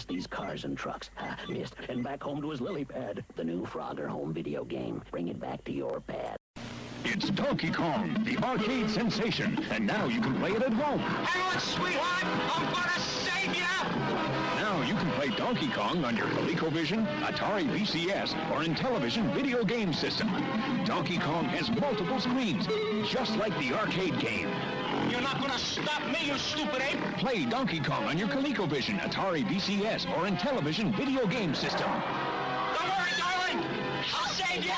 past these cars and trucks. Missed. And back home to his lily pad. The new Frogger home video game. Bring it back to your pad. It's Donkey Kong, the arcade sensation, and now you can play it at home. Hang on, sweetheart! I'm gonna save you! Now you can play Donkey Kong on your ColecoVision, Atari VCS, or Intellivision video game system. Donkey Kong has multiple screens, just like the arcade game. You're not gonna stop me, you stupid ape! Play Donkey Kong on your ColecoVision, Atari VCS, or Intellivision video game system. Don't worry, darling! I'll save you!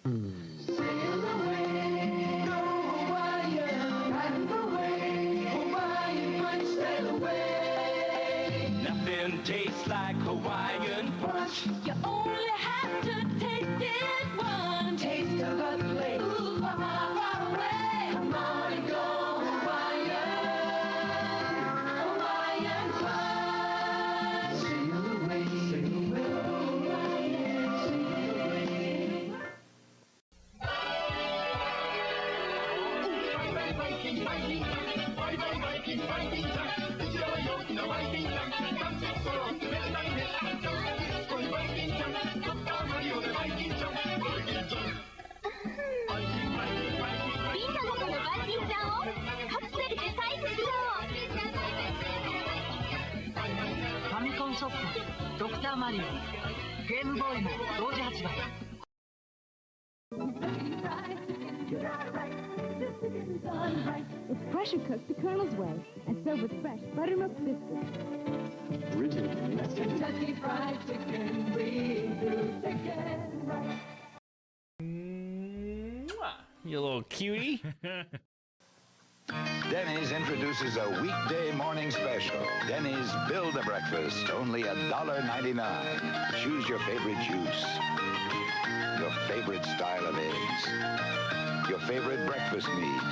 Sail away, go Hawaiian, ride away, Hawaiian punch, sail away. Nothing tastes like Hawaiian punch. You only have to taste it once. Taste of a place, ooh, far away. Come on and go Hawaiian, Hawaiian punch. Sail away, Hawaiian, sail away. It's pressure cooked the Colonel's way and served with fresh buttermilk biscuits. Kentucky Fried Chicken, we do chicken right. You little cutie. Denny's introduces a weekday morning special. Denny's Build-A-Breakfast, only $1.99. Choose your favorite juice, your favorite style of eggs, your favorite breakfast meat,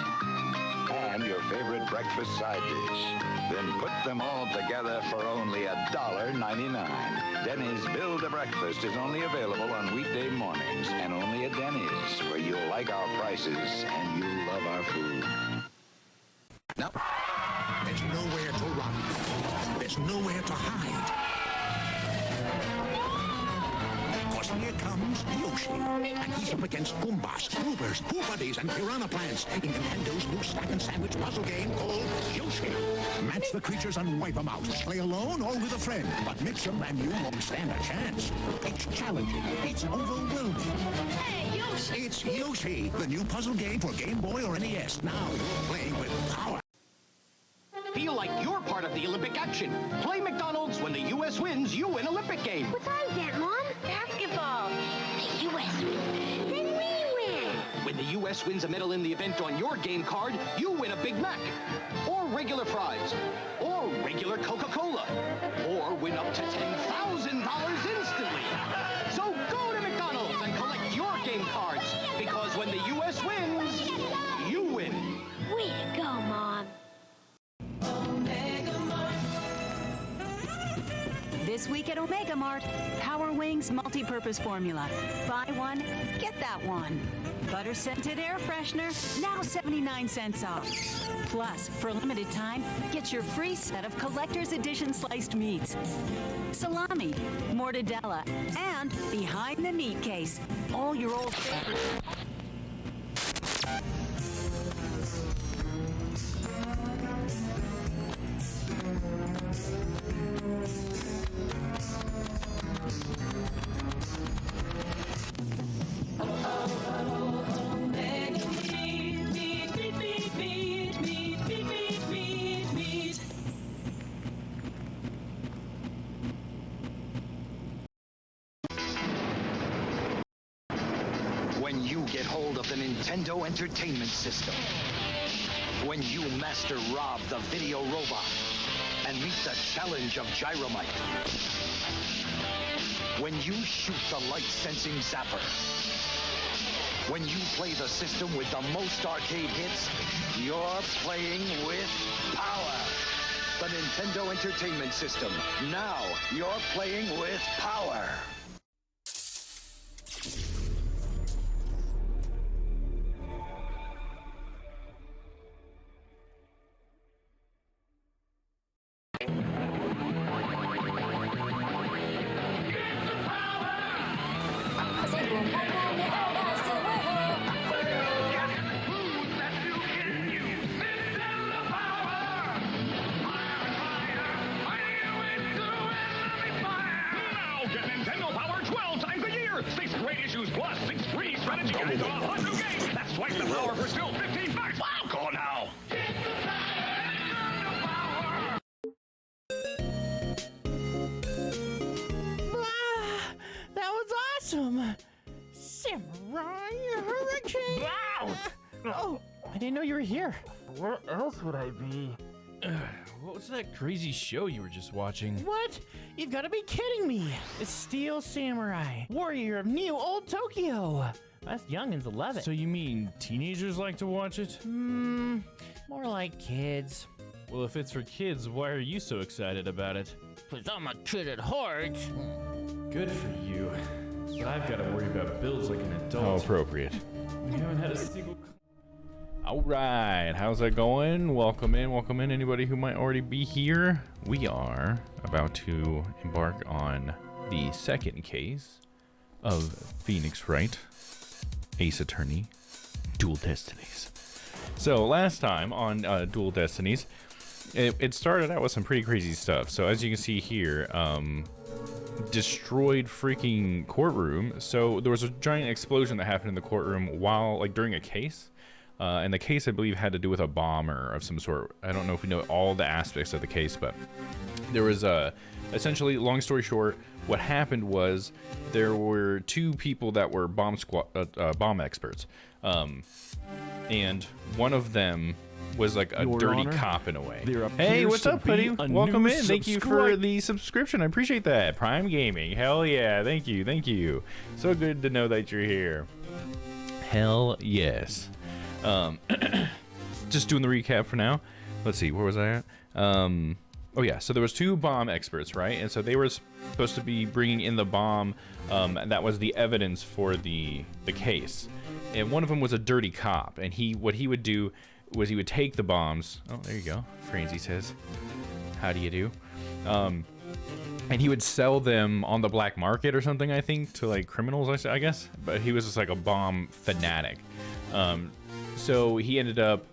and your favorite breakfast side dish. Then put them all together for only $1.99. Denny's Build-A-Breakfast is only available on weekday mornings and only at Denny's, where you'll like our prices and you'll love our food. Now, there's nowhere to run. There's nowhere to hide. Because here comes Yoshi. And he's up against Goombas, Goobers, Pooh Buddies, and Piranha Plants in Nintendo's new stack and sandwich puzzle game called Yoshi. Match the creatures and wipe them out. Play alone or with a friend. But mix them and you won't stand a chance. It's challenging. It's overwhelming. Hey, Yoshi! It's Yoshi, the new puzzle game for Game Boy or NES. Now you're playing with power. Feel like you're part of the Olympic action. Play McDonald's. When the U.S. wins, you win Olympic game. What time's that, Mom? Basketball. The U.S. wins. Then we win. When the U.S. wins a medal in the event on your game card, you win a Big Mac. Or regular fries. Or regular Coca-Cola. Or win up to $10,000 instantly. So go to McDonald's and collect your game cards. Because when the U.S. wins, you win. Way to go, Mom. This week at Omega Mart, Power Wings multi-purpose formula. Buy one, get that one. Butter scented air freshener, now 79 cents off. Plus, for a limited time, get your free set of collector's edition sliced meats. Salami, mortadella, and behind the meat case. All your old favorites. When you get hold of the Nintendo Entertainment System. When you master Rob the video robot and meet the challenge of Gyromite. When you shoot the light-sensing zapper. When you play the system with the most arcade hits, you're playing with power. The Nintendo Entertainment System. Now you're playing with power. Challenge guys on a whole new game. That's twice the power for still $15. Wow, call now. That was awesome! Samurai Hurricane! Oh, I didn't know you were here. Where else would I be? What was that crazy show you were just watching? What? You've got to be kidding me! The Steel Samurai, warrior of New Old Tokyo! Us youngins love it. So you mean teenagers like to watch it? More like kids. Well, if it's for kids, why are you so excited about it? Because I'm a kid at heart. Good for you. But I've got to worry about bills like an adult. How appropriate. We haven't had a single... All right, how's that going? Welcome in anybody who might already be here. We are about to embark on the second case of Phoenix Wright, Ace Attorney, Dual Destinies. So last time on Dual Destinies, it started out with some pretty crazy stuff. So as you can see here, destroyed freaking courtroom. So there was a giant explosion that happened in the courtroom while, like, during a case. And the case, I believe, had to do with a bomb or of some sort. I don't know if we know all the aspects of the case, but there was essentially, long story short, what happened was there were two people that were bomb experts, and one of them was like a Your dirty Honor, cop in a way. Hey, what's up, buddy? Welcome in. Thank you for the subscription. I appreciate that. Prime Gaming. Hell yeah. Thank you. So good to know that you're here. Hell yes. Just doing the recap for now. Let's see, where was I at? Oh yeah, so there was two bomb experts, right? And so they were supposed to be bringing in the bomb, and that was the evidence for the case. And one of them was a dirty cop, and what he would do was he would take the bombs. Oh, there you go. Francie says, how do you do? And he would sell them on the black market or something, I think, to like criminals, I guess. But he was just like a bomb fanatic. So he ended up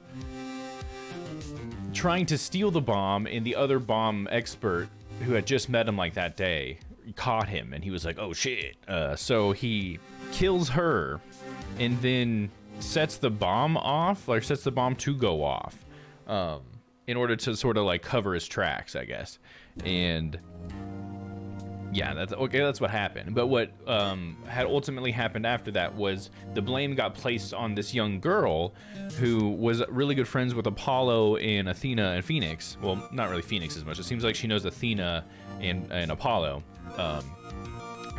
trying to steal the bomb, and the other bomb expert who had just met him like that day caught him, and he was like, oh shit. So he kills her and then sets the bomb off, like sets the bomb to go off, in order to sort of like cover his tracks, I guess. And yeah, that's what happened. But what had ultimately happened after that was the blame got placed on this young girl who was really good friends with Apollo and Athena and Phoenix. Well, not really Phoenix as much. It seems like she knows Athena and Apollo.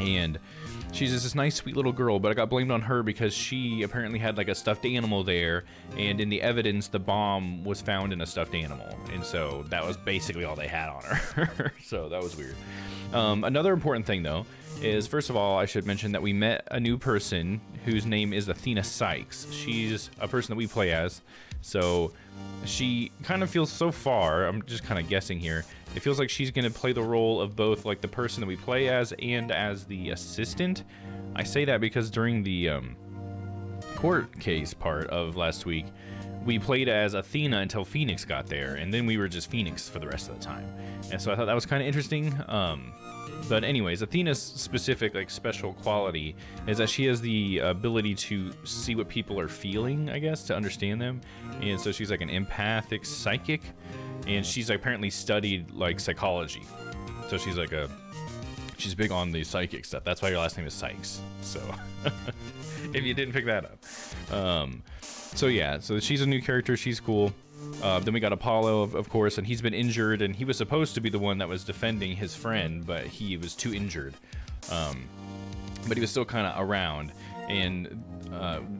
And she's just this nice, sweet little girl, but I got blamed on her because she apparently had like a stuffed animal there, and in the evidence, the bomb was found in a stuffed animal. And so that was basically all they had on her. So that was weird. Another important thing, though, is, first of all, I should mention that we met a new person whose name is Athena Sykes. She's a person that we play as, so she kind of feels, so far, I'm just kind of guessing here, it feels like she's going to play the role of both, like, the person that we play as and as the assistant. I say that because during the court case part of last week, we played as Athena until Phoenix got there, and then we were just Phoenix for the rest of the time. And so I thought that was kind of interesting. But anyways, Athena's specific, like, special quality is that she has the ability to see what people are feeling, I guess, to understand them. And so she's like an empathic psychic, and she's apparently studied like psychology. So she's like she's big on the psychic stuff. That's why your last name is Sykes. So if you didn't pick that up. So yeah, so she's a new character. She's cool. Then we got Apollo, of course, and he's been injured, and he was supposed to be the one that was defending his friend, but he was too injured. But he was still kind of around. And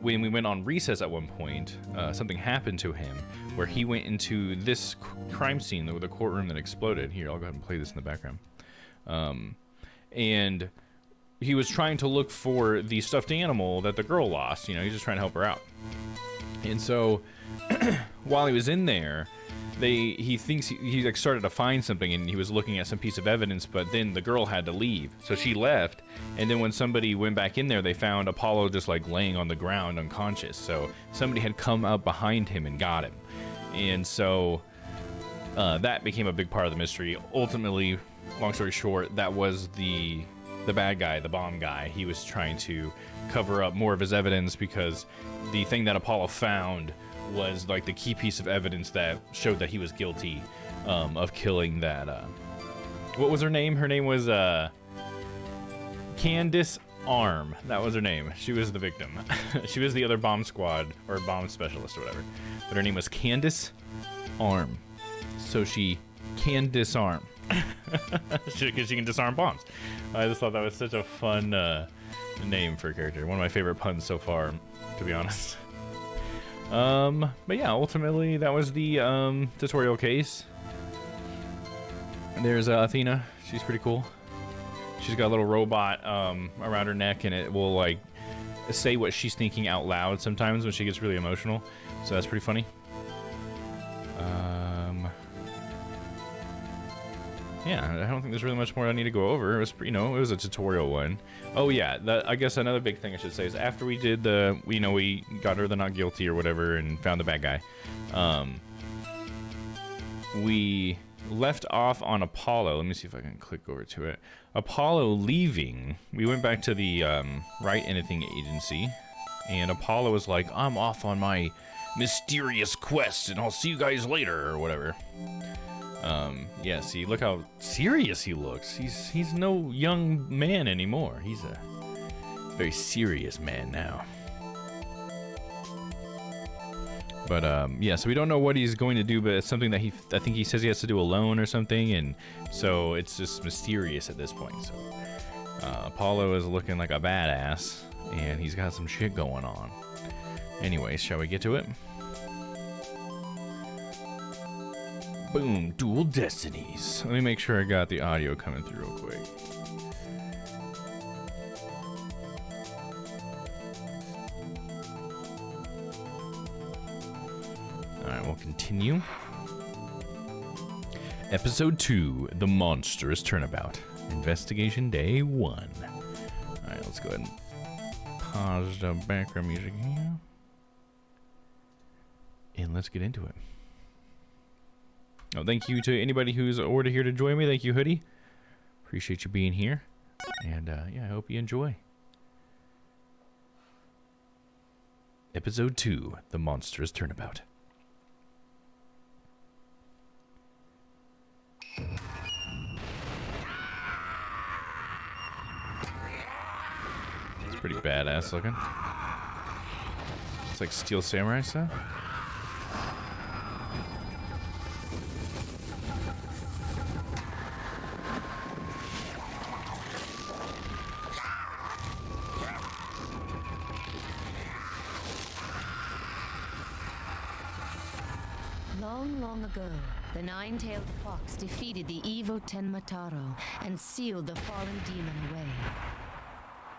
when we went on recess at one point, something happened to him where he went into this crime scene with a courtroom that exploded. Here, I'll go ahead and play this in the background. And he was trying to look for the stuffed animal that the girl lost. You know, he's just trying to help her out. And so while he was in there, he thinks he like started to find something, and he was looking at some piece of evidence, but then the girl had to leave, so she left. And then when somebody went back in there, they found Apollo just like laying on the ground unconscious. So somebody had come up behind him and got him. And so that became a big part of the mystery. Ultimately, long story short, that was the the bad guy, the bomb guy. He was trying to cover up more of his evidence because the thing that Apollo found was like the key piece of evidence that showed that he was guilty of killing that. What was her name? Her name was Candace Arm. That was her name. She was the victim. She was the other bomb squad or bomb specialist or whatever. But her name was Candace Arm. So she can disarm. Because she can disarm bombs. I just thought that was such a fun name for a character. One of my favorite puns so far, to be honest. But yeah, ultimately that was the tutorial case. There's Athena. She's pretty cool. She's got a little robot around her neck, and it will like say what she's thinking out loud sometimes when she gets really emotional. So that's pretty funny. Yeah, I don't think there's really much more I need to go over. It was, you know, it was a tutorial one. Oh yeah, I guess another big thing I should say is after we did the, you know, we got her the not guilty or whatever and found the bad guy. We left off on Apollo. Let me see if I can click over to it. Apollo leaving. We went back to the Write Anything agency, and Apollo was like, "I'm off on my mysterious quest, and I'll see you guys later," or whatever. Yeah, see, look how serious he looks. He's no young man anymore. He's a very serious man now. But, yeah, so we don't know what he's going to do, but it's something that I think he says he has to do alone or something, and so it's just mysterious at this point. So, Apollo is looking like a badass, and he's got some shit going on. Anyways, shall we get to it? Boom, Dual Destinies. Let me make sure I got the audio coming through real quick. Alright, we'll continue. Episode 2, The Monstrous Turnabout. Investigation Day 1. Alright, let's go ahead and pause the background music here. And let's get into it. Oh, thank you to anybody who's already here to join me. Thank you, Hoodie. Appreciate you being here. And, yeah, I hope you enjoy. Episode 2, The Monstrous Turnabout. It's pretty badass looking. It's like Steel Samurai stuff. Long ago, the nine-tailed fox defeated the evil Tenmataro and sealed the fallen demon away.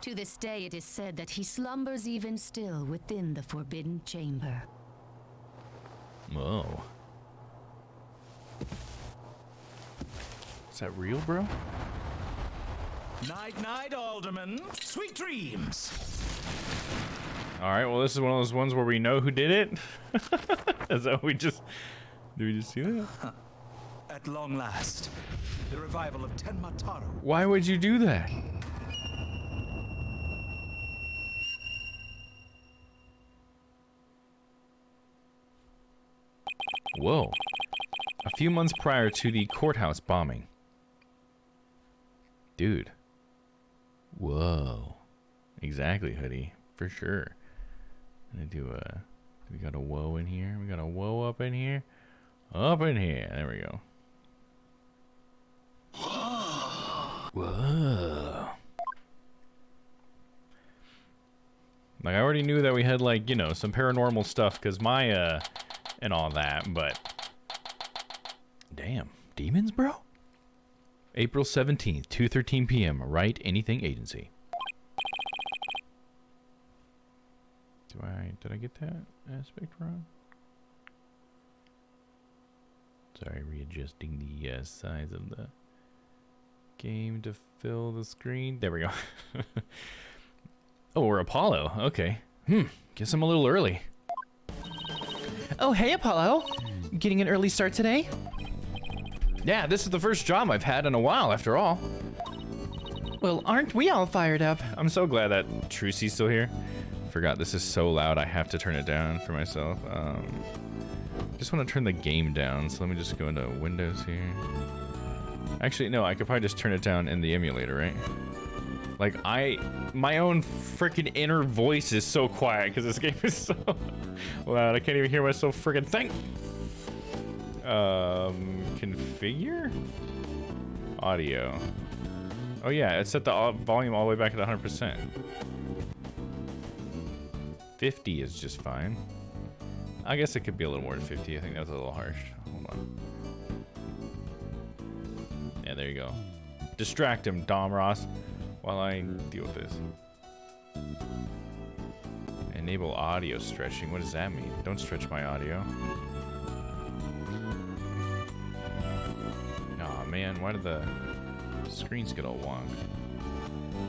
To this day, it is said that he slumbers even still within the forbidden chamber. Whoa. Is that real, bro? Night, night, Alderman. Sweet dreams. All right, well, this is one of those ones where we know who did it. Is that we just... Do we just see that? At long last, the revival of Tenmataro. Why would you do that? Whoa. A few months prior to the courthouse bombing. Dude. Whoa. Exactly, Hoodie. For sure. I'm gonna do a... We got a whoa in here. We got a whoa up in here. Up in here. There we go. Whoa. Like, I already knew that we had, like, you know, some paranormal stuff, because Maya and all that, but... Damn. Demons, bro? April 17th, 2:13 p.m. Write Anything Agency. Did I get that aspect wrong? Sorry, readjusting the size of the game to fill the screen. There we go. Oh, we're Apollo. Okay. Guess I'm a little early. Oh, hey, Apollo. Getting an early start today? Yeah, this is the first job I've had in a while, after all. Well, aren't we all fired up? I'm so glad that Trucy's still here. Forgot this is so loud, I have to turn it down for myself. Just want to turn the game down, so let me just go into Windows here. Actually, no, I could probably just turn it down in the emulator, right? Like, my own freaking inner voice is so quiet because this game is so loud. I can't even hear myself freaking think. Configure? Audio. Oh yeah, it set the volume all the way back at 100%. 50 is just fine. I guess it could be a little more than 50. I think that was a little harsh. Hold on. Yeah, there you go. Distract him, Domm Ross, while I deal with this. Enable audio stretching. What does that mean? Don't stretch my audio. Aw, man, why did the screens get all wonk?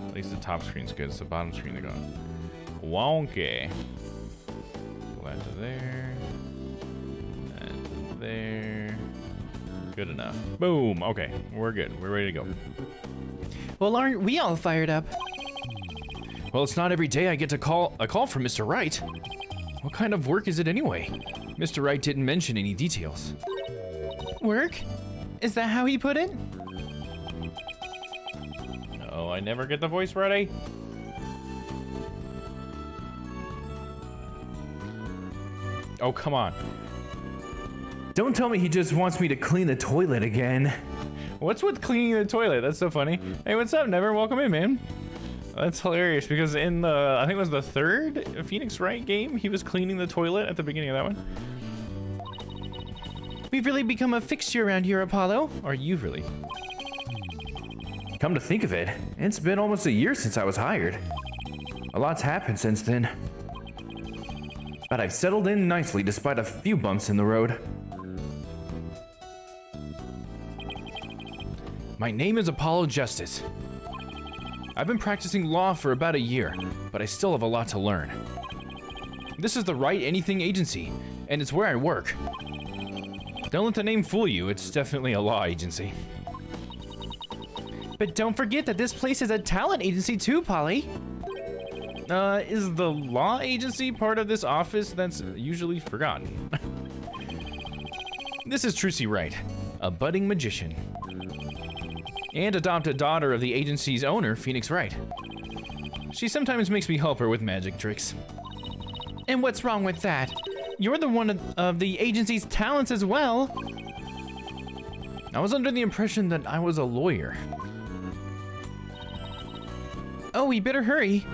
At least the top screen's good. It's the bottom screen that got wonky. Pull that to there. That to there. Good enough. Boom. Okay, we're good. We're ready to go. Well, aren't we all fired up? Well, it's not every day I get a call from Mr. Wright. What kind of work is it anyway? Mr. Wright didn't mention any details. Work? Is that how he put it? Oh, I never get the voice ready. Oh, come on. Don't tell me he just wants me to clean the toilet again. What's with cleaning the toilet? That's so funny. Hey, what's up, Never? Welcome in, man. That's hilarious because in the, I think it was the third Phoenix Wright game, he was cleaning the toilet at the beginning of that one. We've really become a fixture around here, Apollo. Or you've really. Come to think of it, it's been almost a year since I was hired. A lot's happened since then. But I've settled in nicely despite a few bumps in the road. My name is Apollo Justice. I've been practicing law for about a year, but I still have a lot to learn. This is the Write Anything Agency, and it's where I work. Don't let the name fool you, it's definitely a law agency. But don't forget that this place is a talent agency too, Polly. Is the law agency part of this office? That's usually forgotten. This is Trucy Wright, a budding magician. And adopted daughter of the agency's owner, Phoenix Wright. She sometimes makes me help her with magic tricks. And what's wrong with that? You're the one of the agency's talents as well. I was under the impression that I was a lawyer. Oh, we better hurry.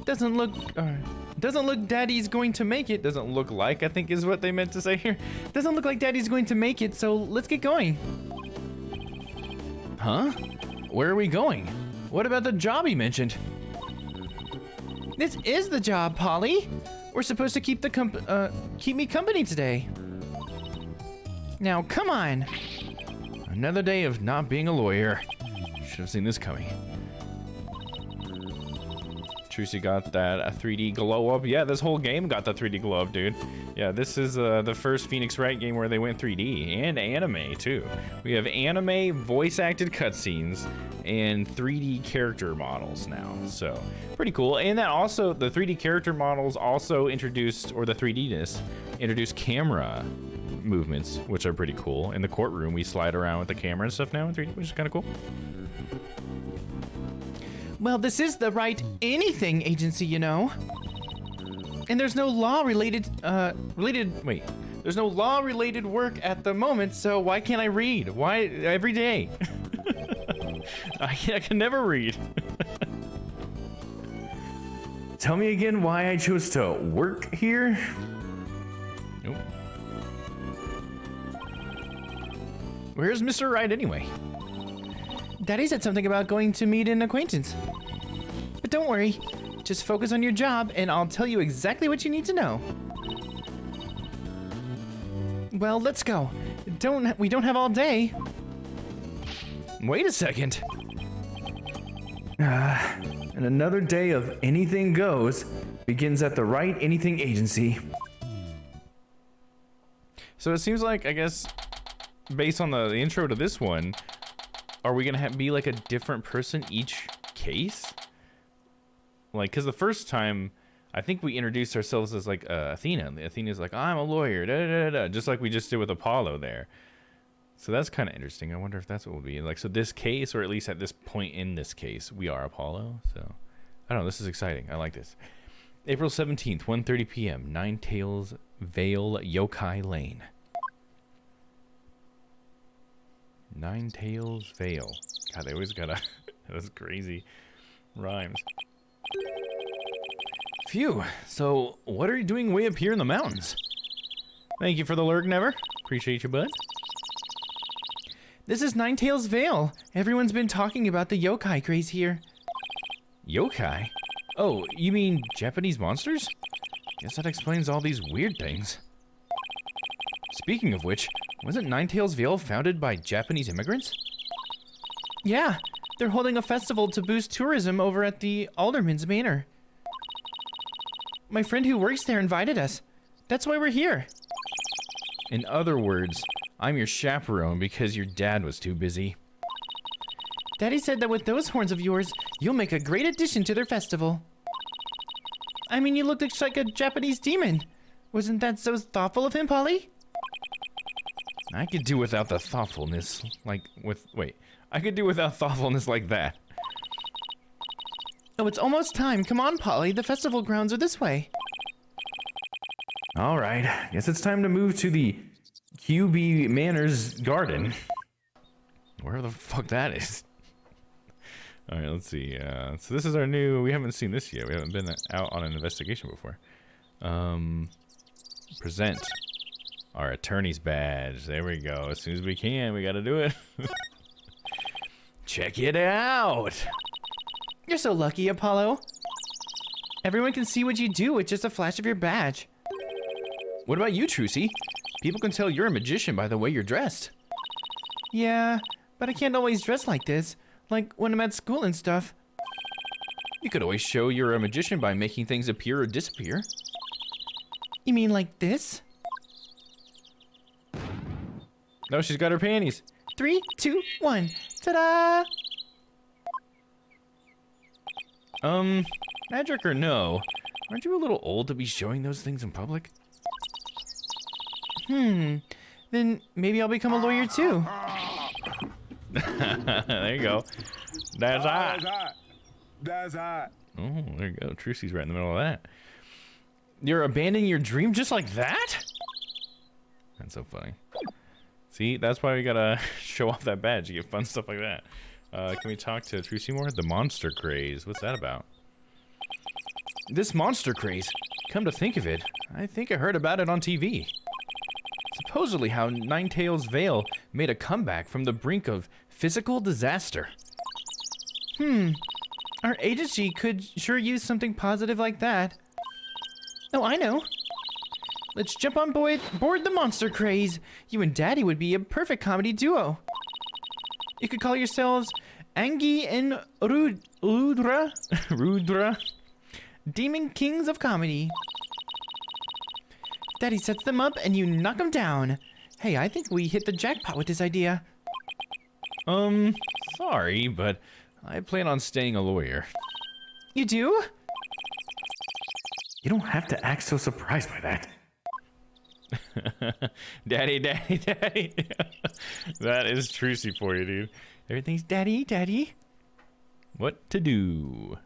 Doesn't look Daddy's going to make it. Doesn't look like, I think is what they meant to say here. Doesn't look like Daddy's going to make it, so let's get going. Huh? Where are we going? What about the job he mentioned? This is the job, Polly. We're supposed to keep me company today. Now, come on. Another day of not being a lawyer. Should have seen this coming. Trucy got that a 3D glow up. Yeah, this whole game got the 3D glow up, dude. Yeah, this is the first Phoenix Wright game where they went 3D and anime too. We have anime voice acted cutscenes and 3D character models now. So pretty cool. And that also, the 3D character models also introduced, or the 3D-ness, introduced camera movements, which are pretty cool. In the courtroom, we slide around with the camera and stuff now in 3D, which is kind of cool. Well, this is the Write Anything Agency, you know. And there's no law-related, there's no law-related work at the moment, so why can't I read? Why every day? I can never read. Tell me again why I chose to work here? Nope. Where's Mr. Wright anyway? Daddy said something about going to meet an acquaintance. But don't worry, just focus on your job and I'll tell you exactly what you need to know. Well, let's go. We don't have all day. Wait a second. And another day of anything goes begins at the Write Anything Agency. So it seems like, I guess, based on the intro to this one, are we gonna be like a different person each case? Like, because the first time, I think we introduced ourselves as like Athena. Athena's like, I'm a lawyer, da, da, da, da, just like we just did with Apollo there. So that's kind of interesting. I wonder if that's what we'll be like. So this case, or at least at this point in this case, we are Apollo. So I don't know. This is exciting. I like this. April 17th, 1:30 p.m. Ninetales Vale Yokai Lane. Ninetales Vale. God, they always gotta. That's crazy rhymes. Phew. So what are you doing way up here in the mountains? Thank you for the lurk, Never. Appreciate you, bud. This is Ninetales Vale. Everyone's been talking about the yokai craze here. Yokai? Oh, you mean Japanese monsters? Guess that explains all these weird things. Speaking of which, wasn't Ninetales Vale founded by Japanese immigrants? Yeah, they're holding a festival to boost tourism over at the Alderman's Manor. My friend who works there invited us. That's why we're here. In other words, I'm your chaperone because your dad was too busy. Daddy said that with those horns of yours, you'll make a great addition to their festival. I mean, you look just like a Japanese demon. Wasn't that so thoughtful of him, Polly? I could do without the thoughtfulness, I could do without thoughtfulness like that. Oh, it's almost time. Come on, Polly. The festival grounds are this way. All right, guess it's time to move to the QB Manor's garden. Where the fuck that is? All right, let's see. So this is our new. We haven't seen this yet. We haven't been out on an investigation before. Present our attorney's badge. There we go. As soon as we can, we got to do it. Check it out. You're so lucky, Apollo. Everyone can see what you do with just a flash of your badge. What about you, Trucy? People can tell you're a magician by the way you're dressed. Yeah, but I can't always dress like this. Like when I'm at school and stuff. You could always show you're a magician by making things appear or disappear. You mean like this? No, she's got her panties. 3, 2, 1. Ta-da! Magic or no? Aren't you a little old to be showing those things in public? Then maybe I'll become a lawyer too. There you go. That's hot. That's hot. Oh, there you go. Trucy's right in the middle of that. You're abandoning your dream just like that? That's so funny. See, that's why we gotta show off that badge. You get fun stuff like that. Can we talk to Trucy more? The monster craze. What's that about? This monster craze. Come to think of it, I think I heard about it on TV. Supposedly how Ninetales Vale made a comeback from the brink of physical disaster. Our agency could sure use something positive like that. Oh, I know. Let's jump on board the monster craze. You and Daddy would be a perfect comedy duo. You could call yourselves Angie and Rudra. Rudra. Demon Kings of Comedy. Daddy sets them up and you knock them down. Hey, I think we hit the jackpot with this idea. Sorry, but I plan on staying a lawyer. You do? You don't have to act so surprised by that. Daddy, daddy, daddy. That is Trucy for you, dude. Everything's daddy, daddy. What to do?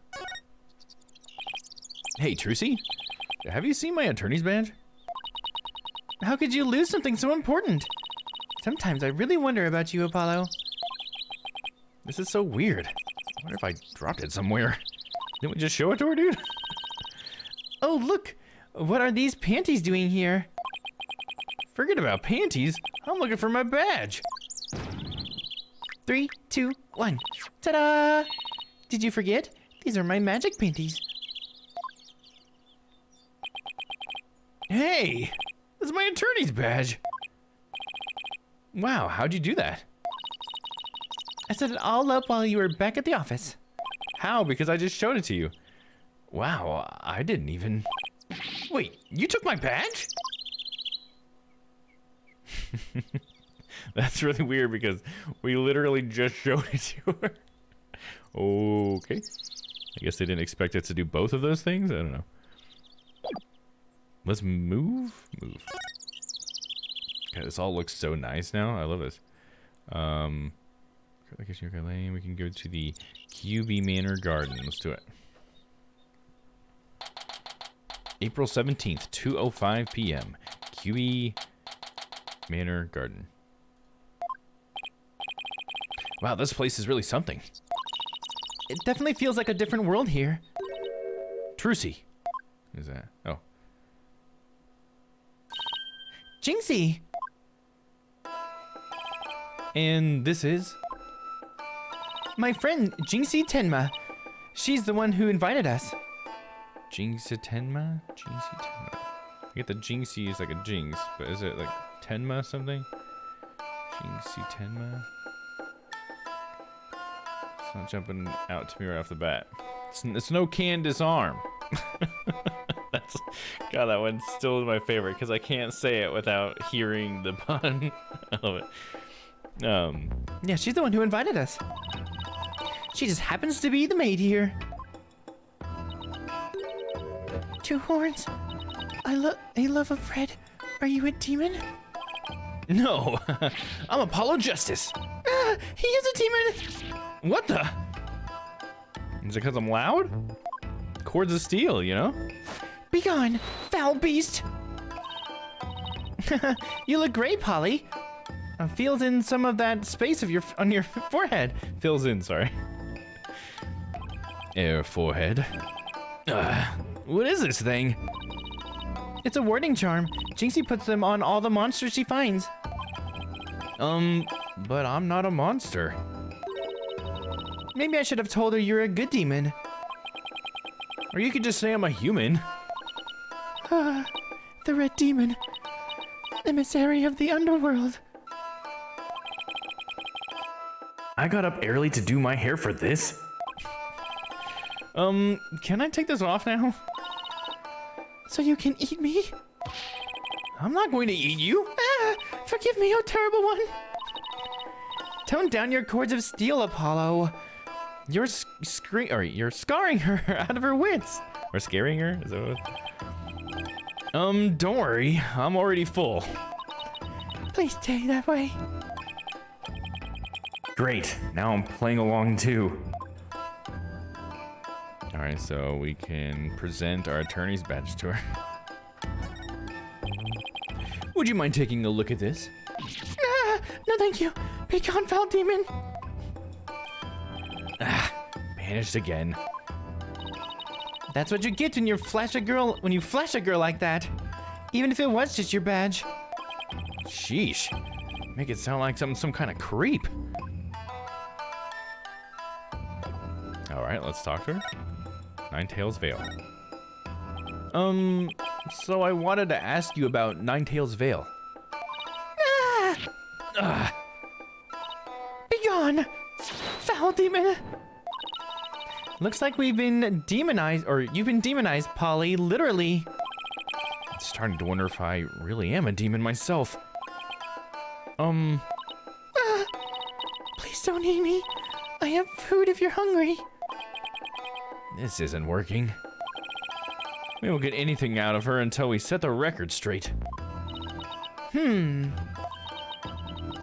Hey, Trucy, have you seen my attorney's badge? How could you lose something so important? Sometimes I really wonder about you, Apollo. This is so weird. I wonder if I dropped it somewhere. Didn't we just show it to her, dude? Oh, look. What are these panties doing here? Forget about panties. I'm looking for my badge. 3, 2, 1. Ta-da! Did you forget? These are my magic panties. Hey! That's my attorney's badge. Wow, how'd you do that? I set it all up while you were back at the office. How? Because I just showed it to you. Wow, I didn't even... Wait, you took my badge? That's really weird because we literally just showed it to her. Okay. I guess they didn't expect it to do both of those things? I don't know. Let's move. Move. God, this all looks so nice now. I love this. We can go to the QB Manor Garden. Let's do it. April 17th, 2:05 p.m. QB Manor Garden. Wow, this place is really something. It definitely feels like a different world here. Trucy. What is that? Oh. Jinxie! And this is? My friend, Jinxie Tenma. She's the one who invited us. Jinxie Tenma? Jinxie Tenma. I get the Jinxie is like a jinx, but is it like Tenma something? Jinxie Tenma? It's not jumping out to me right off the bat. It's no Candace Arm. That's, God, that one's still my favorite because I can't say it without hearing the pun. I love it. Yeah, she's the one who invited us. She just happens to be the maid here. Two horns. I love of red. Are you a demon? No, I'm Apollo Justice. Ah, he is a demon. What the? Is it because I'm loud? Cords of steel, you know? Begone, foul beast. You look great, Polly. Fills in some of that space of on your forehead. Fills in, sorry. Air forehead. What is this thing? It's a warding charm. Jinxie puts them on all the monsters she finds. But I'm not a monster. Maybe I should have told her you're a good demon. Or you could just say I'm a human. The red demon. Emissary of the underworld. I got up early to do my hair for this. Can I take this off now? So you can eat me? I'm not going to eat you. Forgive me, oh terrible one. Tone down your cords of steel, Apollo. You're you're scarring her out of her wits. Or scaring her? Is that what? Don't worry. I'm already full. Please stay that way. Great. Now I'm playing along too. Alright, so we can present our attorney's badge to her. Would you mind taking a look at this? No thank you. Begone, foul demon. Banished again. That's what you get when you flash a girl like that. Even if it was just your badge. Sheesh. Make it sound like some kind of creep. Alright, let's talk to her. Ninetales Vale. So I wanted to ask you about Ninetales Vale. Begone, foul demon. Looks like we've been demonized, or you've been demonized, Polly, literally. I'm starting to wonder if I really am a demon myself. Please don't eat me. I have food if you're hungry. This isn't working. We won't get anything out of her until we set the record straight.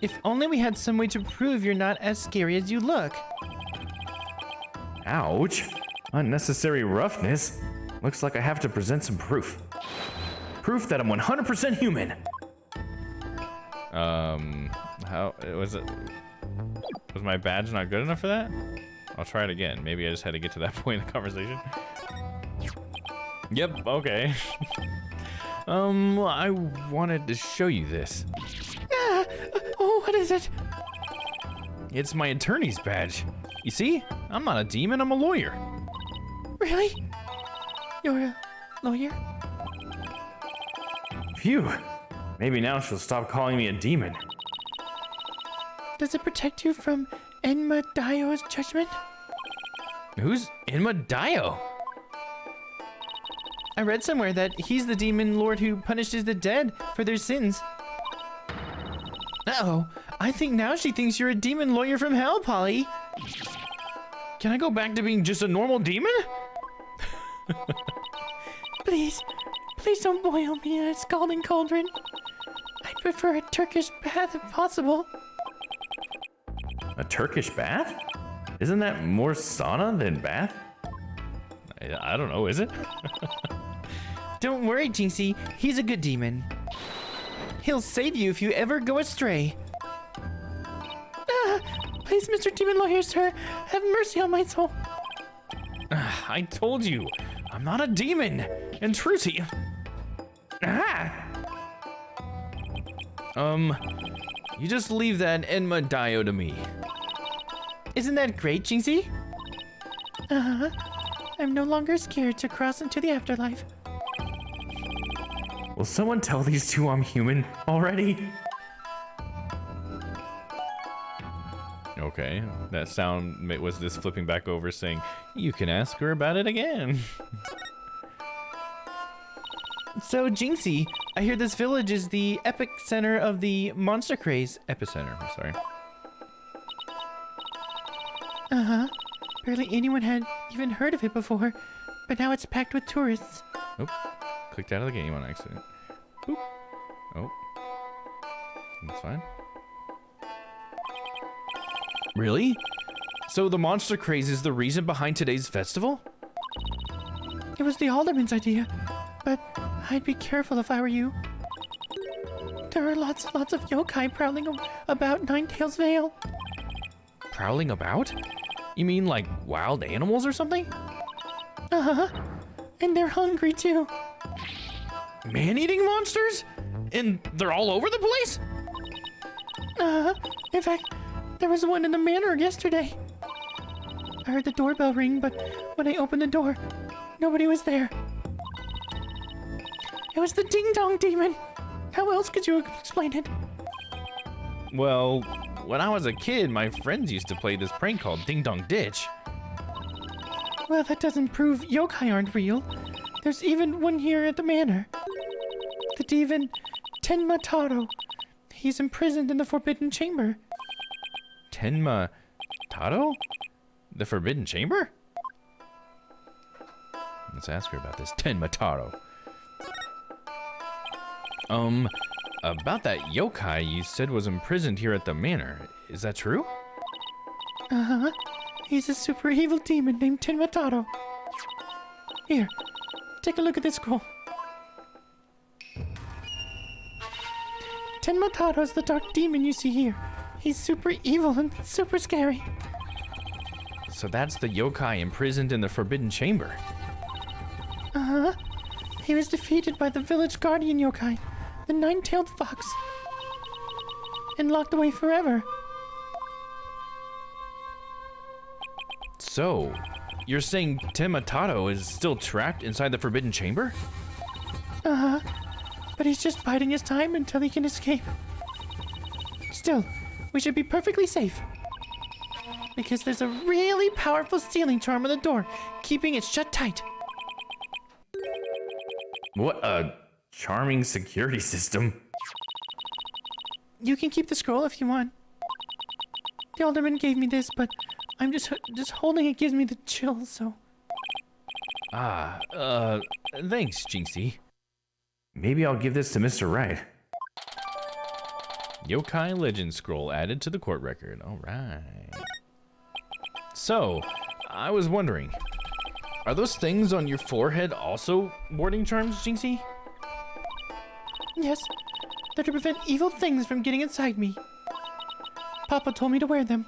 If only we had some way to prove you're not as scary as you look. Ouch. Unnecessary roughness. Looks like I have to present some proof. Proof that I'm 100% human. How was it? Was my badge not good enough for that? I'll try it again. Maybe I just had to get to that point in the conversation. Yep, okay. I wanted to show you this. Oh, what is it? It's my attorney's badge. You see? I'm not a demon, I'm a lawyer. Really? You're a lawyer? Phew. Maybe now she'll stop calling me a demon. Does it protect you from Enma Dio's judgment? Who's Enma Dio? I read somewhere that he's the demon lord who punishes the dead for their sins. Uh-oh, I think now she thinks you're a demon lawyer from hell, Polly. Can I go back to being just a normal demon? Please don't boil me in a scalding cauldron. I'd prefer a Turkish bath if possible. A Turkish bath? Isn't that more sauna than bath? I don't know, is it? Don't worry, Jinxie. He's a good demon. He'll save you if you ever go astray. Please, Mr. Demon Lawyer, sir, have mercy on my soul. I told you, I'm not a demon. And Trucy. You just leave that Enma Dio to me. Isn't that great, Jinxie? I'm no longer scared to cross into the afterlife. Will someone tell these two I'm human already? Okay, that sound was this flipping back over saying, you can ask her about it again. So, Jinxie, I hear this village is the epic center of the monster craze. Epicenter, I'm sorry. Barely anyone had even heard of it before, but now it's packed with tourists. Oh, clicked out of the game on accident. Boop. Oh. That's fine. Really? So the monster craze is the reason behind today's festival? It was the alderman's idea, but I'd be careful if I were you. There are lots of yokai prowling about Ninetales Vale. Prowling about? You mean like wild animals or something? And they're hungry too. Man-eating monsters? And they're all over the place? In fact, there was one in the manor yesterday. I heard the doorbell ring, but when I opened the door, nobody was there. It was the Ding Dong Demon. How else could you explain it? Well, when I was a kid, my friends used to play this prank called Ding Dong Ditch. Well, that doesn't prove yokai aren't real. There's even one here at the manor. The demon Tenma Taro. He's imprisoned in the Forbidden Chamber. Tenma Taro? The Forbidden Chamber? Let's ask her about this Tenma Taro. About that yokai you said was imprisoned here at the manor. Is that true? He's a super evil demon named Tenma Taro. Here, take a look at this scroll. Tenma Taro is the dark demon you see here. He's super evil and super scary. So that's the yokai imprisoned in the Forbidden Chamber. He was defeated by the village guardian yokai, the nine-tailed fox, and locked away forever. So, you're saying Tenma Taro is still trapped inside the Forbidden Chamber? But he's just biding his time until he can escape. Still, we should be perfectly safe. Because there's a really powerful sealing charm on the door, keeping it shut tight. What a charming security system. You can keep the scroll if you want. The alderman gave me this, but I'm just holding it gives me the chills, so... Thanks, Jinxie. Maybe I'll give this to Mr. Wright. Yokai Legend Scroll added to the court record. Alright. So, I was wondering, are those things on your forehead also warding charms, Jinxie? Yes, they're to prevent evil things from getting inside me. Papa told me to wear them.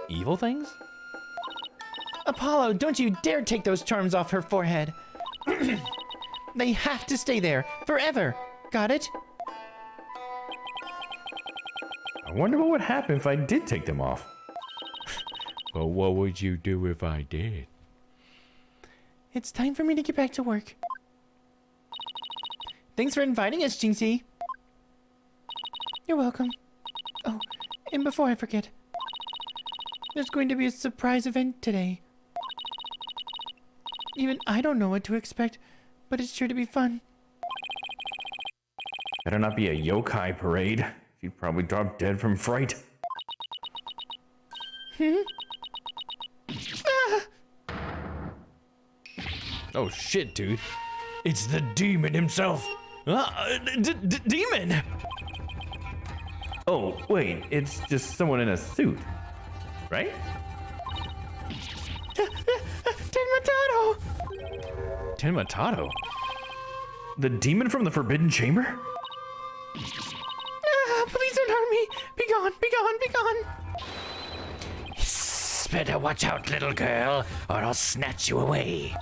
Evil things? Apollo, don't you dare take those charms off her forehead. They have to stay there, forever. Got it? I wonder what would happen if I did take them off. But what would you do if I did? It's time for me to get back to work. Thanks for inviting us, Jinxie. You're welcome. Oh, and before I forget, there's going to be a surprise event today. Even I don't know what to expect, but it's sure to be fun. Better not be a yokai parade. She'd probably drop dead from fright. Oh shit, dude. It's the demon himself. Demon! Oh, wait, it's just someone in a suit, right? Tenmataro! Tenmataro? The demon from the Forbidden Chamber? Please don't harm me! Be gone, be gone, be gone! Better watch out, little girl, or I'll snatch you away.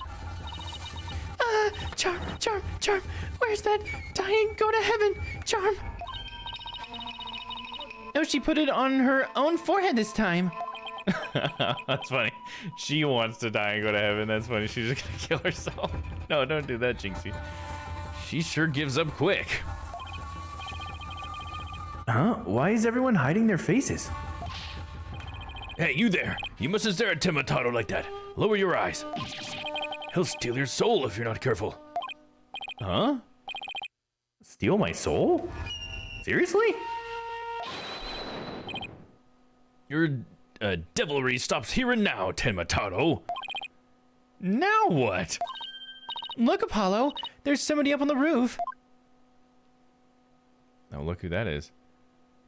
Charm, Charm, Charm! Where's that dying go to heaven? Charm! Oh, she put it on her own forehead this time. That's funny. She wants to die and go to heaven. That's funny. She's just gonna kill herself. No, don't do that, Jinxie. She sure gives up quick. Huh? Why is everyone hiding their faces? Hey, you there. You mustn't stare at Tenmataro like that. Lower your eyes. He'll steal your soul if you're not careful. Huh? Steal my soul? Seriously? Your devilry stops here and now, Tenmataro. Now what? Look, Apollo. There's somebody up on the roof. Oh, look who that is.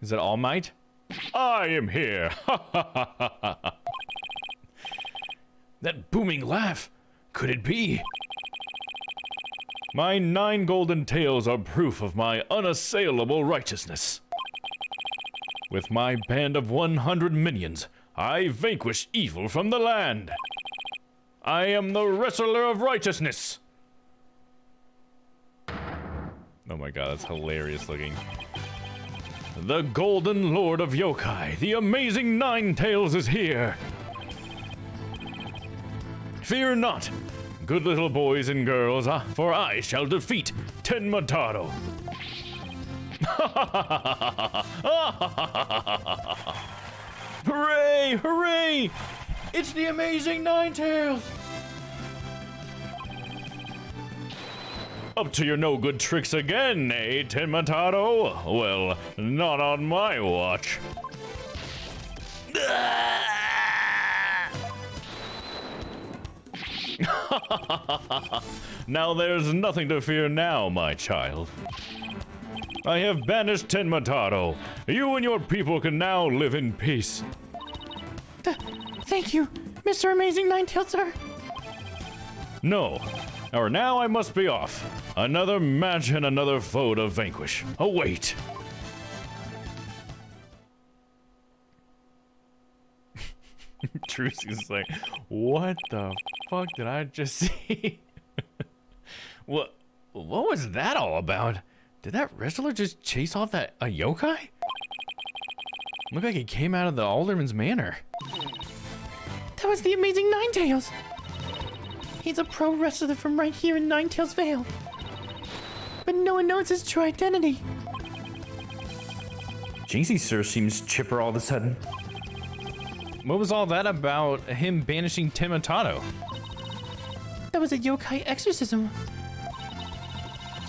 Is it All Might? I am here. That booming laugh. Could it be? My 9 golden tails are proof of my unassailable righteousness. With my band of 100 minions, I vanquish evil from the land. I am the wrestler of righteousness. Oh my god, that's hilarious looking. The Golden Lord of Yokai, the amazing Ninetales is here. Fear not, good little boys and girls, for I shall defeat Tenmataro. Hooray! Hooray! It's the amazing Ninetales! Up to your no-good tricks again, eh, Tenmataro? Well, not on my watch. Now there's nothing to fear now, my child. I have banished Tenmataro. You and your people can now live in peace. Thank you, Mr. Amazing Ninetales, sir. No. Or now I must be off. Another match and another foe to vanquish. Await. Trucy's like, what the fuck did I just see? What was that all about? Did that wrestler just chase off a yokai? Looked like he came out of the Alderman's Manor. That was the Amazing Ninetales. He's a pro wrestler from right here in Ninetales Vale. But no one knows his true identity. Jinxie sir seems chipper all of a sudden. What was all that about him banishing Tenmataro? That was a yokai exorcism.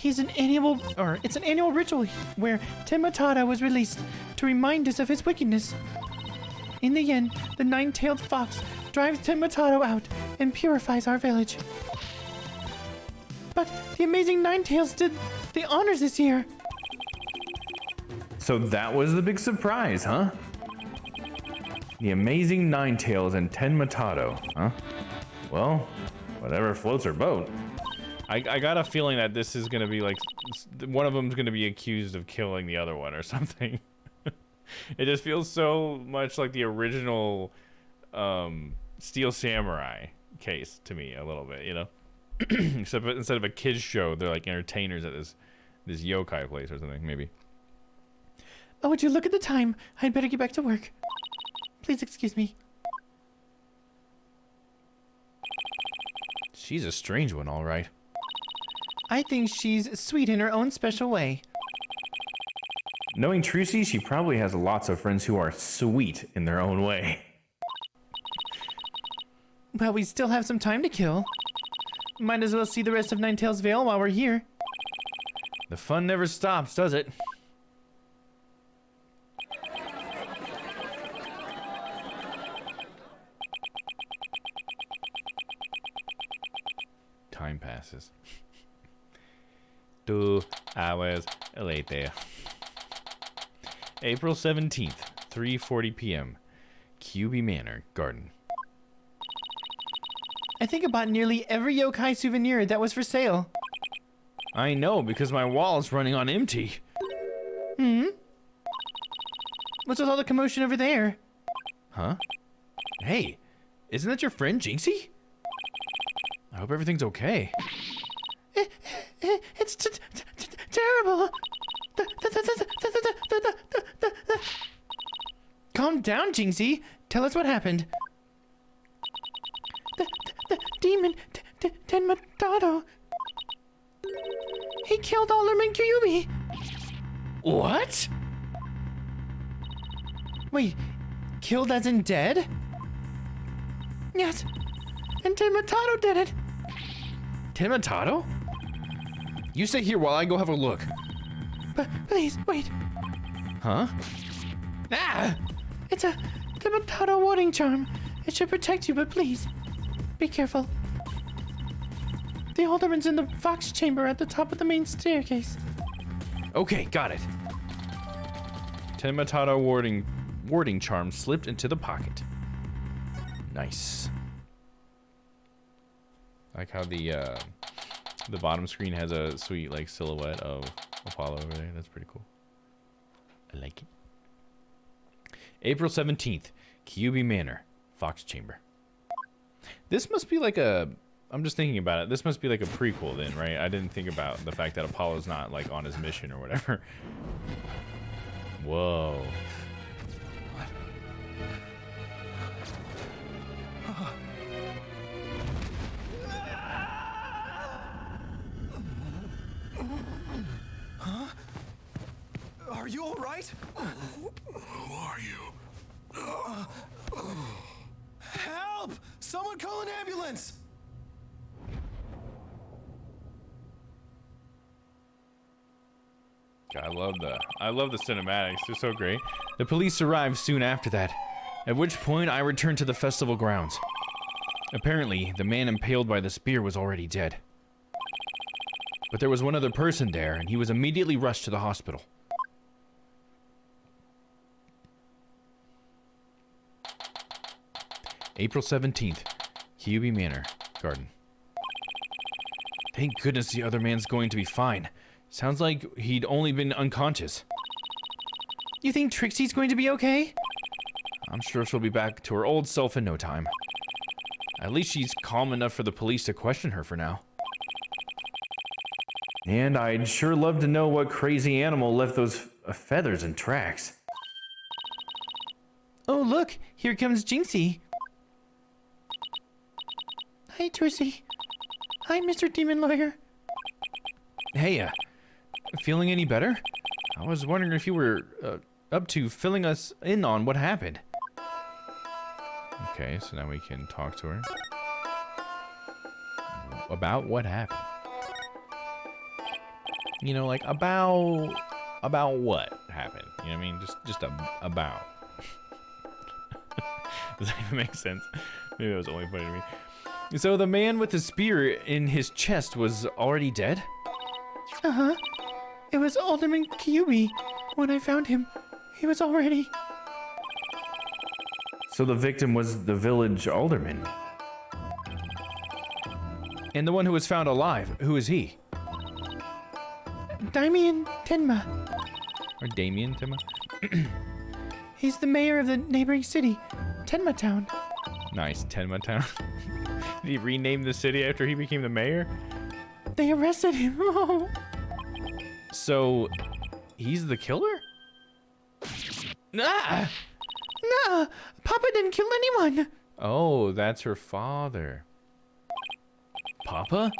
It's an annual ritual where Tenmataro was released to remind us of his wickedness. In the end, the nine-tailed fox drives Tenmataro out and purifies our village. But the Amazing Ninetales did the honors this year. So that was the big surprise, huh? The Amazing Ninetales and Tenmataro, huh? Well, whatever floats her boat. I got a feeling that this is gonna be like one of them's gonna be accused of killing the other one or something. It just feels so much like the original Steel Samurai case to me a little bit, you know. Except instead of a kids show, they're like entertainers at this yokai place or something, maybe. Oh, would you look at the time? I'd better get back to work. Please excuse me. She's a strange one, all right. I think she's sweet in her own special way. Knowing Trucy, she probably has lots of friends who are sweet in their own way. Well, we still have some time to kill. Might as well see the rest of Ninetales Vale while we're here. The fun never stops, does it? Time passes. 2 hours later. April 17th, 3:40 p.m. QB Manor, Garden. I think I bought nearly every yokai souvenir that was for sale. I know, because my wall's running on empty. What's with all the commotion over there? Huh? Hey, isn't that your friend Jinxie? I hope everything's okay. It's terrible. Calm down, Jinxie. Tell us what happened. The demon, Tenmatato. He killed Alderman Kyuubi. What? Wait, killed as in dead? Yes, and Tenmatato did it. Tenmatato? You stay here while I go have a look. But please, wait. Huh? Ah! It's a Tenmatato warding charm. It should protect you, but please, be careful. The alderman's in the Fox chamber at the top of the main staircase. Okay, got it. Tenmatato warding charm slipped into the pocket. Nice. I like how the bottom screen has a sweet like silhouette of Apollo over there. That's pretty cool. I like it. April 17th, QB Manor, Fox Chamber. This must be like a... I'm just thinking about it. This must be like a prequel then, right? I didn't think about the fact that Apollo's not like on his mission or whatever. Whoa. Huh? Are you all right? Who are you? Help! Someone call an ambulance! I love the cinematics. They're so great. The police arrived soon after that, at which point I returned to the festival grounds. Apparently, the man impaled by the spear was already dead. But there was one other person there, and he was immediately rushed to the hospital. April 17th, QB Manor, Garden. Thank goodness the other man's going to be fine. Sounds like he'd only been unconscious. You think Trixie's going to be okay? I'm sure she'll be back to her old self in no time. At least she's calm enough for the police to question her for now. And I'd sure love to know what crazy animal left those feathers and tracks. Oh, look, here comes Jinxie. Hi, Trixie. Hi, Mr. Demon Lawyer. Hey, feeling any better? I was wondering if you were up to filling us in on what happened. Okay, so now we can talk to her. About what happened? You know, like about what happened? You know what I mean? Just about. Does that even make sense? Maybe that was only funny to me. So the man with the spear in his chest was already dead? Uh-huh. It was Alderman Kyuubi. When I found him, he was already... So the victim was the village alderman. And the one who was found alive, who is he? Damien Tenma. Or Damien Tenma? He's the mayor of the neighboring city, Tenma Town. Nice, Tenma Town. Did he rename the city after he became the mayor? They arrested him. Oh. So, he's the killer? Ah! Nah! Papa didn't kill anyone! Oh, that's her father. Papa?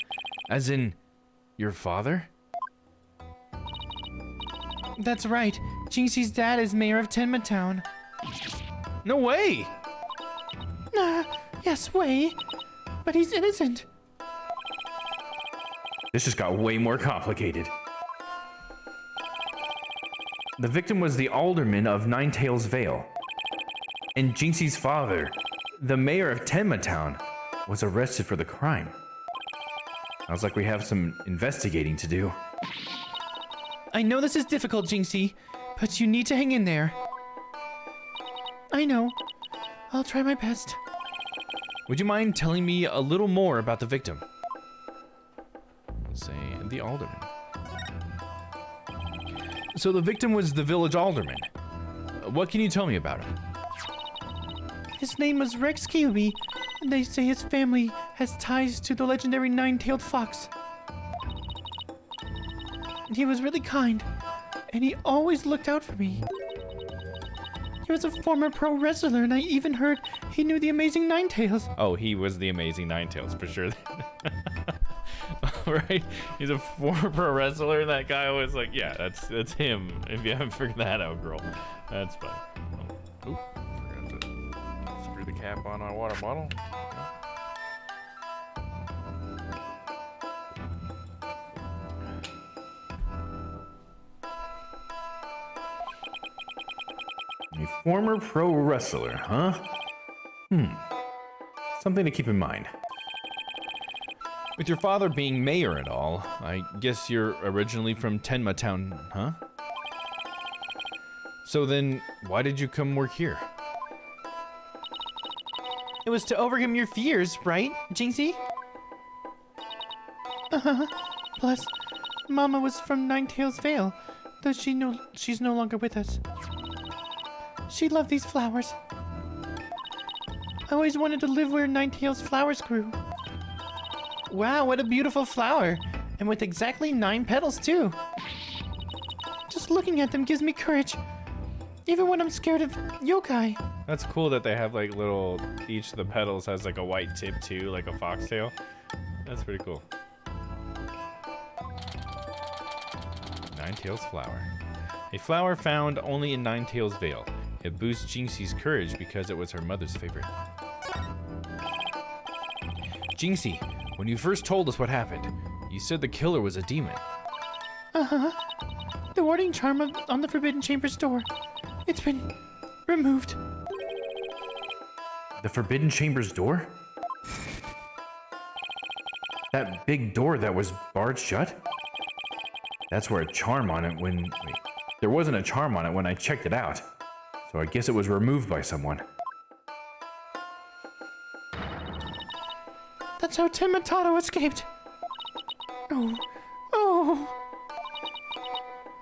As in, your father? That's right. Jinxie's dad is mayor of Tenma Town. No way! Yes, way. But he's innocent. This just got way more complicated. The victim was the alderman of Ninetails Vale. And Jinxie's father, the mayor of Tenma Town, was arrested for the crime. Sounds like we have some investigating to do. I know this is difficult, Jinxie, but you need to hang in there. I know. I'll try my best. Would you mind telling me a little more about the victim? Let's say the alderman. So the victim was the village alderman. What can you tell me about him? His name was Rex Kyubi, and they say his family has ties to the legendary nine-tailed fox. And he was really kind, and he always looked out for me. He was a former pro wrestler, and I even heard he knew the amazing Ninetails. Oh, he was the amazing Ninetails for sure. Right? He's a former pro wrestler, and that guy was like, yeah, that's him. If you haven't figured that out, girl. That's funny. Oh, oop, forgot to screw the cap on our water bottle. A former pro wrestler, huh? Something to keep in mind. With your father being mayor and all, I guess you're originally from Tenma Town, huh? So then, why did you come work here? It was to overcome your fears, right, Jinxie? Plus, Mama was from Ninetails Vale, though she's no longer with us. She loved these flowers. I always wanted to live where Ninetails flowers grew. Wow, what a beautiful flower. And with exactly 9 petals, too. Just looking at them gives me courage. Even when I'm scared of yokai. That's cool that they have like little, each of the petals has like a white tip too, like a foxtail. That's pretty cool. Ninetails flower. A flower found only in Ninetails Vale. It boosts Jinxie's courage because it was her mother's favorite. Jinxie, when you first told us what happened, you said the killer was a demon. The warding charm on the Forbidden Chamber's door. It's been removed. The Forbidden Chamber's door? That big door that was barred shut? That's where a charm on it when... Wait, there wasn't a charm on it when I checked it out. So I guess it was removed by someone. That's how Tim Matado escaped. Oh.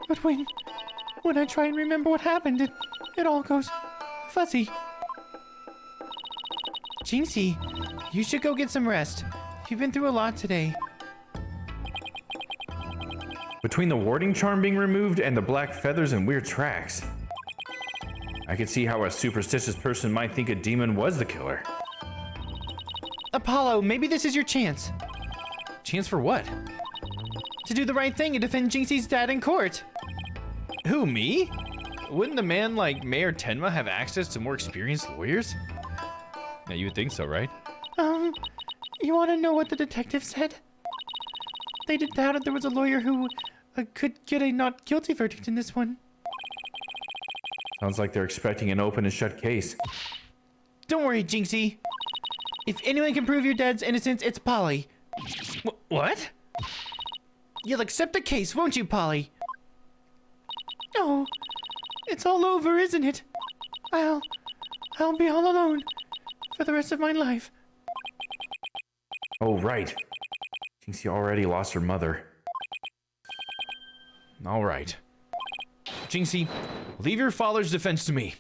But when I try and remember what happened, it all goes fuzzy. Jinxie, you should go get some rest. You've been through a lot today. Between the warding charm being removed and the black feathers and weird tracks, I could see how a superstitious person might think a demon was the killer. Apollo, maybe this is your chance. Chance for what? To do the right thing and defend Jinxie's dad in court. Who, me? Wouldn't a man like Mayor Tenma have access to more experienced lawyers? Yeah, you would think so, right? You want to know what the detective said? They doubted there was a lawyer who could get a not guilty verdict in this one. Sounds like they're expecting an open and shut case. Don't worry, Jinxie. If anyone can prove your dad's innocence, it's Polly. What? You'll accept the case, won't you, Polly? Oh, it's all over, isn't it? I'll be all alone for the rest of my life. Oh, right. Jinxie already lost her mother. All right. Jinxie, leave your father's defense to me.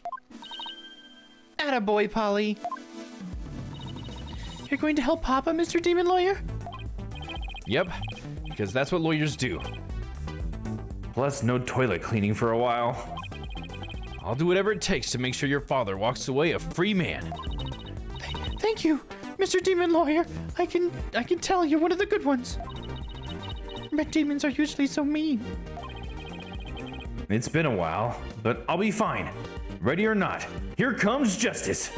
Attaboy, Polly. You're going to help Papa, Mr. Demon Lawyer? Yep, because that's what lawyers do. Plus, no toilet cleaning for a while. I'll do whatever it takes to make sure your father walks away a free man. Thank you, Mr. Demon Lawyer. I can tell you're one of the good ones. Red demons are usually so mean. It's been a while, but I'll be fine. Ready or not, here comes justice.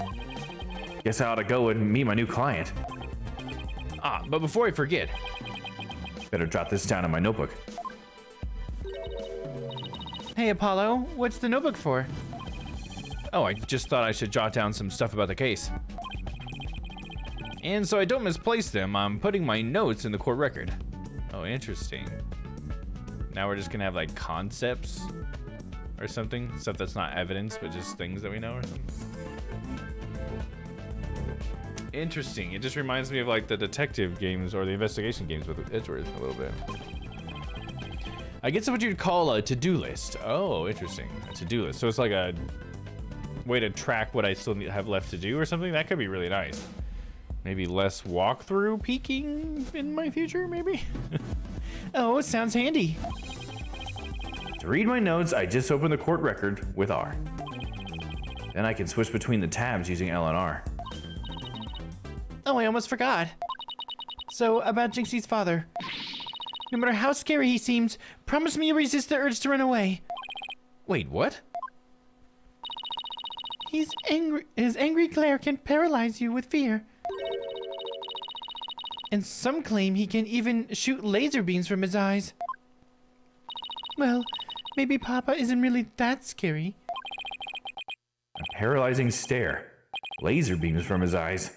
Guess I ought to go and meet my new client. But before I forget, better jot this down in my notebook. Hey, Apollo, what's the notebook for? Oh, I just thought I should jot down some stuff about the case. And so I don't misplace them, I'm putting my notes in the court record. Oh, interesting. Now we're just gonna have like concepts or something? Stuff that's not evidence, but just things that we know or something? Interesting. It just reminds me of like the detective games or the investigation games with Edgeworth a little bit. I guess what you'd call a to-do list. Oh, interesting. A to-do list. So it's like a way to track what I still have left to do or something? That could be really nice. Maybe less walkthrough peeking in my future, maybe? Oh, it sounds handy. To read my notes, I just open the court record with R. Then I can switch between the tabs using L and R. Oh, I almost forgot. So, about Jinxie's father. No matter how scary he seems, promise me you'll resist the urge to run away. Wait, what? He's angry. His angry glare can paralyze you with fear. And some claim he can even shoot laser beams from his eyes. Well, maybe Papa isn't really that scary. A paralyzing stare. Laser beams from his eyes.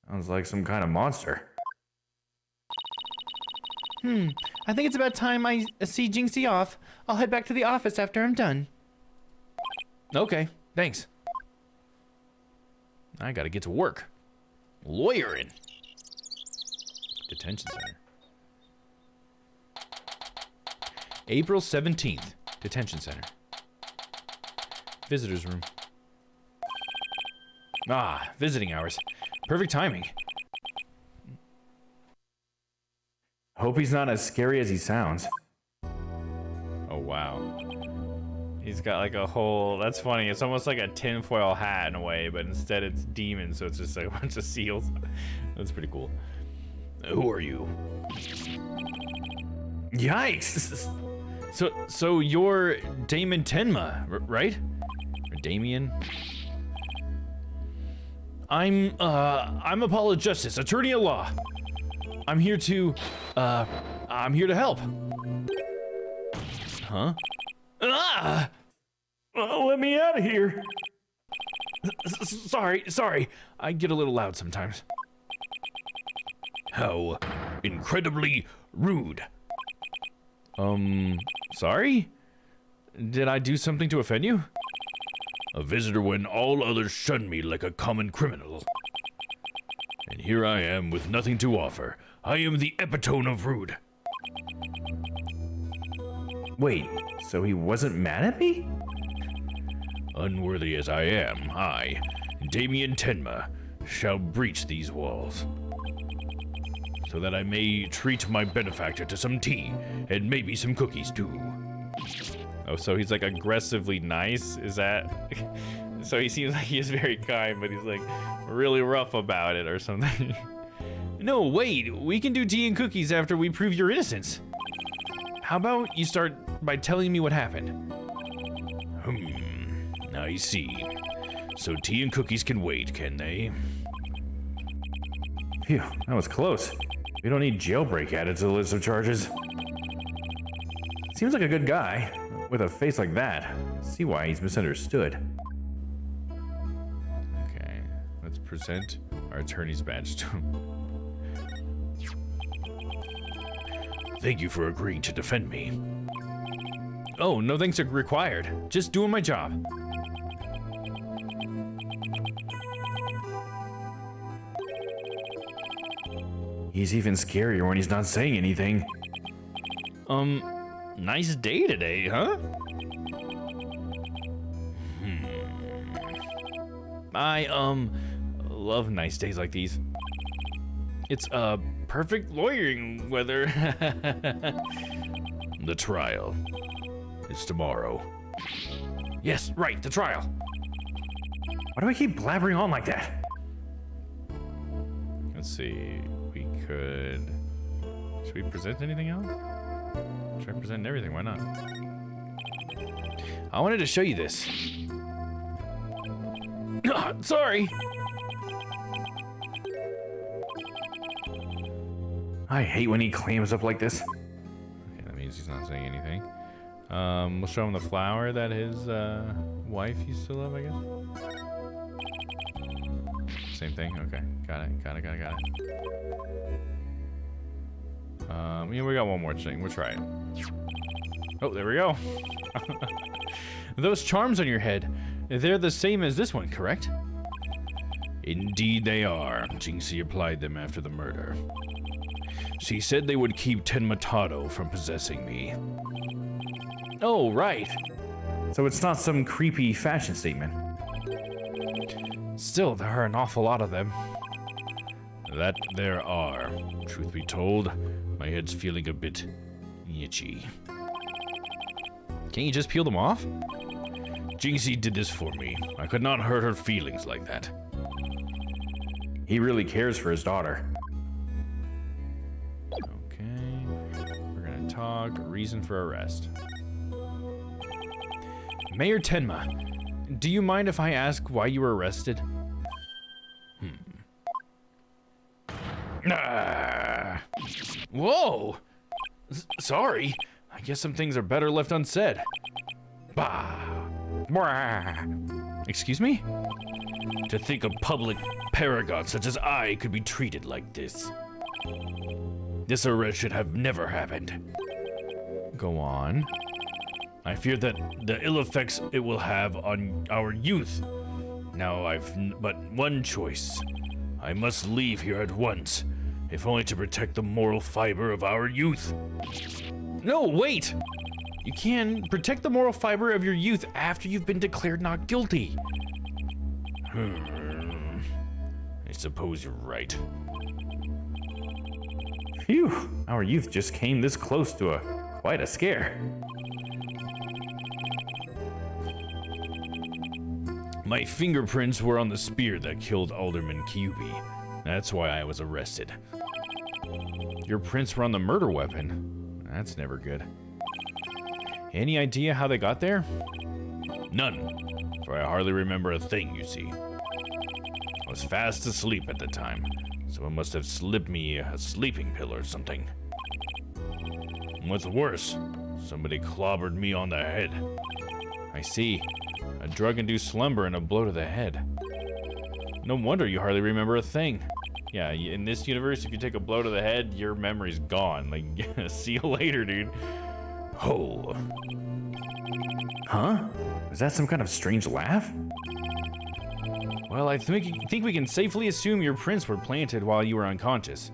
Sounds like some kind of monster. I think it's about time I see Jinxie off. I'll head back to the office after I'm done. Okay, thanks. I gotta get to work. Lawyering. Detention center. April 17th, detention center. Visitor's room. Ah, visiting hours. Perfect timing. Hope he's not as scary as he sounds. Oh, wow. He's got like a whole, that's funny. It's almost like a tinfoil hat in a way, but instead it's demon, so it's just like a bunch of seals. That's pretty cool. Who are you? Yikes! So you're Damon Tenma, right? Or Damien? I'm Apollo Justice, attorney at law. I'm here to help. Huh? Ah! Let me out of here. Sorry. I get a little loud sometimes. How incredibly rude. Sorry? Did I do something to offend you? A visitor when all others shun me like a common criminal. And here I am with nothing to offer. I am the epitome of rude. Wait, so he wasn't mad at me? Unworthy as I am, I, Damien Tenma, shall breach these walls, so that I may treat my benefactor to some tea and maybe some cookies too. Oh, so he's like aggressively nice? Is that? So he seems like he is very kind, but he's like really rough about it or something. No, wait, we can do tea and cookies after we prove your innocence. How about you start by telling me what happened? I see. So tea and cookies can wait, can they? Phew, that was close. We don't need jailbreak added to the list of charges. Seems like a good guy. With a face like that, see why he's misunderstood. Okay, let's present our attorney's badge to him. Thank you for agreeing to defend me. Oh, no thanks are required. Just doing my job. He's even scarier when he's not saying anything. Nice day today, huh? I, love nice days like these. It's, perfect lawyering weather. The trial. It's tomorrow. Yes, right, the trial. Why do I keep blabbering on like that? Let's see, should we present anything else? Try presenting everything, why not? I wanted to show you this. Sorry. I hate when he clams up like this. Okay, that means he's not saying anything. We'll show him the flower that his wife used to love, I guess. Same thing. Okay, got it. Yeah, we got one more thing. We'll try it. Oh, there we go. Those charms on your head, they're the same as this one, correct? Indeed they are. Jinxie applied them after the murder. She said they would keep Tenmataro from possessing me. Oh, right. So it's not some creepy fashion statement. Still, there are an awful lot of them. That there are. Truth be told, my head's feeling a bit itchy. Can't you just peel them off? Jinxie did this for me. I could not hurt her feelings like that. He really cares for his daughter. Okay. We're gonna talk. Reason for arrest. Mayor Tenma, do you mind if I ask why you were arrested? Whoa! Sorry. I guess some things are better left unsaid. Bah. Excuse me? To think a public paragon such as I could be treated like this. This arrest should have never happened. Go on. I fear that the ill effects it will have on our youth. Now I've but one choice. I must leave here at once, if only to protect the moral fiber of our youth. No, wait! You can protect the moral fiber of your youth after you've been declared not guilty. I suppose you're right. Phew, our youth just came this close to quite a scare. My fingerprints were on the spear that killed Alderman Kyubi. That's why I was arrested. Your prints were on the murder weapon. That's never good. Any idea how they got there? None, for I hardly remember a thing, you see. I was fast asleep at the time, so it must have slipped me a sleeping pill or something. What's worse, somebody clobbered me on the head. I see. A drug-induced slumber and a blow to the head. No wonder you hardly remember a thing. Yeah, in this universe, if you take a blow to the head, your memory's gone. Like, see you later, dude. Oh. Huh? Is that some kind of strange laugh? Well, I think we can safely assume your prints were planted while you were unconscious.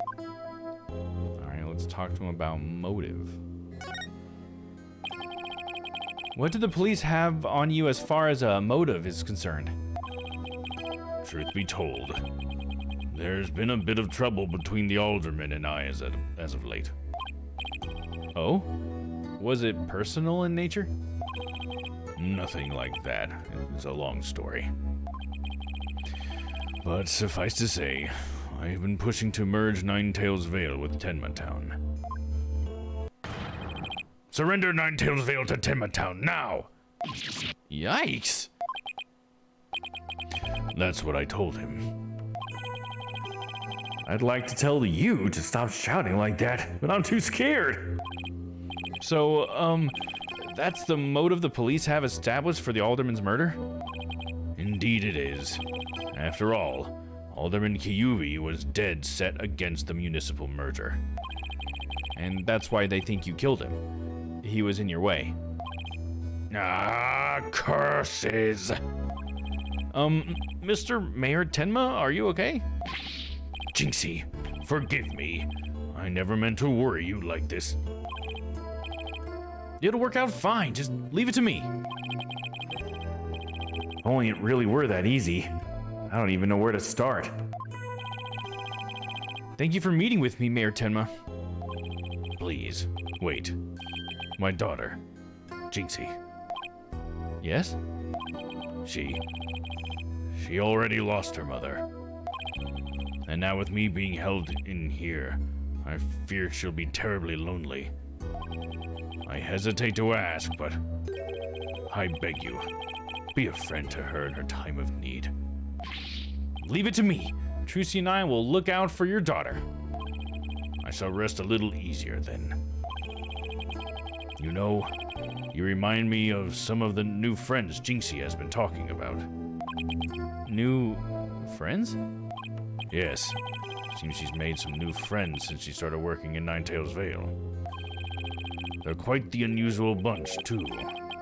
Alright, let's talk to him about motive. What did the police have on you as far as a motive is concerned? Truth be told, there's been a bit of trouble between the alderman and I as of late. Oh? Was it personal in nature? Nothing like that. It's a long story. But suffice to say, I've been pushing to merge Ninetails Vale with Tenma Town. Surrender Ninetails Vale to Tenma Town now! Yikes! That's what I told him. I'd like to tell you to stop shouting like that, but I'm too scared. So, that's the motive the police have established for the alderman's murder? Indeed it is. After all, Alderman Kyubi was dead set against the municipal merger. And that's why they think you killed him. He was in your way. Ah, curses! Mr. Mayor Tenma, are you okay? Jinxie, forgive me. I never meant to worry you like this. It'll work out fine. Just leave it to me. If only it really were that easy. I don't even know where to start. Thank you for meeting with me, Mayor Tenma. Please, wait. My daughter, Jinxie. Yes? She already lost her mother. And now with me being held in here, I fear she'll be terribly lonely. I hesitate to ask, but I beg you, be a friend to her in her time of need. Leave it to me. Trucy and I will look out for your daughter. I shall rest a little easier then. You know, You remind me of some of the new friends Jinxie has been talking about. New friends? Yes. Seems she's made some new friends since she started working in Ninetales Vale. They're quite the unusual bunch, too.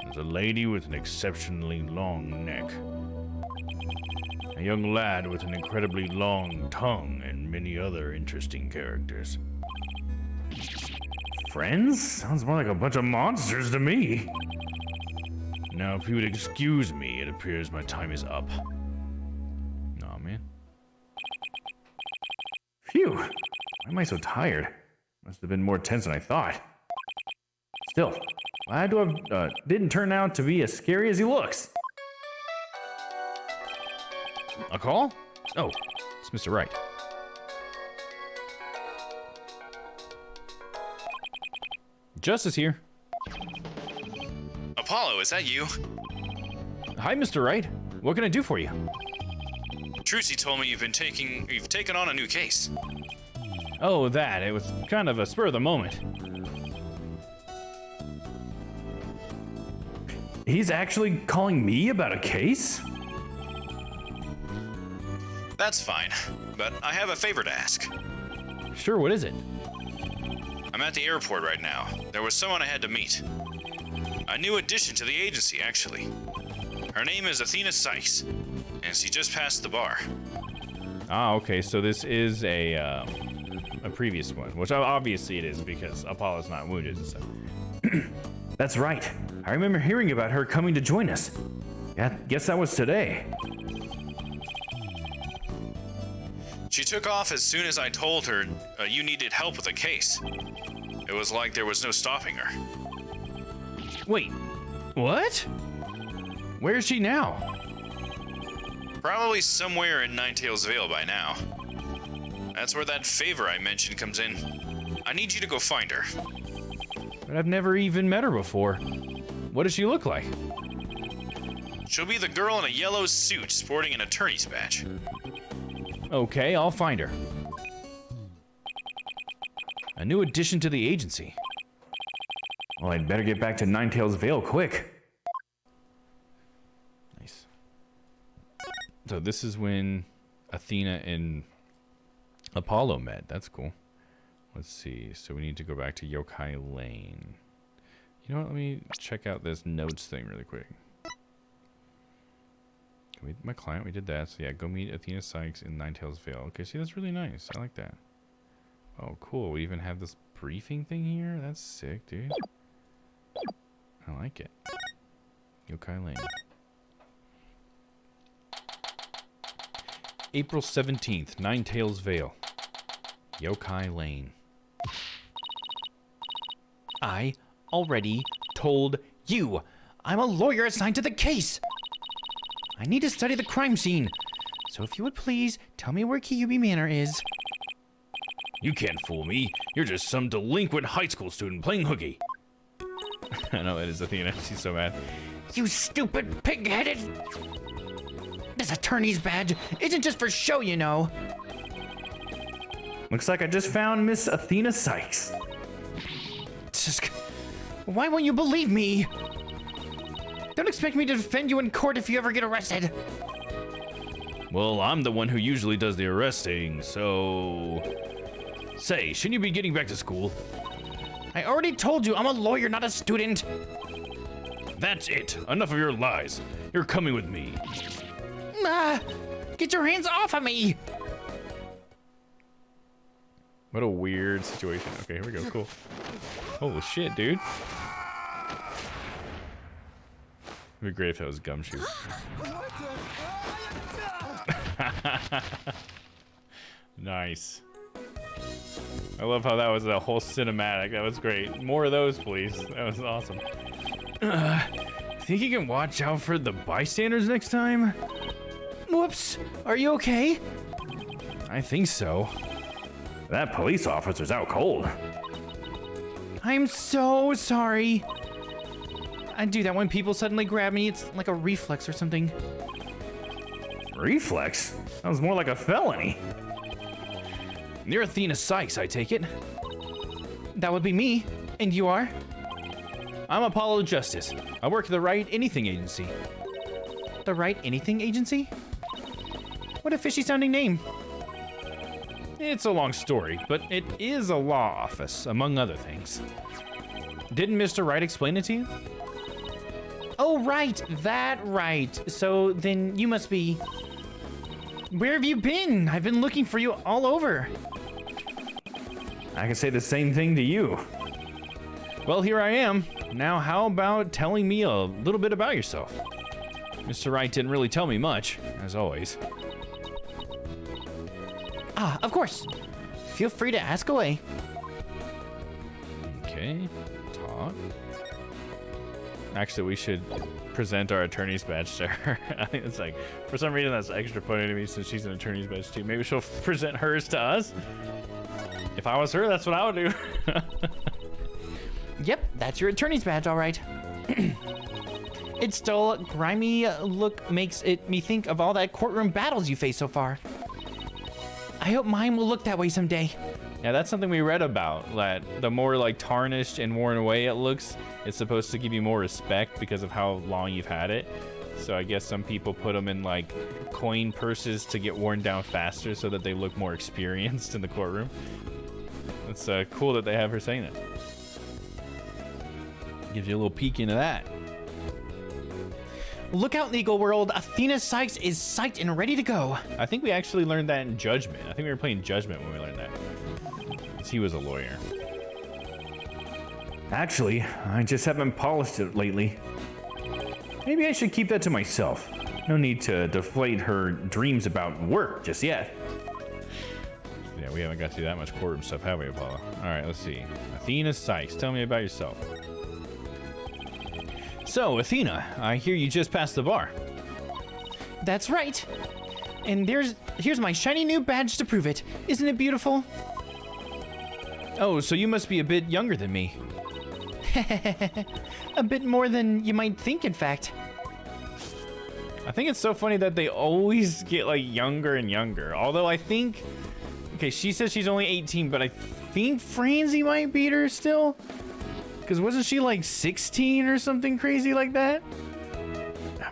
There's a lady with an exceptionally long neck. A young lad with an incredibly long tongue, and many other interesting characters. Friends? Sounds more like a bunch of monsters to me. Now, if you would excuse me, it appears my time is up. Aw, man. Phew. Why am I so tired? Must have been more tense than I thought. Still, glad to have didn't turn out to be as scary as he looks. A call? Oh, it's Mr. Wright. Justice here. Apollo, is that you? Hi, Mr. Wright. What can I do for you? Trucy told me you've taken on a new case. Oh, that. It was kind of a spur of the moment. He's actually calling me about a case? That's fine, but I have a favor to ask. Sure, what is it? I'm at the airport right now. There was someone I had to meet. A new addition to the agency, actually. Her name is Athena Sykes, and she just passed the bar. Ah, okay, so this is a previous one, which obviously it is because Apollo's not wounded and stuff. That's right. I remember hearing about her coming to join us. Yeah, guess that was today. She took off as soon as I told her you needed help with a case. It was like there was no stopping her. Wait, what? Where is she now? Probably somewhere in Ninetales Vale by now. That's where that favor I mentioned comes in. I need you to go find her. But I've never even met her before. What does she look like? She'll be the girl in a yellow suit sporting an attorney's badge. Okay, I'll find her. A new addition to the agency. Well, I'd better get back to Ninetales Vale quick. Nice. So this is when Athena and Apollo met. That's cool. Let's see. So we need to go back to Yokai Lane. You know what? Let me check out this notes thing really quick. Can we, my client, we did that. So yeah, go meet Athena Sykes in Ninetales Vale. Okay, see, that's really nice. I like that. Oh, cool. We even have this briefing thing here. That's sick, dude. I like it. Yokai Lane. April 17th, Ninetales Vale. Yokai Lane. I already told you. I'm a lawyer assigned to the case. I need to study the crime scene. So if you would please tell me where Kyubi Manor is. You can't fool me. You're just some delinquent high school student playing hooky. I know, it is Athena. She's so mad. You stupid pig-headed... This attorney's badge isn't just for show, you know. Looks like I just found Miss Athena Sykes. Why won't you believe me? Don't expect me to defend you in court if you ever get arrested. Well, I'm the one who usually does the arresting, so... Say, shouldn't you be getting back to school? I already told you I'm a lawyer, not a student. That's it. Enough of your lies. You're coming with me. Get your hands off of me! What a weird situation. Okay, here we go. Cool. Holy shit, dude. It'd be great if that was Gumshoe. Nice. I love how that was a whole cinematic. That was great. More of those, please. That was awesome. Think you can watch out for the bystanders next time? Whoops. Are you okay? I think so. That police officer's out cold. I'm so sorry. I do that when people suddenly grab me. It's like a reflex or something. Reflex? That was more like a felony. You're Athena Sykes, I take it. That would be me. And you are? I'm Apollo Justice. I work at the Right Anything Agency. The Right Anything Agency? What a fishy sounding name. It's a long story, but it is a law office, among other things. Didn't Mr. Wright explain it to you? Oh, right, that right. So then you must be... Where have you been? I've been looking for you all over. I can say the same thing to you. Well, here I am. Now, how about telling me a little bit about yourself? Mr. Wright didn't really tell me much, as always. Ah, of course. Feel free to ask away. Okay, talk. Actually, we should present our attorney's badge to her. I think it's like, for some reason, that's extra funny to me since she's an attorney's badge too. Maybe she'll present hers to us. If I was her, that's what I would do. Yep, that's your attorney's badge, all right. Its dull, grimy look makes me think of all that courtroom battles you faced so far. I hope mine will look that way someday. Yeah, that's something we read about, that the more like tarnished and worn away it looks, it's supposed to give you more respect because of how long you've had it. So I guess some people put them in like coin purses to get worn down faster so that they look more experienced in the courtroom. It's cool that they have her saying that. Gives you a little peek into that. Look out, legal world. Athena Sykes is psyched and ready to go. I think we actually learned that in Judgment. I think we were playing Judgment when we learned that. Because he was a lawyer. Actually, I just haven't polished it lately. Maybe I should keep that to myself. No need to deflate her dreams about work just yet. Yeah, we haven't got to do that much courtroom stuff, have we, Apollo? All right, let's see. Athena Sykes, tell me about yourself. So, Athena, I hear you just passed the bar. That's right. And here's my shiny new badge to prove it. Isn't it beautiful? Oh, so you must be a bit younger than me. A bit more than you might think, in fact. I think it's so funny that they always get like younger and younger. Although I think, okay, she says she's only 18, but I think Francie might beat her still. Because wasn't she like 16 or something crazy like that?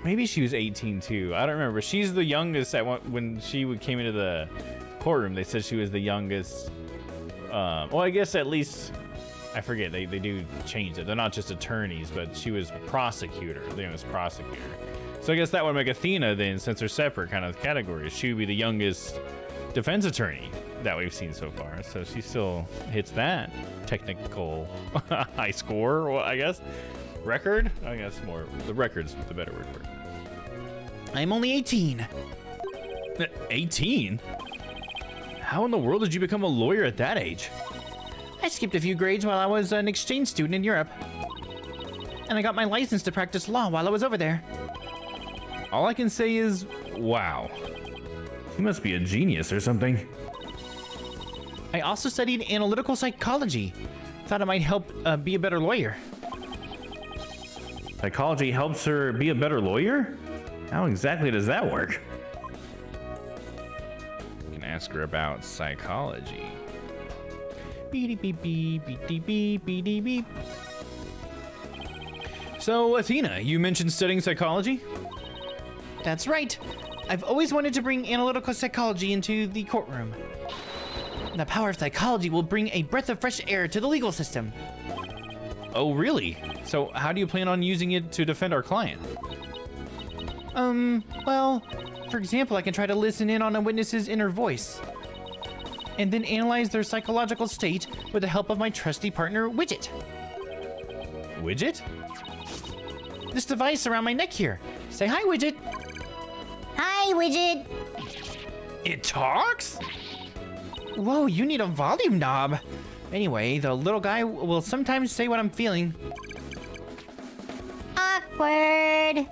Maybe she was 18 too. I don't remember. She's the youngest when she came into the courtroom. They said she was the youngest. Well, I guess at least, I forget. They do change it. They're not just attorneys, but she was prosecutor. The youngest prosecutor. So I guess that would make Athena then, since they're separate kind of categories. She would be the youngest defense attorney that we've seen so far. So she still hits that technical high score, well, I guess. Record? I guess more. The record's the better word for it. I'm only 18. 18? How in the world did you become a lawyer at that age? I skipped a few grades while I was an exchange student in Europe. And I got my license to practice law while I was over there. All I can say is, wow. You must be a genius or something. I also studied analytical psychology. Thought it might help be a better lawyer. Psychology helps her be a better lawyer? How exactly does that work? You can ask her about psychology. Beep beep beep beep beep beep beep. So, Athena, you mentioned studying psychology? That's right. I've always wanted to bring analytical psychology into the courtroom. The power of psychology will bring a breath of fresh air to the legal system. Oh, really? So how do you plan on using it to defend our client? Well, for example, I can try to listen in on a witness's inner voice. And then analyze their psychological state with the help of my trusty partner, Widget. Widget? This device around my neck here. Say hi, Widget. Hi, Widget. It talks? Whoa, you need a volume knob. Anyway, the little guy will sometimes say what I'm feeling. Awkward.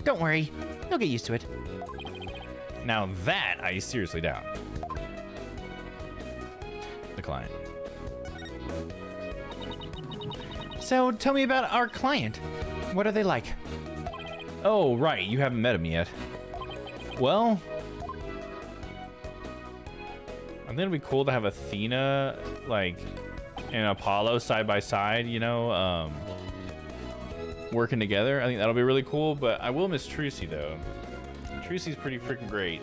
Don't worry, you'll get used to it. Now that I seriously doubt. The client. So tell me about our client. What are they like? Oh, right, you haven't met him yet. Well, I think it'd be cool to have Athena, like, and Apollo side by side, you know, working together. I think that'll be really cool, but I will miss Trucy, though. Trucy's pretty freaking great.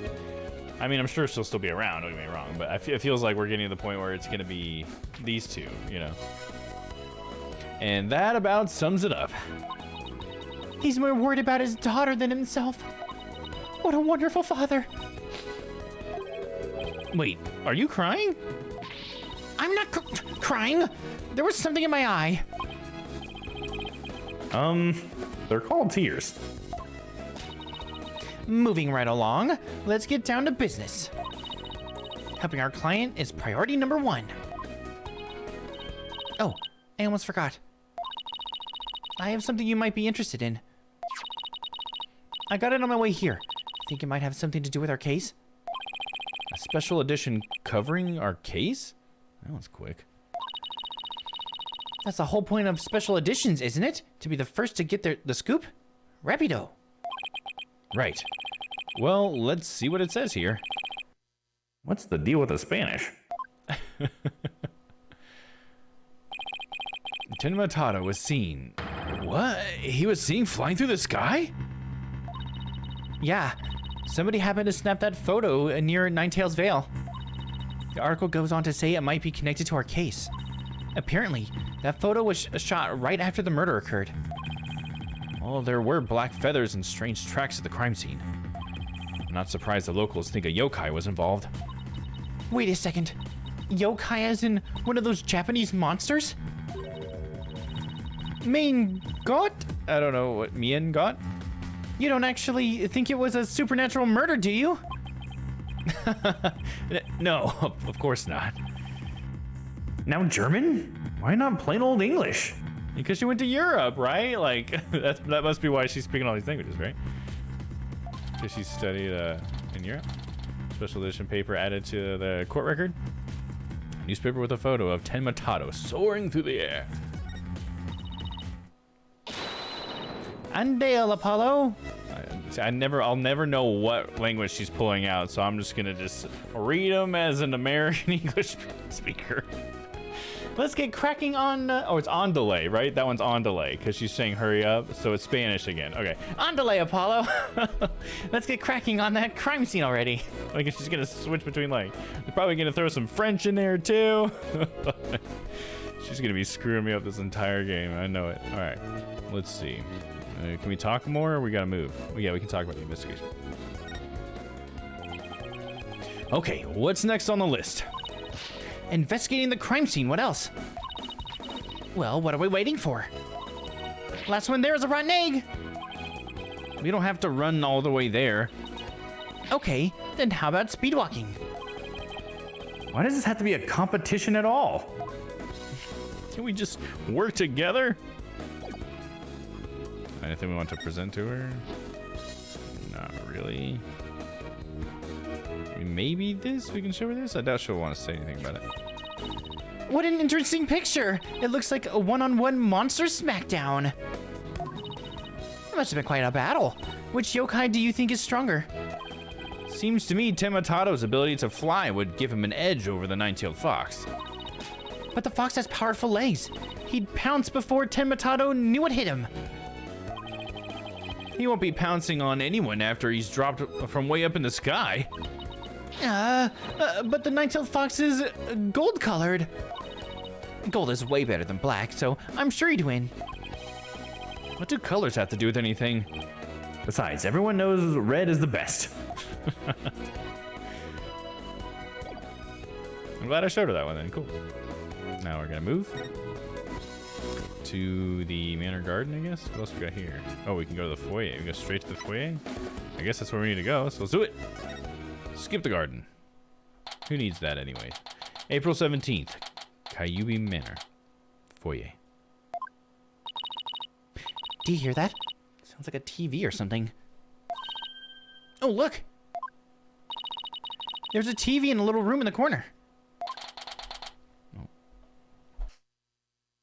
I mean, I'm sure she'll still be around, don't get me wrong, but it feels like we're getting to the point where it's going to be these two, you know. And that about sums it up. He's more worried about his daughter than himself. What a wonderful father. Wait, are you crying? I'm not crying. There was something in my eye. They're called tears. Moving right along, let's get down to business. Helping our client is priority number 1. Oh, I almost forgot. I have something you might be interested in. I got it on my way here. Think it might have something to do with our case? A special edition covering our case? That was quick. That's the whole point of special editions, isn't it? To be the first to get the scoop? Rapido. Right. Well, let's see what it says here. What's the deal with the Spanish? Tenmatado was seen. What? He was seen flying through the sky? Yeah. Somebody happened to snap that photo near Ninetails Vale. The article goes on to say it might be connected to our case. Apparently, that photo was shot right after the murder occurred. Well, there were black feathers and strange tracks at the crime scene. I'm not surprised the locals think a yokai was involved. Wait a second. Yokai as in one of those Japanese monsters? Main God? I don't know what Mien got. You don't actually think it was a supernatural murder, do you? No, of course not. Now German? Why not plain old English? Because she went to Europe, right? Like, that must be why she's speaking all these languages, right? Because she studied in Europe. Special edition paper added to the court record. Newspaper with a photo of Tenmatado soaring through the air. Andale, Apollo. I'll never know what language she's pulling out, so I'm just gonna read them as an American English speaker. Let's get cracking on... oh, it's on delay, right? That one's on delay, because she's saying hurry up, so it's Spanish again. Okay. On delay, Apollo. Let's get cracking on that crime scene already. Like, she's gonna switch between, like... They're probably gonna throw some French in there, too. She's gonna be screwing me up this entire game. I know it. All right. Let's see. Can we talk more, or we gotta move? Well, yeah, we can talk about the investigation. Okay, what's next on the list? Investigating the crime scene, what else? Well, what are we waiting for? Last one there is a rotten egg. We don't have to run all the way there. Okay, then how about speedwalking? Why does this have to be a competition at all? Can we just work together? Anything we want to present to her? Not really. Maybe this? We can show her this? I doubt she'll want to say anything about it. What an interesting picture! It looks like a one-on-one monster smackdown. It must have been quite a battle. Which yokai do you think is stronger? Seems to me Tematado's ability to fly would give him an edge over the nine-tailed fox. But the fox has powerful legs. He'd pounce before Tenmatado knew what hit him. He won't be pouncing on anyone after he's dropped from way up in the sky. But the nine-tailed fox is gold-colored. Gold is way better than black, so I'm sure he'd win. What do colors have to do with anything? Besides, everyone knows red is the best. I'm glad I showed her that one then. Cool. Now we're gonna move to the Manor Garden, I guess. What else we got here? Oh, we can go to the foyer. We go straight to the foyer. I guess that's where we need to go, so let's do it. Skip the garden. Who needs that anyway? April 17th, Kyubi Manor. Foyer. Do you hear that? Sounds like a TV or something. Oh, look! There's a TV in a little room in the corner.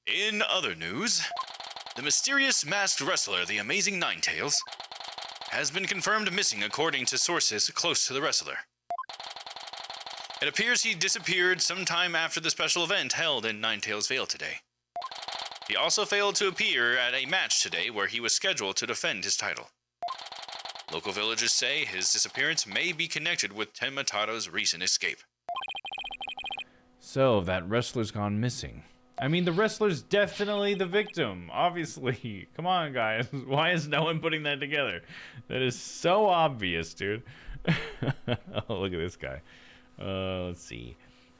In other news, the mysterious masked wrestler, the Amazing Ninetails, has been confirmed missing according to sources close to the wrestler. It appears he disappeared sometime after the special event held in Ninetales Vale today. He also failed to appear at a match today where he was scheduled to defend his title. Local villagers say his disappearance may be connected with Tenmataro's recent escape. So, that wrestler's gone missing. I mean, the wrestler's definitely the victim, obviously. Come on, guys. Why is no one putting that together? That is so obvious, dude. Oh, look at this guy. Let's see.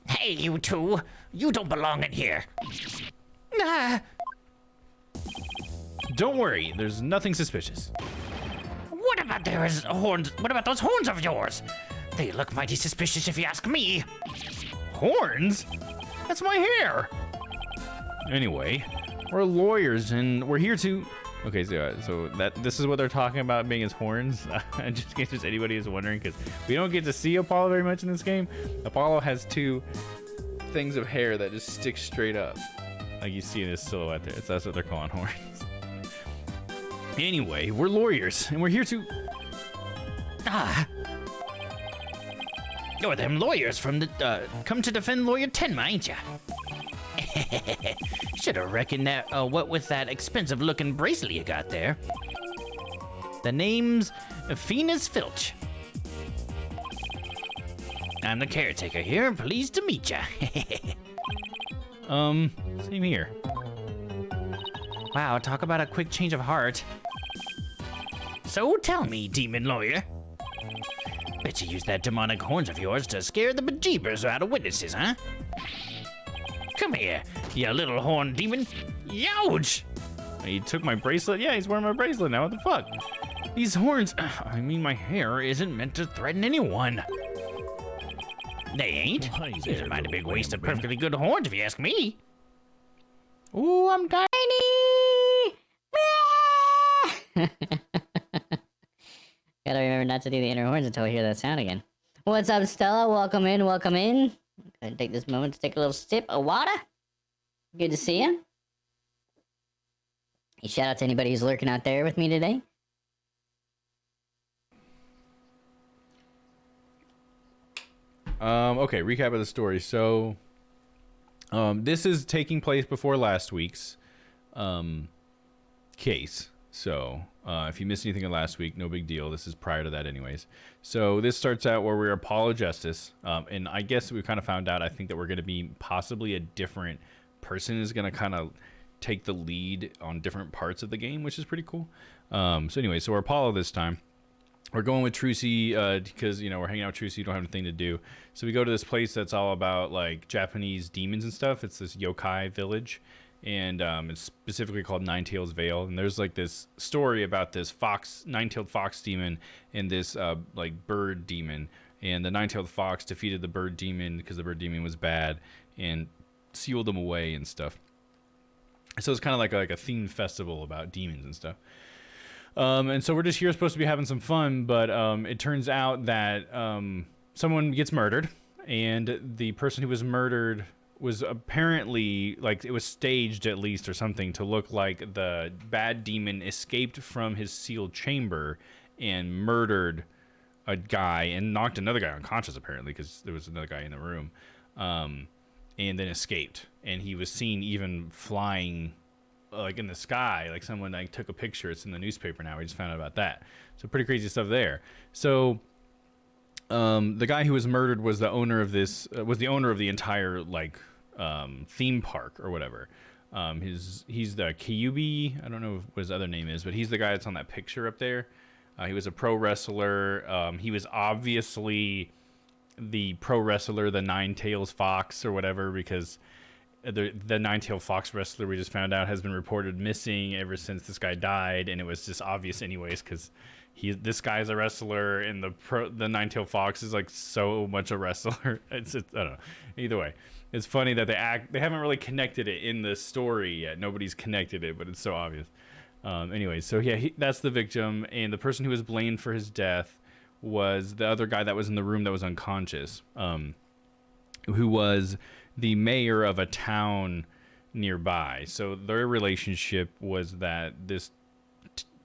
Hey, you two. You don't belong in here. Ah. Don't worry, there's nothing suspicious. What about those horns? What about those horns of yours? They look mighty suspicious if you ask me. Horns? That's my hair. Anyway, we're lawyers and we're here to... Okay, so this is what they're talking about being his horns. Just in case there's anybody who's wondering, because we don't get to see Apollo very much in this game. Apollo has two things of hair that just stick straight up, like you see in his silhouette there. So that's what they're calling horns. Anyway, we're lawyers and we're here to... You're them lawyers from the, come to defend Lawyer Tenma, ain't ya? Should've reckoned that, what with that expensive-looking bracelet you got there. The name's Phineas Filch. I'm the caretaker here, pleased to meet ya. Same here. Wow, talk about a quick change of heart. So tell me, demon lawyer. Bet you used that demonic horns of yours to scare the bejeebers out of witnesses, huh? Come here, you little horn demon. Youch! He took my bracelet? Yeah, he's wearing my bracelet now. What the fuck? These horns, I mean, my hair isn't meant to threaten anyone. They ain't. It's a mighty big waste of perfectly good horns, if you ask me. Ooh, I'm tiny. Gotta remember not to do the inner horns until we hear that sound again. What's up, Stella? Welcome in, welcome in. Gonna take this moment to take a little sip of water. Good to see you. Hey, shout out to anybody who's lurking out there with me today. Okay, recap of the story. So, this is taking place before last week's case. So, if you missed anything in last week, no big deal. This is prior to that anyways. So, this starts out where we're Apollo Justice. And I guess we kind of found out, I think, that we're going to be possibly a different person is going to kind of take the lead on different parts of the game, which is pretty cool. So, anyway, so we're Apollo this time. We're going with Trucy because, you know, we're hanging out with Trucy, don't have anything to do. So we go to this place that's all about, like, Japanese demons and stuff. It's this yokai village, and it's specifically called Ninetales Vale. And there's, like, this story about this nine-tailed fox demon and this, like, bird demon. And the nine-tailed fox defeated the bird demon because the bird demon was bad and sealed them away and stuff. So it's kind of like a themed festival about demons and stuff. And so we're just here supposed to be having some fun, but it turns out that someone gets murdered, and the person who was murdered was apparently, like, it was staged at least or something to look like the bad demon escaped from his sealed chamber and murdered a guy and knocked another guy unconscious, apparently, because there was another guy in the room, and then escaped. And he was seen even flying like in the sky, like someone like took a picture. It's in the newspaper now. We just found out about that. So pretty crazy stuff there. So the guy who was murdered was the owner of this was the owner of the entire like theme park or whatever. He's the Kyubi, I don't know what his other name is, but he's the guy that's on that picture up there. He was a pro wrestler. He was obviously the pro wrestler, the Nine Tails Fox or whatever, because the Nine-Tailed Fox wrestler we just found out has been reported missing ever since this guy died, and it was just obvious anyways because this guy's a wrestler and the Nine-Tailed Fox is like so much a wrestler. It's I don't know. Either way, it's funny that they haven't really connected it in the story yet. Nobody's connected it, but it's so obvious. Anyway, so yeah, that's the victim, and the person who was blamed for his death was the other guy that was in the room that was unconscious, who was the mayor of a town nearby. So their relationship was that this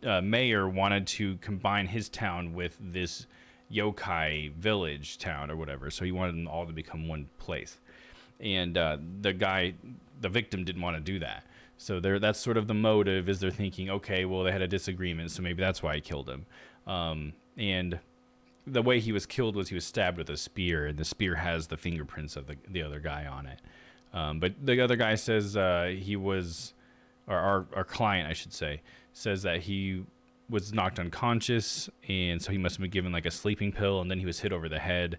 mayor wanted to combine his town with this yokai village town or whatever. So he wanted them all to become one place. And the victim didn't want to do that. So that's sort of the motive, is they're thinking, okay, well, they had a disagreement, so maybe that's why he killed him. And the way he was killed was he was stabbed with a spear, and the spear has the fingerprints of the other guy on it. But the other guy says he was, or our client, I should say, says that he was knocked unconscious, and so he must have been given like a sleeping pill, and then he was hit over the head,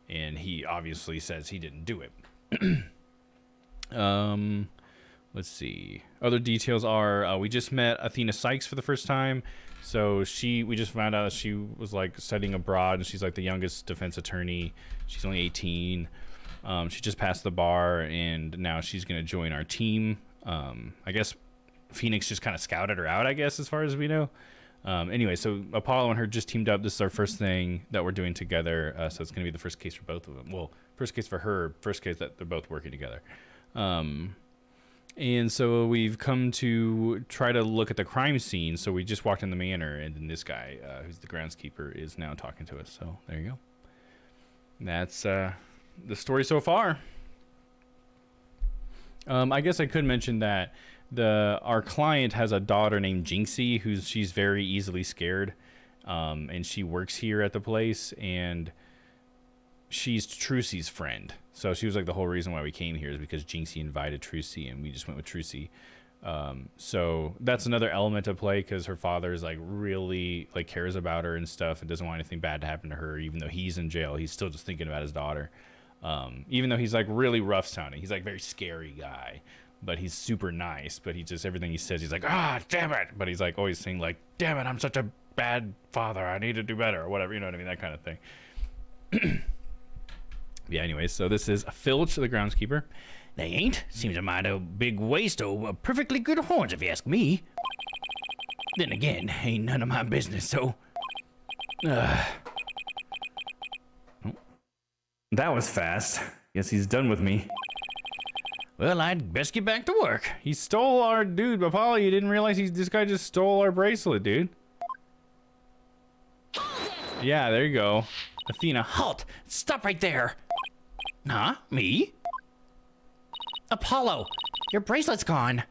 and he obviously says he didn't do it. Let's see. Other details are we just met Athena Sykes for the first time. So we just found out that she was like studying abroad, and she's like the youngest defense attorney. She's only 18. She just passed the bar, and now she's going to join our team. I guess Phoenix just kind of scouted her out, I guess, as far as we know. Anyway, so Apollo and her just teamed up. This is our first thing that we're doing together. So it's going to be the first case for both of them. Well, first case for her, first case that they're both working together. And so we've come to try to look at the crime scene. So we just walked in the manor, and then this guy, who's the groundskeeper, is now talking to us. So there you go. That's the story so far. I guess I could mention that our client has a daughter named Jinxie, she's very easily scared, and she works here at the place, and she's Trucy's friend. So she was like the whole reason why we came here is because Jinxie invited Trucy, and we just went with Trucy. So that's another element of play, because her father is like really like cares about her and stuff, and doesn't want anything bad to happen to her. Even though he's in jail, he's still just thinking about his daughter. Even though he's like really rough sounding, he's like a very scary guy, but he's super nice. But he just, everything he says, he's like, damn it. But he's like always saying like, damn it, I'm such a bad father, I need to do better, or whatever, you know what I mean, that kind of thing. Yeah, anyways, so this is Filch, the groundskeeper. They ain't. Seems a mighty big waste of perfectly good horns, if you ask me. Then again, ain't none of my business, so... That was fast. Guess he's done with me. Well, I'd best get back to work. He stole our... Dude, Apollo, you didn't realize this guy just stole our bracelet, dude. Yeah, there you go. Athena. Halt! Stop right there! Huh? Me? Apollo, your bracelet's gone.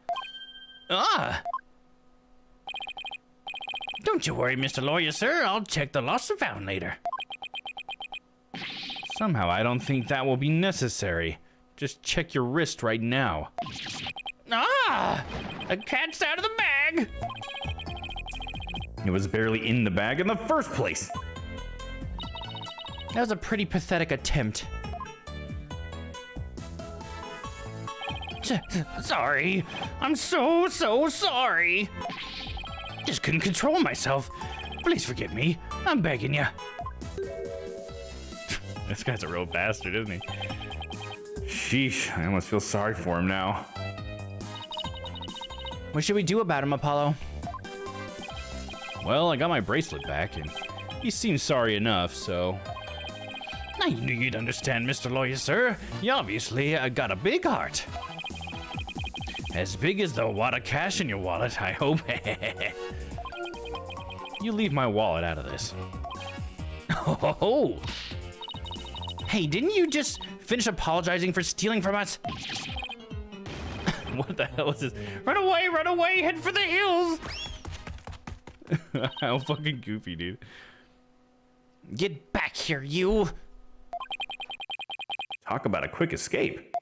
Don't you worry, Mr. Lawyer, sir. I'll check the lost and found later. Somehow, I don't think that will be necessary. Just check your wrist right now. The cat's out of the bag! It was barely in the bag in the first place. That was a pretty pathetic attempt. Sorry. I'm so sorry. Just couldn't control myself. Please forgive me. I'm begging you. This guy's a real bastard, isn't he? Sheesh, I almost feel sorry for him now. What should we do about him, Apollo? Well, I got my bracelet back, and he seems sorry enough, so... I knew you'd understand, Mr. Lawyer, sir. You obviously got a big heart. As big as the wad of cash in your wallet, I hope. You leave my wallet out of this. Oh. Hey, didn't you just finish apologizing for stealing from us? What the hell is this? Run away, head for the hills. How fucking goofy, dude. Get back here, you. Talk about a quick escape.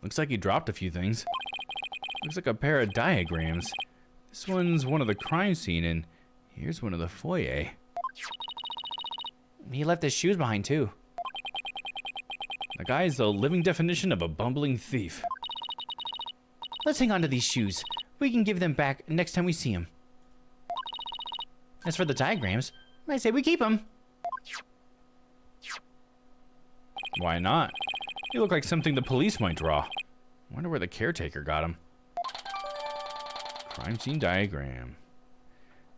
Looks like he dropped a few things. Looks like a pair of diagrams. This one's one of the crime scene, and here's one of the foyer. He left his shoes behind, too. The guy's the living definition of a bumbling thief. Let's hang on to these shoes. We can give them back next time we see him. As for the diagrams, I say we keep them. Why not? They look like something the police might draw. Wonder where the caretaker got them. Crime scene diagram.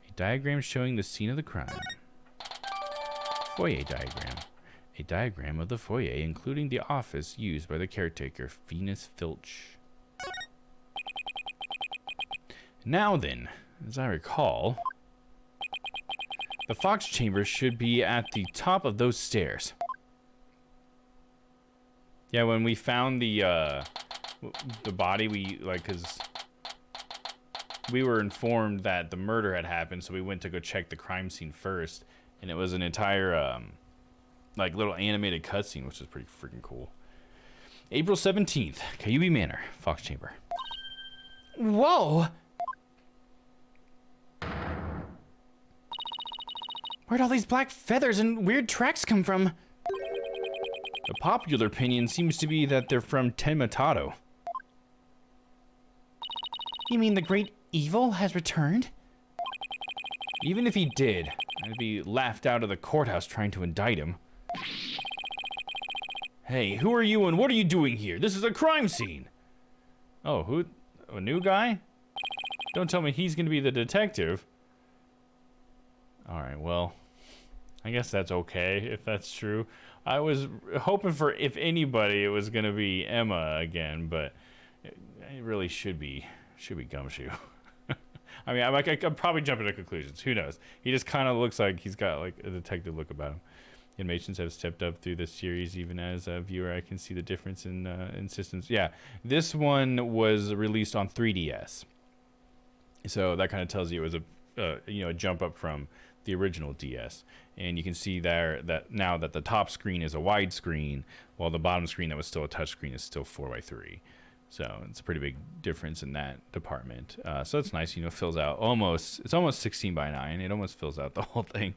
A diagram showing the scene of the crime. Foyer diagram. A diagram of the foyer, including the office used by the caretaker, Venus Filch. Now then, as I recall, The Fox Chamber should be at the top of those stairs. Yeah, when we found the body, we, like, cause we were informed that the murder had happened, so we went to go check the crime scene first, and it was an entire, like, little animated cutscene, which was pretty freaking cool. April 17th, Kyubi Manor, Fox Chamber. Whoa! Where'd all these black feathers and weird tracks come from? The popular opinion seems to be that they're from Tenmatato. You mean the great evil has returned? Even if he did, I'd be laughed out of the courthouse trying to indict him. Hey, who are you and what are you doing here? This is a crime scene! Oh, who? A new guy? Don't tell me he's gonna be the detective. Alright, well, I guess that's okay, if that's true. I was hoping for, if anybody, it was gonna be Emma again, but it really should be Gumshoe. I mean, I'm probably jumping to conclusions. Who knows? He just kind of looks like he's got, like, a detective look about him. Animations have stepped up through this series. Even as a viewer, I can see the difference in systems. Yeah, this one was released on 3DS. So that kind of tells you it was a jump up from the original DS, and you can see there that now that the top screen is a widescrreen, while the bottom screen that was still a touchscreen is still 4:3. So it's a pretty big difference in that department. So it's nice, fills out it's almost 16:9. It almost fills out the whole thing.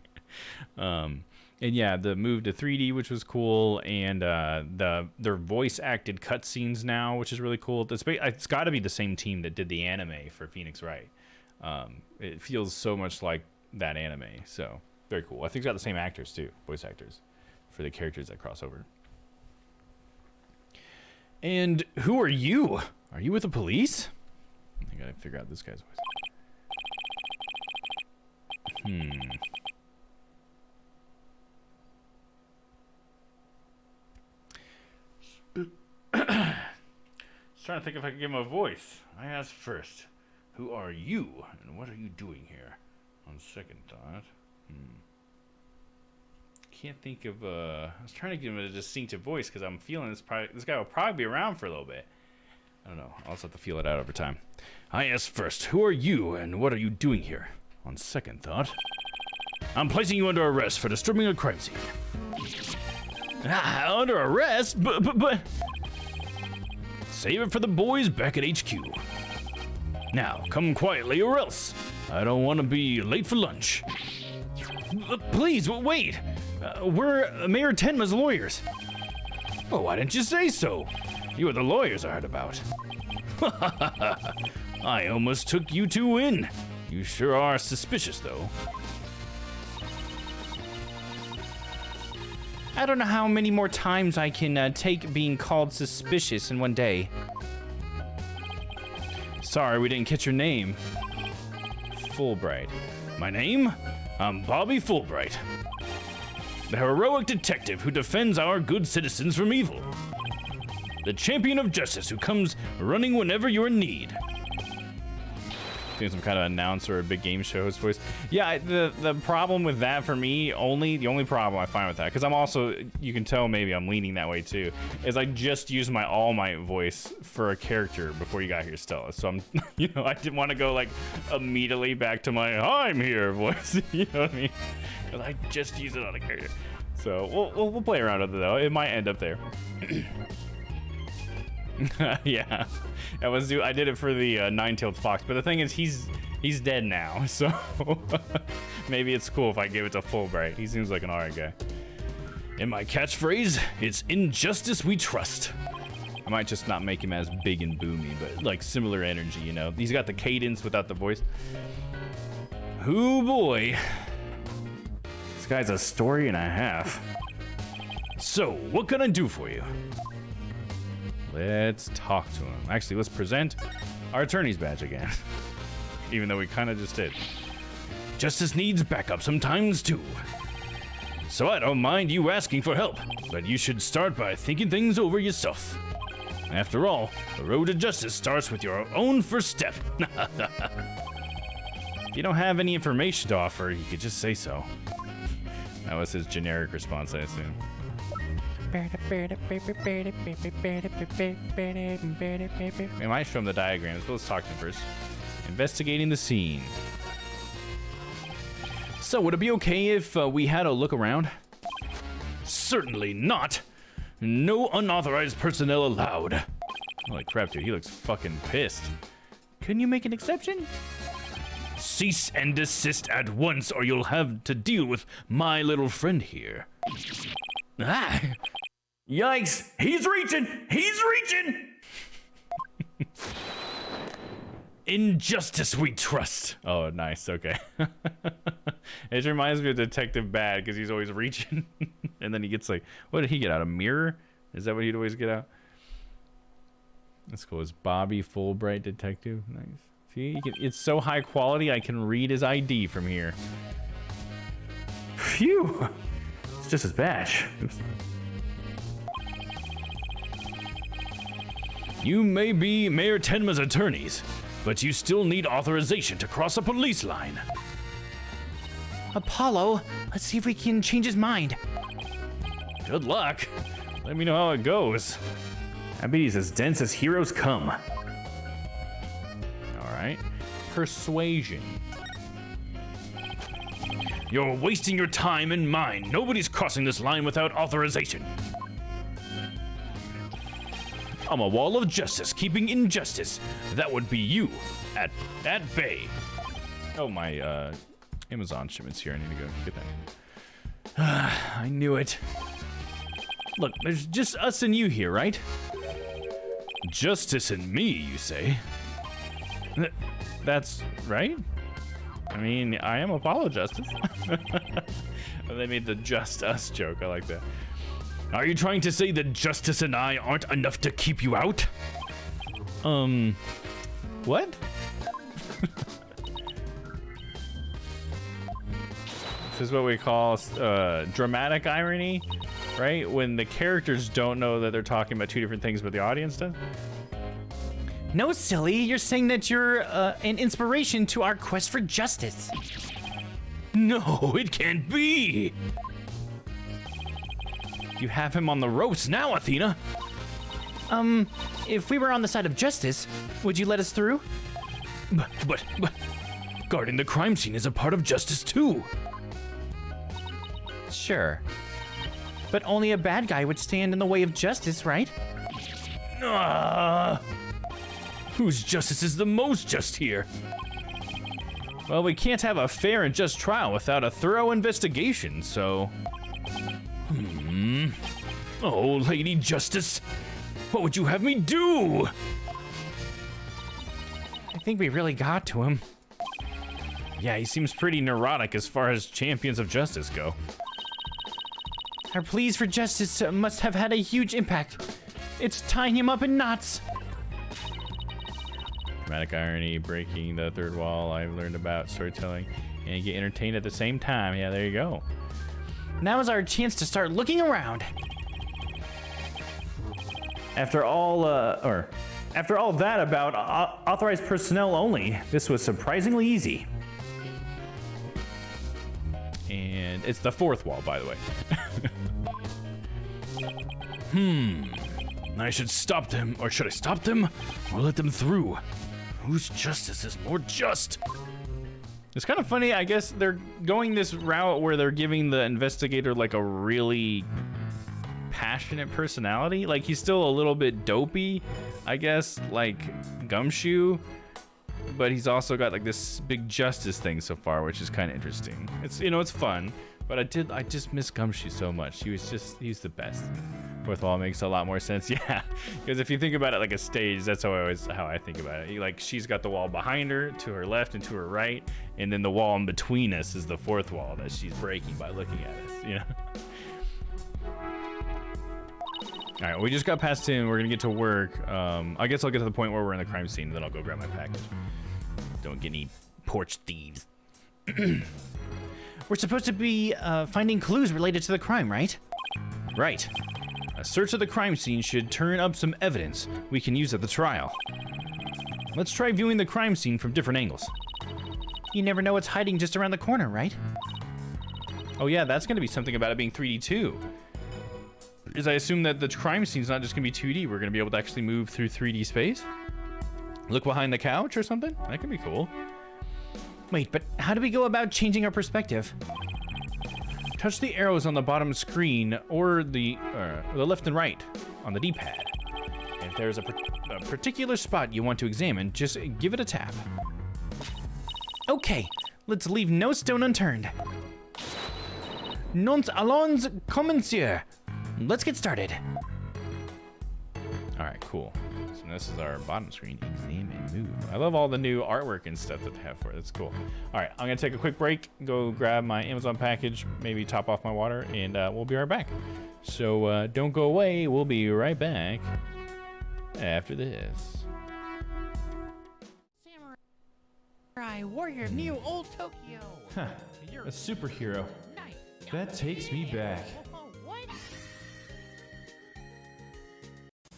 And yeah, the move to 3D, which was cool, and their voice acted cutscenes now, which is really cool. It's got to be the same team that did the anime for Phoenix Wright. It feels so much like that anime, so very cool. I think it's got the same actors too, voice actors, for the characters that cross over. And who are you? Are you with the police? I gotta figure out this guy's voice. Just trying to think if I can give him a voice. I asked first, who are you and what are you doing here? On second thought, can't think of I was trying to give him a distinctive voice because I'm feeling this guy will probably be around for a little bit. I don't know. I'll just have to feel it out over time. I asked first, who are you and what are you doing here? On second thought, I'm placing you under arrest for disturbing a crime scene. Under arrest? But save it for the boys back at HQ. Now, come quietly or else. I don't want to be late for lunch. Please, wait. We're Mayor Tenma's lawyers. Oh, why didn't you say so? You are the lawyers I heard about. I almost took you two in. You sure are suspicious, though. I don't know how many more times I can take being called suspicious in one day. Sorry, we didn't catch your name. Fulbright. My name? I'm Bobby Fulbright. The heroic detective who defends our good citizens from evil. The champion of justice who comes running whenever you're in need. Doing some kind of announcer or a big game show host voice. Yeah, the problem with that for me, the only problem I find with that, because I'm also, you can tell maybe I'm leaning that way too, is I just used my All Might voice for a character before you got here, Stella. So I'm, I didn't want to go like immediately back to my I'm here voice. You know what I mean? Because I just used it on a character. So we'll play around with it though. It might end up there. Yeah, I did it for the nine-tailed fox, but the thing is he's dead now, so maybe it's cool if I give it to Fulbright. He seems like an alright guy. In my catchphrase, it's injustice we trust. I might just not make him as big and boomy, but like similar energy, He's got the cadence without the voice. Hoo boy. This guy's a story and a half. So, what can I do for you? Let's talk to him. Actually, let's present our attorney's badge again. Even though we kind of just did. Justice needs backup sometimes too. So I don't mind you asking for help, but you should start by thinking things over yourself. After all, the road to justice starts with your own first step. If you don't have any information to offer, you could just say so. That was his generic response, I assume. We might show him the diagrams, but let's talk to him first. Investigating the scene. So, would it be okay if we had a look around? Certainly not. No unauthorized personnel allowed. Holy crap, dude, he looks fucking pissed. Couldn't you make an exception? Cease and desist at once, or you'll have to deal with my little friend here. Ah! Yikes! He's reaching! He's reaching! Injustice we trust. Oh, nice. Okay. It reminds me of Detective Bad because he's always reaching, and then he gets like, what did he get out? A mirror? Is that what he'd always get out? That's cool. It's Bobby Fulbright Detective. Nice. See, it's so high quality. I can read his ID from here. Phew! It's just his badge. Oops. You may be Mayor Tenma's attorneys, but you still need authorization to cross a police line. Apollo, let's see if we can change his mind. Good luck. Let me know how it goes. I bet he's as dense as heroes come. All right. Persuasion. You're wasting your time and mine. Nobody's crossing this line without authorization. I'm a wall of justice, keeping injustice. That would be you, at bay. Oh, my Amazon shipment's here. I need to go get that. I knew it. Look, there's just us and you here, right? Justice and me, you say? That's right? I mean, I am Apollo Justice. They made the just us joke. I like that. Are you trying to say that Justice and I aren't enough to keep you out? What? This is what we call dramatic irony, right? When the characters don't know that they're talking about two different things, but the audience does. No, silly. You're saying that you're an inspiration to our quest for justice. No, it can't be. You have him on the ropes now, Athena. If we were on the side of justice, would you let us through? But guarding the crime scene is a part of justice too. Sure. But only a bad guy would stand in the way of justice, right? Whose justice is the most just here? Well, we can't have a fair and just trial without a thorough investigation, so... Oh, Lady Justice, what would you have me do? I think we really got to him. Yeah, he seems pretty neurotic as far as champions of justice go. Our pleas for justice must have had a huge impact. It's tying him up in knots. Dramatic irony, breaking the third wall. I've learned about storytelling and get entertained at the same time. Yeah, there you go. Now is our chance to start looking around. After all that about authorized personnel only, this was surprisingly easy. And it's the fourth wall, by the way. I should stop them, or should I stop them, or let them through? Whose justice is more just? It's kind of funny, I guess they're going this route where they're giving the investigator like a really passionate personality. Like he's still a little bit dopey, I guess, like Gumshoe, but he's also got like this big justice thing so far, which is kind of interesting. It's, you know, it's fun, but I just miss Gumshoe so much. He's the best. Fourth wall makes a lot more sense. Yeah, because if you think about it like a stage, that's how I think about it. Like she's got the wall behind her, to her left and to her right, and then the wall in between us is the fourth wall that she's breaking by looking at us, you know? All right, we just got past him. We're gonna get to work. I guess I'll get to the point where we're in the crime scene, and then I'll go grab my package. Don't get any porch thieves. We're supposed to be finding clues related to the crime, right? Right. A search of the crime scene should turn up some evidence we can use at the trial. Let's try viewing the crime scene from different angles. You never know what's hiding just around the corner, right? Oh yeah, that's gonna be something about it being 3D too. Is I assume that the crime scene's not just gonna be 2D, we're gonna be able to actually move through 3D space? Look behind the couch or something? That could be cool. Wait, but how do we go about changing our perspective? Touch the arrows on the bottom screen or the left and right on the D-pad. And if there's a particular spot you want to examine, just give it a tap. Okay, let's leave no stone unturned. Nous allons commencer. Let's get started. All right, cool. So this is our bottom screen. Examine, move. I love all the new artwork and stuff that they have for it. It's cool. All right, I'm gonna take a quick break, go grab my Amazon package, maybe top off my water, and we'll be right back. So don't go away. We'll be right back after this. Samurai warrior of New Old Tokyo. Huh, a superhero. That takes me back.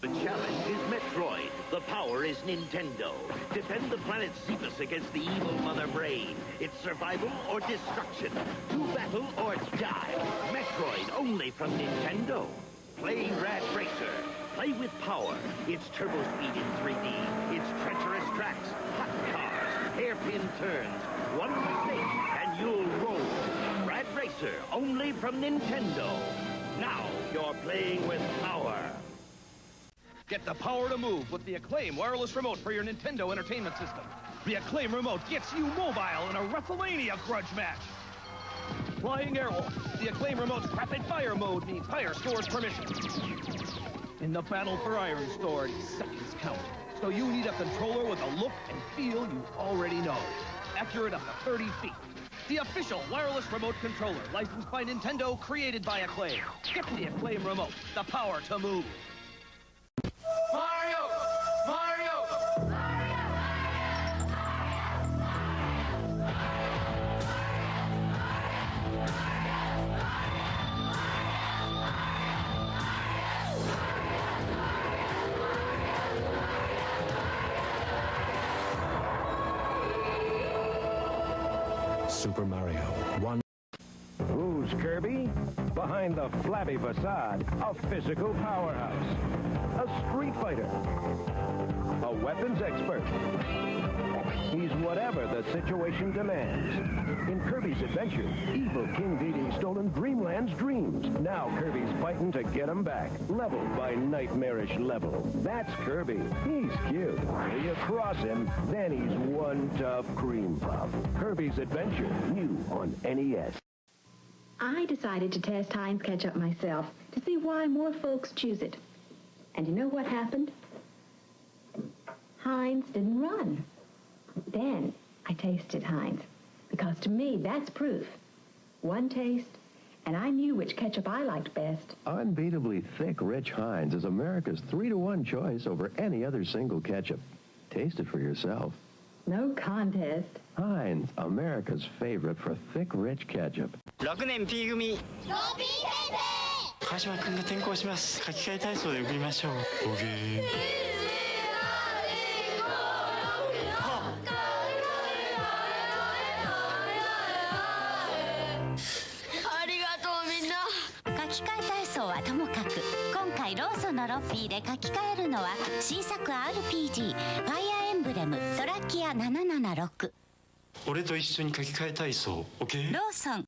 The challenge is Metroid. The power is Nintendo. Defend the planet Cephas against the evil Mother Brain. It's survival or destruction. Do battle or die. Metroid only from Nintendo. Play Rad Racer. Play with power. It's turbo speed in 3D. It's treacherous tracks, hot cars, hairpin turns. One mistake and you'll roll. Rad Racer only from Nintendo. Now you're playing with power. Get the power to move with the Acclaim wireless remote for your Nintendo Entertainment System. The Acclaim remote gets you mobile in a WrestleMania grudge match. Flying Arrow. The Acclaim remote's rapid fire mode means higher storage permission. In the battle for Iron Sword, seconds count. So you need a controller with a look and feel you already know. Accurate up to 30 feet. The official wireless remote controller, licensed by Nintendo, created by Acclaim. Get the Acclaim remote, the power to move. Mario! Mario! Super Mario 1. Who's Kirby? Behind the flabby facade, a physical powerhouse. A street fighter. A weapons expert. He's whatever the situation demands. In Kirby's Adventure, evil King Dede's stolen Dreamland's dreams. Now Kirby's fighting to get them back. Level by nightmarish level. That's Kirby. He's cute. Till you cross him, then he's one tough cream puff. Kirby's Adventure, new on NES. I decided to test Heinz ketchup myself to see why more folks choose it. And you know what happened? Heinz didn't run. Then I tasted Heinz, because to me that's proof. One taste, and I knew which ketchup I liked best. Unbeatably thick, rich Heinz is America's 3-to-1 choice over any other single ketchup. Taste it for yourself. No contest. Heinz, America's favorite for thick, rich ketchup. 6年 P 組川島君が転校します。書き換え体操で送りましょう。オゲー。ありがとうみんな。書き換え体操はともかく、今回ローソンのロッピーで書き換えるのは新作 RPG ファイアーエンブレムトラキア776。俺と一緒に書き換え体操、オケー。ローソン。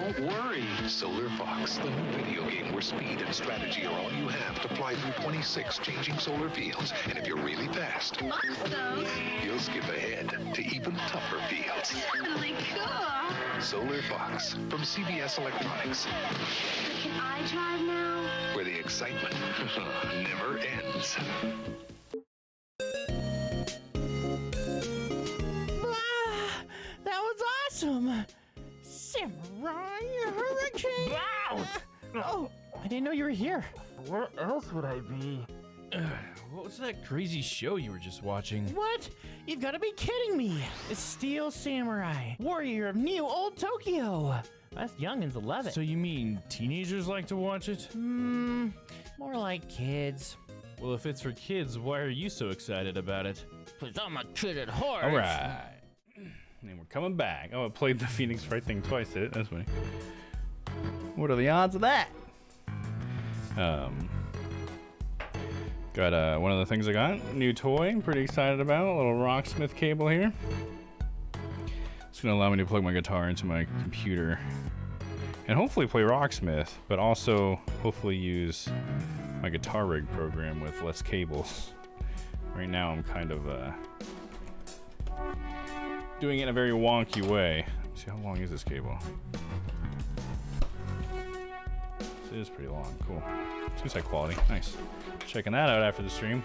don't worry. Solar Fox, the new video game where speed and strategy are all you have to fly through 26 changing solar fields. And if you're really fast, Awesome. you'll skip ahead to even tougher fields. Really cool. Solar Fox from CBS Electronics, Can I drive now? where the excitement never ends. That was awesome! Samurai Hurricane! Oh, I didn't know you were here. Where else would I be? What was that crazy show you were just watching? What? You've got to be kidding me! The Steel Samurai, warrior of New Old Tokyo. Us youngins love it. So you mean teenagers like to watch it? More like kids. Well, if it's for kids, why are you so excited about it? Cause I'm a kid at heart. All right. And we're coming back. Oh, it played the Phoenix Wright thing twice, did it? That's funny. What are the odds of that? Got one of the things I got. New toy. I'm pretty excited about. A little Rocksmith cable here. It's going to allow me to plug my guitar into my computer. And hopefully play Rocksmith, but also hopefully use my guitar rig program with less cables. Right now I'm kind of doing it in a very wonky way. Let's see, how long is this cable? It is pretty long. Cool. Seems high quality. Nice. Checking that out after the stream.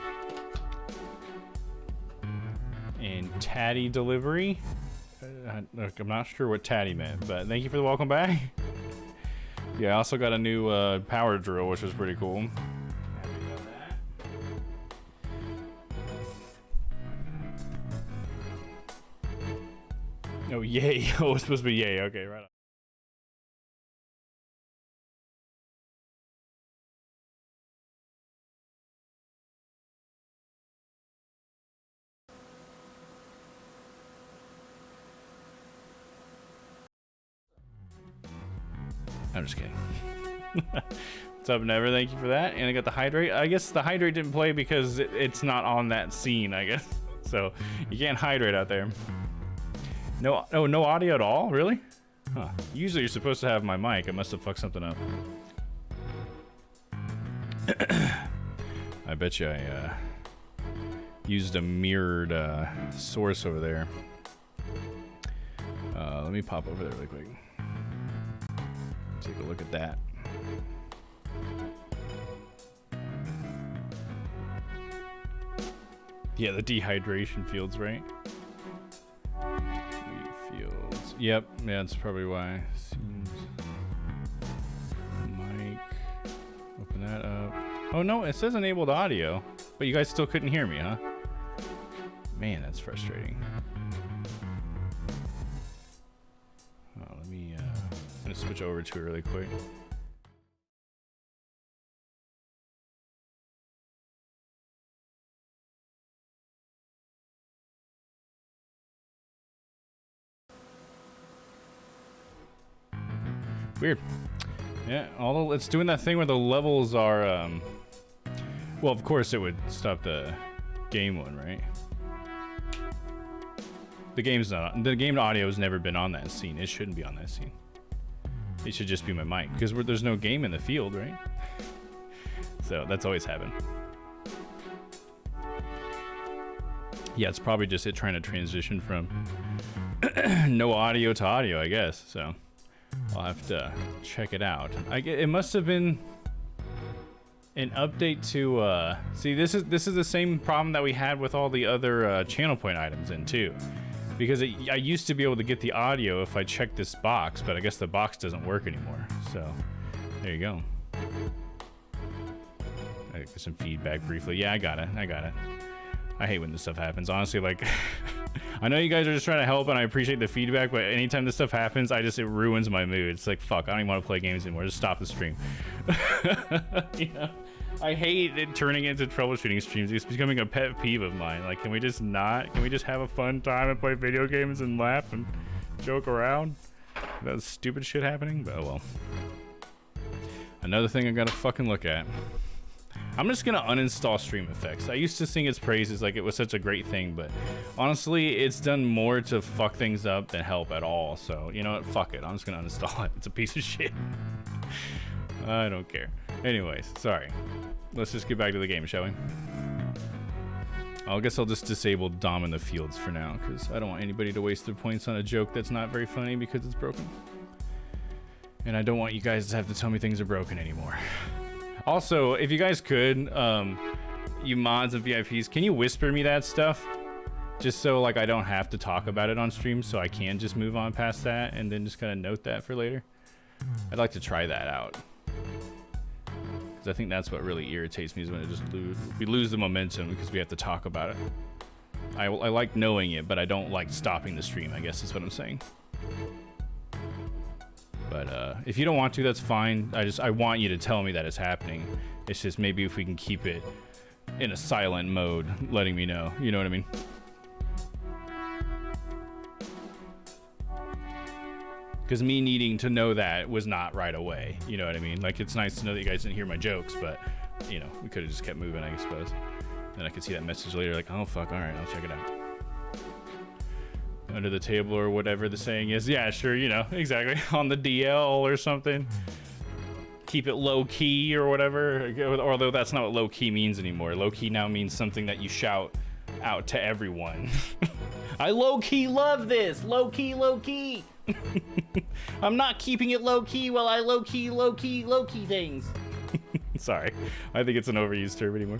And Tatty delivery. Look, I'm not sure what Tatty meant, but thank you for the welcome back. Yeah, I also got a new power drill, which was pretty cool. Oh, yay. Oh, it's supposed to be yay. Okay, right on. I'm just kidding. What's up, Never? Thank you for that. And I got the hydrate. I guess the hydrate didn't play because it's not on that scene, I guess. So you can't hydrate out there. No, no audio at all? Really? Huh. Usually you're supposed to have my mic. I must have fucked something up. I bet you I used a mirrored source over there. Let me pop over there really quick. Take a look at that. Yeah, the dehydration fields, right? Fields. Yep, yeah, that's probably why. Seems. Mic. Open that up. Oh no, it says enabled audio, but you guys still couldn't hear me, huh? Man, that's frustrating. Oh, let me. I'm gonna switch over to it really quick. Weird. Yeah, although it's doing that thing where the levels are, well, of course it would stop the game one, right? The game audio has never been on that scene. It shouldn't be on that scene. It should just be my mic, because there's no game in the field, right? So that's always happened. Yeah, it's probably just it trying to transition from no audio to audio, I guess, so. I'll have to check it out. It must have been an update to see, this is the same problem that we had with all the other channel point items in too, because I used to be able to get the audio if I checked this box, but I guess the box doesn't work anymore. So there you go. I get some feedback briefly. Yeah, I got it. I hate when this stuff happens, honestly. Like, I know you guys are just trying to help, and I appreciate the feedback, but anytime this stuff happens, it ruins my mood. It's like, fuck, I don't even want to play games anymore. Just stop the stream. You know? I hate it turning into troubleshooting streams. It's becoming a pet peeve of mine. Like, can we just have a fun time and play video games and laugh and joke around? That stupid shit happening? But oh well. Another thing I gotta fucking look at. I'm just gonna uninstall Stream Effects. I used to sing its praises like it was such a great thing, but honestly, it's done more to fuck things up than help at all. So, you know what? Fuck it. I'm just gonna uninstall it. It's a piece of shit. I don't care. Anyways, sorry. Let's just get back to the game, shall we? I guess I'll just disable Domm in the fields for now, because I don't want anybody to waste their points on a joke that's not very funny because it's broken. And I don't want you guys to have to tell me things are broken anymore. Also, if you guys could, you mods and VIPs, can you whisper me that stuff? Just so like I don't have to talk about it on stream, so I can just move on past that and then just kind of note that for later. I'd like to try that out. Because I think that's what really irritates me is when we lose the momentum because we have to talk about it. I like knowing it, but I don't like stopping the stream, I guess is what I'm saying. But if you don't want to, that's fine. I want you to tell me that it's happening. It's just maybe if we can keep it in a silent mode, letting me know. You know what I mean? Because me needing to know that was not right away. You know what I mean? Like, it's nice to know that you guys didn't hear my jokes, but, you know, we could have just kept moving, I suppose. Then I could see that message later, like, oh, fuck, all right, I'll check it out. Under the table or whatever the saying is. Yeah, sure, you know, exactly. On the DL or something. Keep it low-key or whatever. Although that's not what low-key means anymore. Low-key now means something that you shout out to everyone. I low-key love this! Low-key, low-key! I'm not keeping it low-key while I low-key things. Sorry, I think it's an overused term anymore.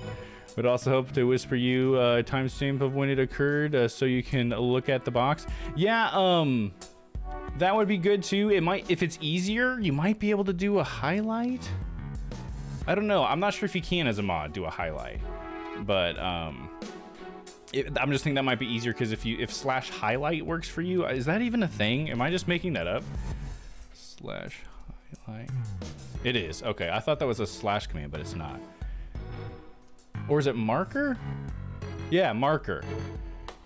Would also help to whisper you a timestamp of when it occurred so you can look at the box. Yeah, that would be good too. It might, if it's easier, you might be able to do a highlight. I don't know. I'm not sure if you can as a mod do a highlight, but I'm just thinking that might be easier because if slash highlight works for you, is that even a thing? Am I just making that up? Slash highlight. It is. Okay, I thought that was a slash command, but it's not. Or is it marker? Yeah, marker.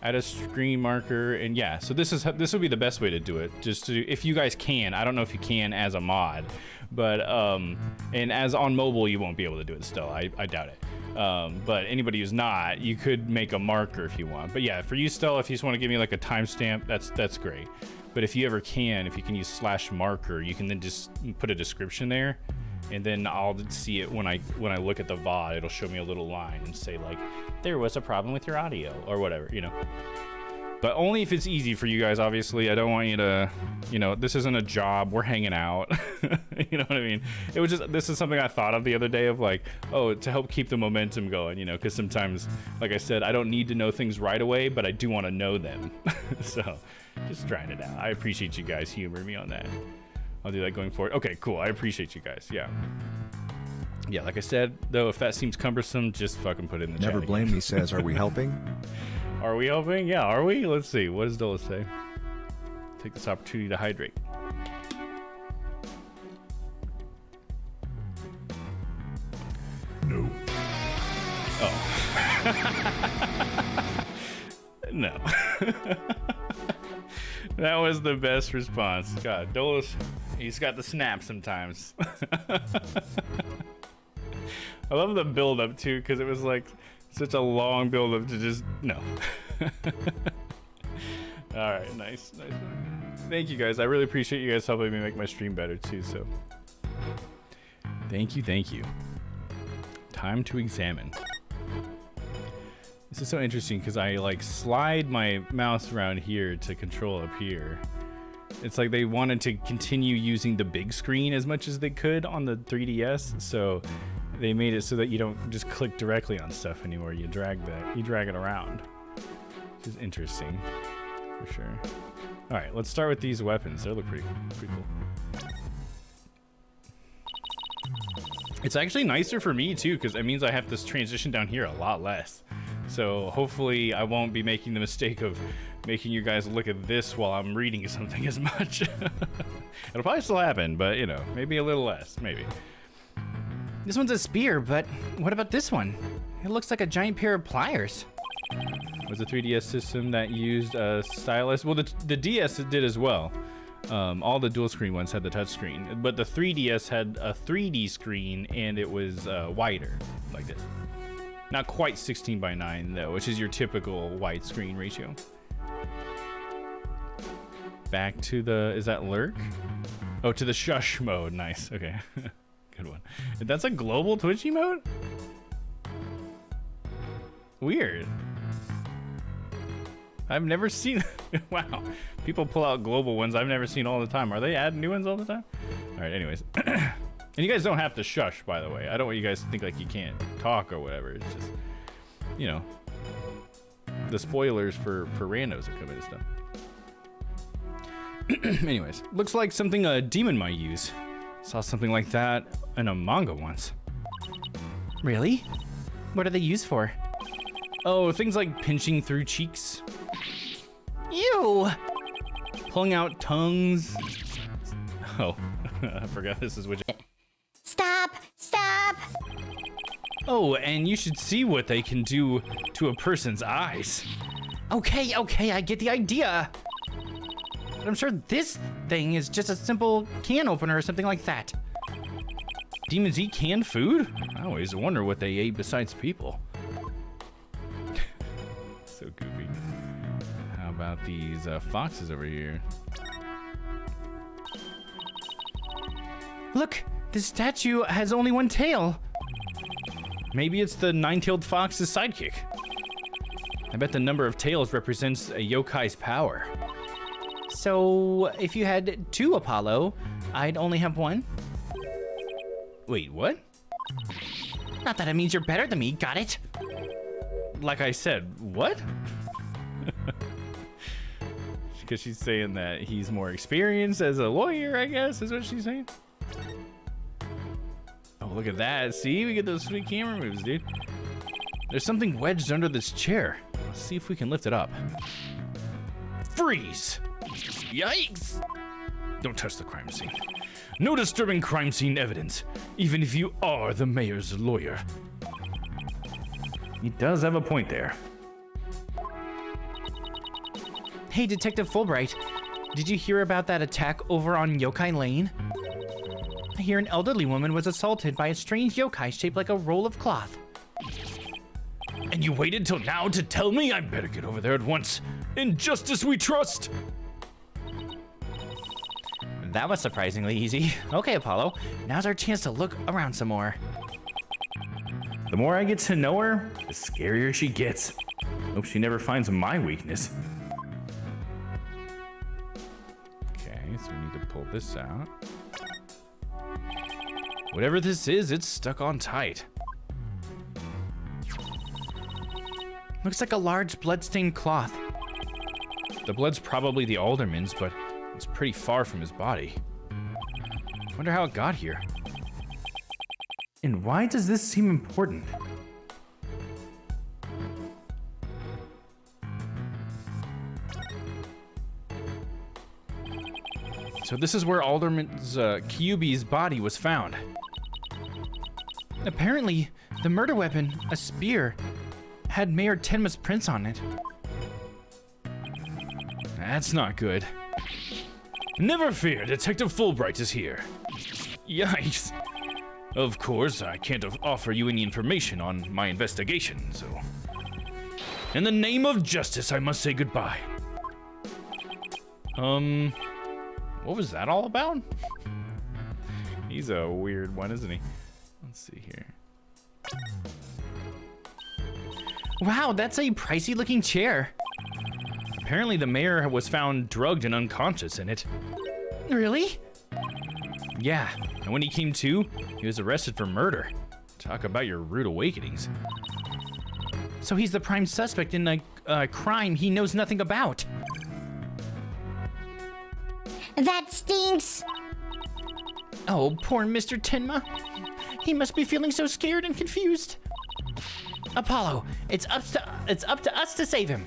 Add a screen marker, and yeah. So this would be the best way to do it. Just to, if you guys can. I don't know if you can as a mod, but and as on mobile you won't be able to do it still. I doubt it. But anybody who's not, you could make a marker if you want. But yeah, for you still, if you just want to give me like a timestamp, that's great. But if you ever can, if you can use slash marker, you can then just put a description there, and then I'll see it when I look at the VOD. It'll show me a little line and say like, there was a problem with your audio or whatever, you know. But only if it's easy for you guys, obviously. I don't want you to, you know, this isn't a job. We're hanging out. You know what I mean? It was just, this is something I thought of the other day of like, oh, to help keep the momentum going, you know, because sometimes, like I said, I don't need to know things right away, but I do want to know them. So just trying it out. I appreciate you guys humoring me on that. I'll do that going forward. Okay, cool. I appreciate you guys. Yeah. Yeah, like I said, though, if that seems cumbersome, just fucking put it in the chat. Never Blame Me says, are we helping? Are we helping? Yeah, are we? Let's see. What does Dola say? Take this opportunity to hydrate. No. Oh. No. That was the best response. God, Dola's, he's got the snap sometimes. I love the build up too, because it was like such a long build up to just no. All right, nice. Thank you guys. I really appreciate you guys helping me make my stream better too. So, thank you. Time to examine. This is so interesting because I like slide my mouse around here to control up here. It's like they wanted to continue using the big screen as much as they could on the 3DS, so they made it so that you don't just click directly on stuff anymore. You drag it around, which is interesting for sure. All right, let's start with these weapons. They look pretty cool. It's actually nicer for me too, because it means I have this transition down here a lot less. So hopefully I won't be making the mistake of making you guys look at this while I'm reading something as much. It'll probably still happen, but you know, maybe a little less, maybe. This one's a spear, but what about this one? It looks like a giant pair of pliers. It was a 3DS system that used a stylus. Well, the DS did as well. All the dual screen ones had the touch screen, but the 3DS had a 3D screen and it was wider, like this. Not quite 16:9 though, which is your typical widescreen ratio. Back to the, is that lurk? Oh, to the shush mode. Nice. Okay. Good one. That's a global Twitch emote? Weird. I've never seen. Wow. People pull out global ones I've never seen all the time. Are they adding new ones all the time? All right, anyways. And you guys don't have to shush, by the way. I don't want you guys to think like you can't talk or whatever. It's just, you know, the spoilers for randos that come in and stuff. Anyways, looks like something a demon might use. Saw something like that in a manga once. Really? What are they used for? Oh, things like pinching through cheeks. Ew! Pulling out tongues. Oh, I forgot this is which. Stop! Stop! Oh, and you should see what they can do to a person's eyes. Okay, I get the idea. But I'm sure this thing is just a simple can opener or something like that. Demons eat canned food? I always wonder what they ate besides people. So goofy. How about these foxes over here? Look, this statue has only one tail. Maybe it's the nine-tailed fox's sidekick. I bet the number of tails represents a yokai's power. So, if you had 2 Apollo, I'd only have 1? Wait, what? Not that it means you're better than me, got it? Like I said, what? Because she's saying that he's more experienced as a lawyer, I guess, is what she's saying. Oh, look at that. See, we get those sweet camera moves, dude. There's something wedged under this chair. Let's see if we can lift it up. Freeze! Yikes! Don't touch the crime scene. No disturbing crime scene evidence, even if you are the mayor's lawyer. He does have a point there. Hey, Detective Fulbright, did you hear about that attack over on Yokai Lane? I hear an elderly woman was assaulted by a strange yokai shaped like a roll of cloth. And you waited till now to tell me? I better get over there at once. In justice we trust! That was surprisingly easy. Okay, Apollo, now's our chance to look around some more. The more I get to know her, the scarier she gets. Hope she never finds my weakness. Okay, so we need to pull this out. Whatever this is, it's stuck on tight. Looks like a large bloodstained cloth. The blood's probably the alderman's, but it's pretty far from his body. Wonder how it got here. And why does this seem important? So this is where Alderman's Kyuubi's body was found. Apparently, the murder weapon, a spear, had Mayor Tenma's prints on it. That's not good. Never fear, Detective Fulbright is here. Yikes. Of course, I can't offer you any information on my investigation, so... In the name of justice, I must say goodbye. What was that all about? He's a weird one, isn't he? Let's see here. Wow, that's a pricey looking chair. Apparently the mayor was found drugged and unconscious in it. Really? Yeah, and when he came to, he was arrested for murder. Talk about your rude awakenings. So he's the prime suspect in a crime he knows nothing about. That stinks! Oh, poor Mr. Tenma. He must be feeling so scared and confused. Apollo, it's up to us to save him.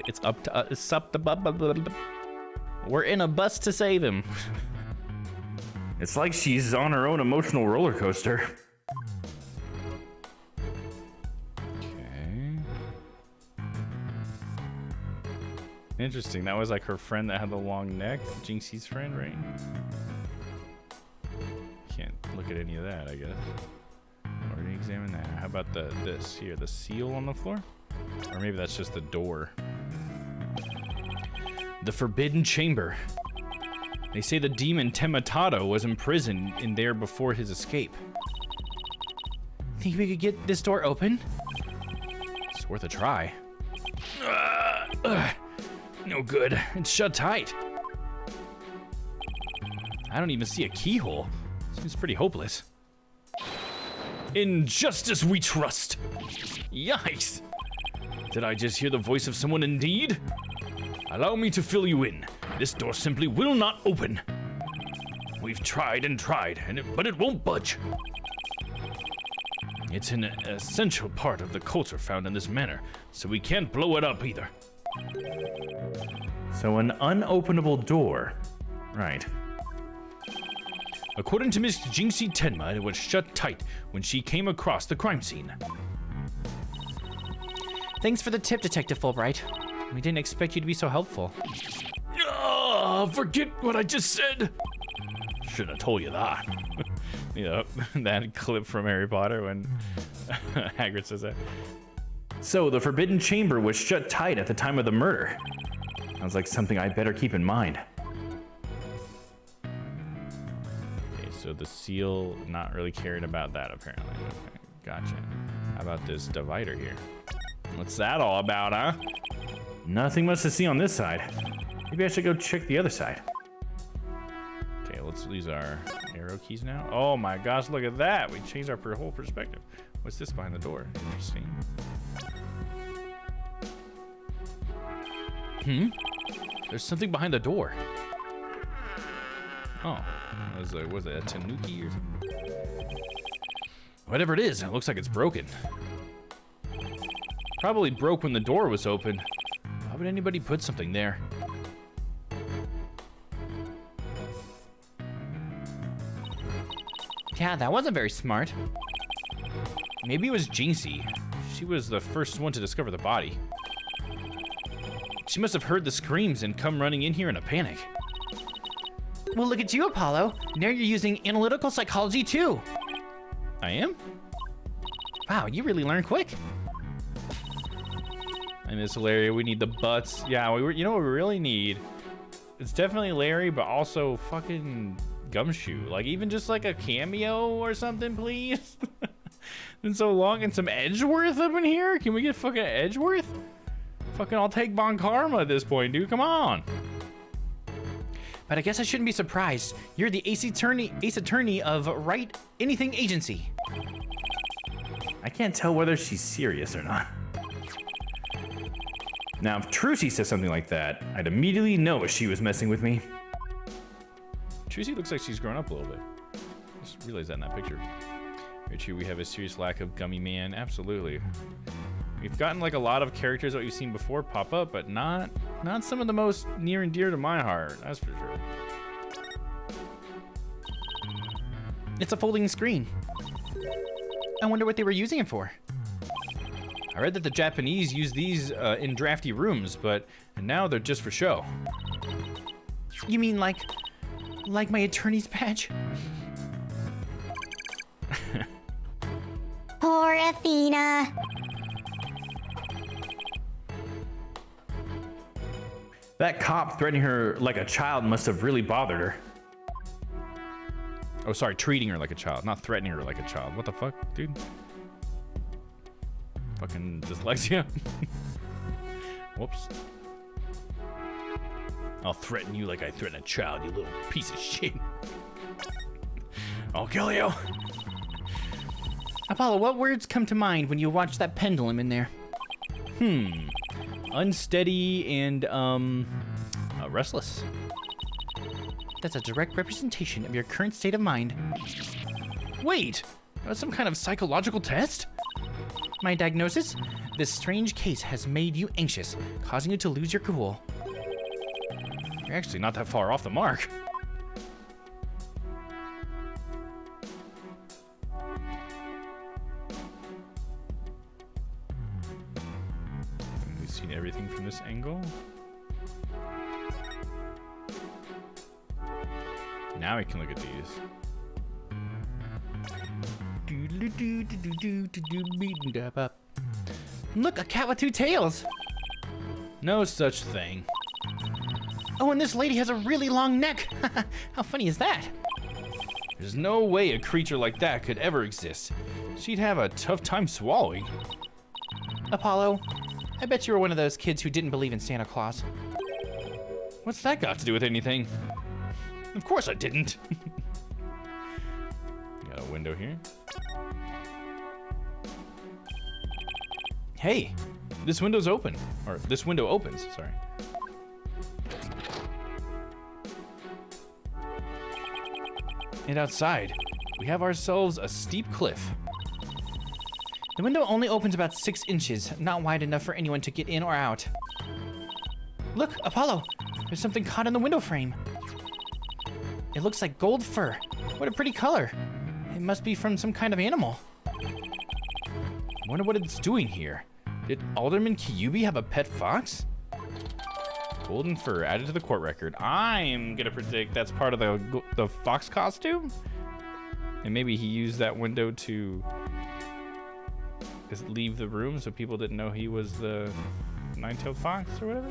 It's up to us. We're in a bus to save him. It's like she's on her own emotional roller coaster. Okay. Interesting. That was like her friend that had the long neck. Jinxie's friend, right? Can't look at any of that, I guess. Already examine that. How about this here? The seal on the floor? Or maybe that's just the door. The Forbidden Chamber. They say the demon Tematato was imprisoned in there before his escape. Think we could get this door open? It's worth a try. No good. It's shut tight. I don't even see a keyhole. Seems pretty hopeless. In justice we trust. Yikes. Did I just hear the voice of someone indeed? Allow me to fill you in. This door simply will not open. We've tried and tried, but it won't budge. It's an essential part of the culture found in this manor, so we can't blow it up either. So an unopenable door. Right. According to Miss Jinxie Tenma, it was shut tight when she came across the crime scene. Thanks for the tip, Detective Fulbright. We didn't expect you to be so helpful. Forget what I just said. Should have told you that. You know, that clip from Harry Potter when Hagrid says that. So the Forbidden Chamber was shut tight at the time of the murder. Sounds like something I better keep in mind. Okay, so the seal, not really caring about that apparently. Okay, gotcha. How about this divider here? What's that all about, huh? Nothing much to see on this side. Maybe I should go check the other side. Okay, let's use our arrow keys now. Oh my gosh, look at that. We changed our whole perspective. What's this behind the door? Interesting. There's something behind the door. Oh, was it a tanuki or something? Whatever it is, it looks like it's broken. Probably broke when the door was open. Why would anybody put something there? Yeah, that wasn't very smart. Maybe it was Jinxie. She was the first one to discover the body. She must have heard the screams and come running in here in a panic. Well, look at you, Apollo. Now you're using analytical psychology too. I am? Wow, you really learn quick. I miss Larry. We need the butts. Yeah, you know what we really need? It's definitely Larry, but also fucking Gumshoe. Like, even just like a cameo or something, please. It's been so long. And some Edgeworth up in here? Can we get fucking Edgeworth? Fucking I'll take Bon Karma at this point, dude. Come on. But I guess I shouldn't be surprised. You're the ace attorney of Right Anything Agency. I can't tell whether she's serious or not. Now, if Trucy says something like that, I'd immediately know she was messing with me. Trucy looks like she's grown up a little bit. Just realized that in that picture. Very true, we have a serious lack of Gummy Man. Absolutely. We've gotten like a lot of characters that we've seen before pop up, but not some of the most near and dear to my heart. That's for sure. It's a folding screen. I wonder what they were using it for. I read that the Japanese use these in drafty rooms, but now they're just for show. You mean like my attorney's badge? Poor Athena. That cop threatening her like a child must have really bothered her. Oh, sorry, treating her like a child, not threatening her like a child. What the fuck, dude? Fucking dyslexia. Whoops. I'll threaten you like I threaten a child, you little piece of shit. I'll kill you. Apollo, what words come to mind when you watch that pendulum in there? Unsteady and, restless. That's a direct representation of your current state of mind. Wait, that's some kind of psychological test? My diagnosis? This strange case has made you anxious, causing you to lose your cool. You're actually not that far off the mark. We've seen everything from this angle. Now we can look at these. Look, a cat with two tails. No such thing. Oh, and this lady has a really long neck. How funny is that? There's no way a creature like that could ever exist. She'd have a tough time swallowing. Apollo, I bet you were one of those kids who didn't believe in Santa Claus. What's that got to do with anything? Of course I didn't. Got a window here. Hey, this window's open. Or this window opens, sorry. And outside, we have ourselves a steep cliff. The window only opens about 6 inches, not wide enough for anyone to get in or out. Look, Apollo, there's something caught in the window frame. It looks like gold fur. What a pretty color. It must be from some kind of animal. I wonder what it's doing here. Did Alderman Kyubi have a pet fox? Golden fur added to the court record. I'm gonna predict that's part of the fox costume? And maybe he used that window to just leave the room so people didn't know he was the nine-tailed fox or whatever?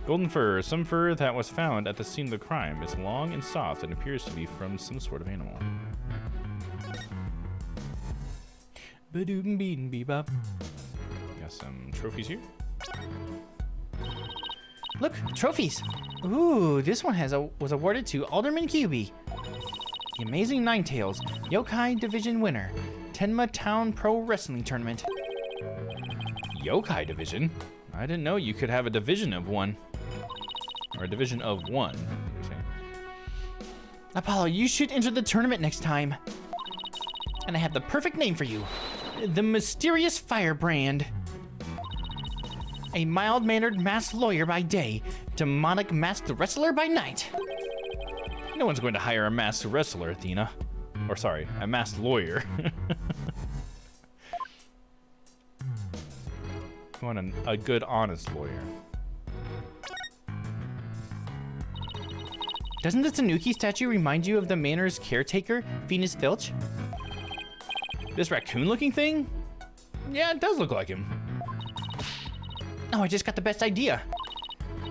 Golden fur, some fur that was found at the scene of the crime. It's long and soft and appears to be from some sort of animal. Ba-doom-bee-bop. Got some trophies here. Look, trophies. Ooh, this one was awarded to Alderman Kyubi. The Amazing Ninetales Yokai Division winner. Tenma Town Pro Wrestling Tournament. Yokai Division? I didn't know you could have a division of one. Or a division of one, you're saying. Apollo, you should enter the tournament next time. And I have the perfect name for you. The Mysterious Firebrand. A mild-mannered masked lawyer by day, demonic masked wrestler by night. No one's going to hire a masked wrestler, Athena. Or sorry, a masked lawyer. You want a good, honest lawyer. Doesn't the Tanuki statue remind you of the manor's caretaker, Venus Filch? This raccoon-looking thing? Yeah, it does look like him. Oh, I just got the best idea.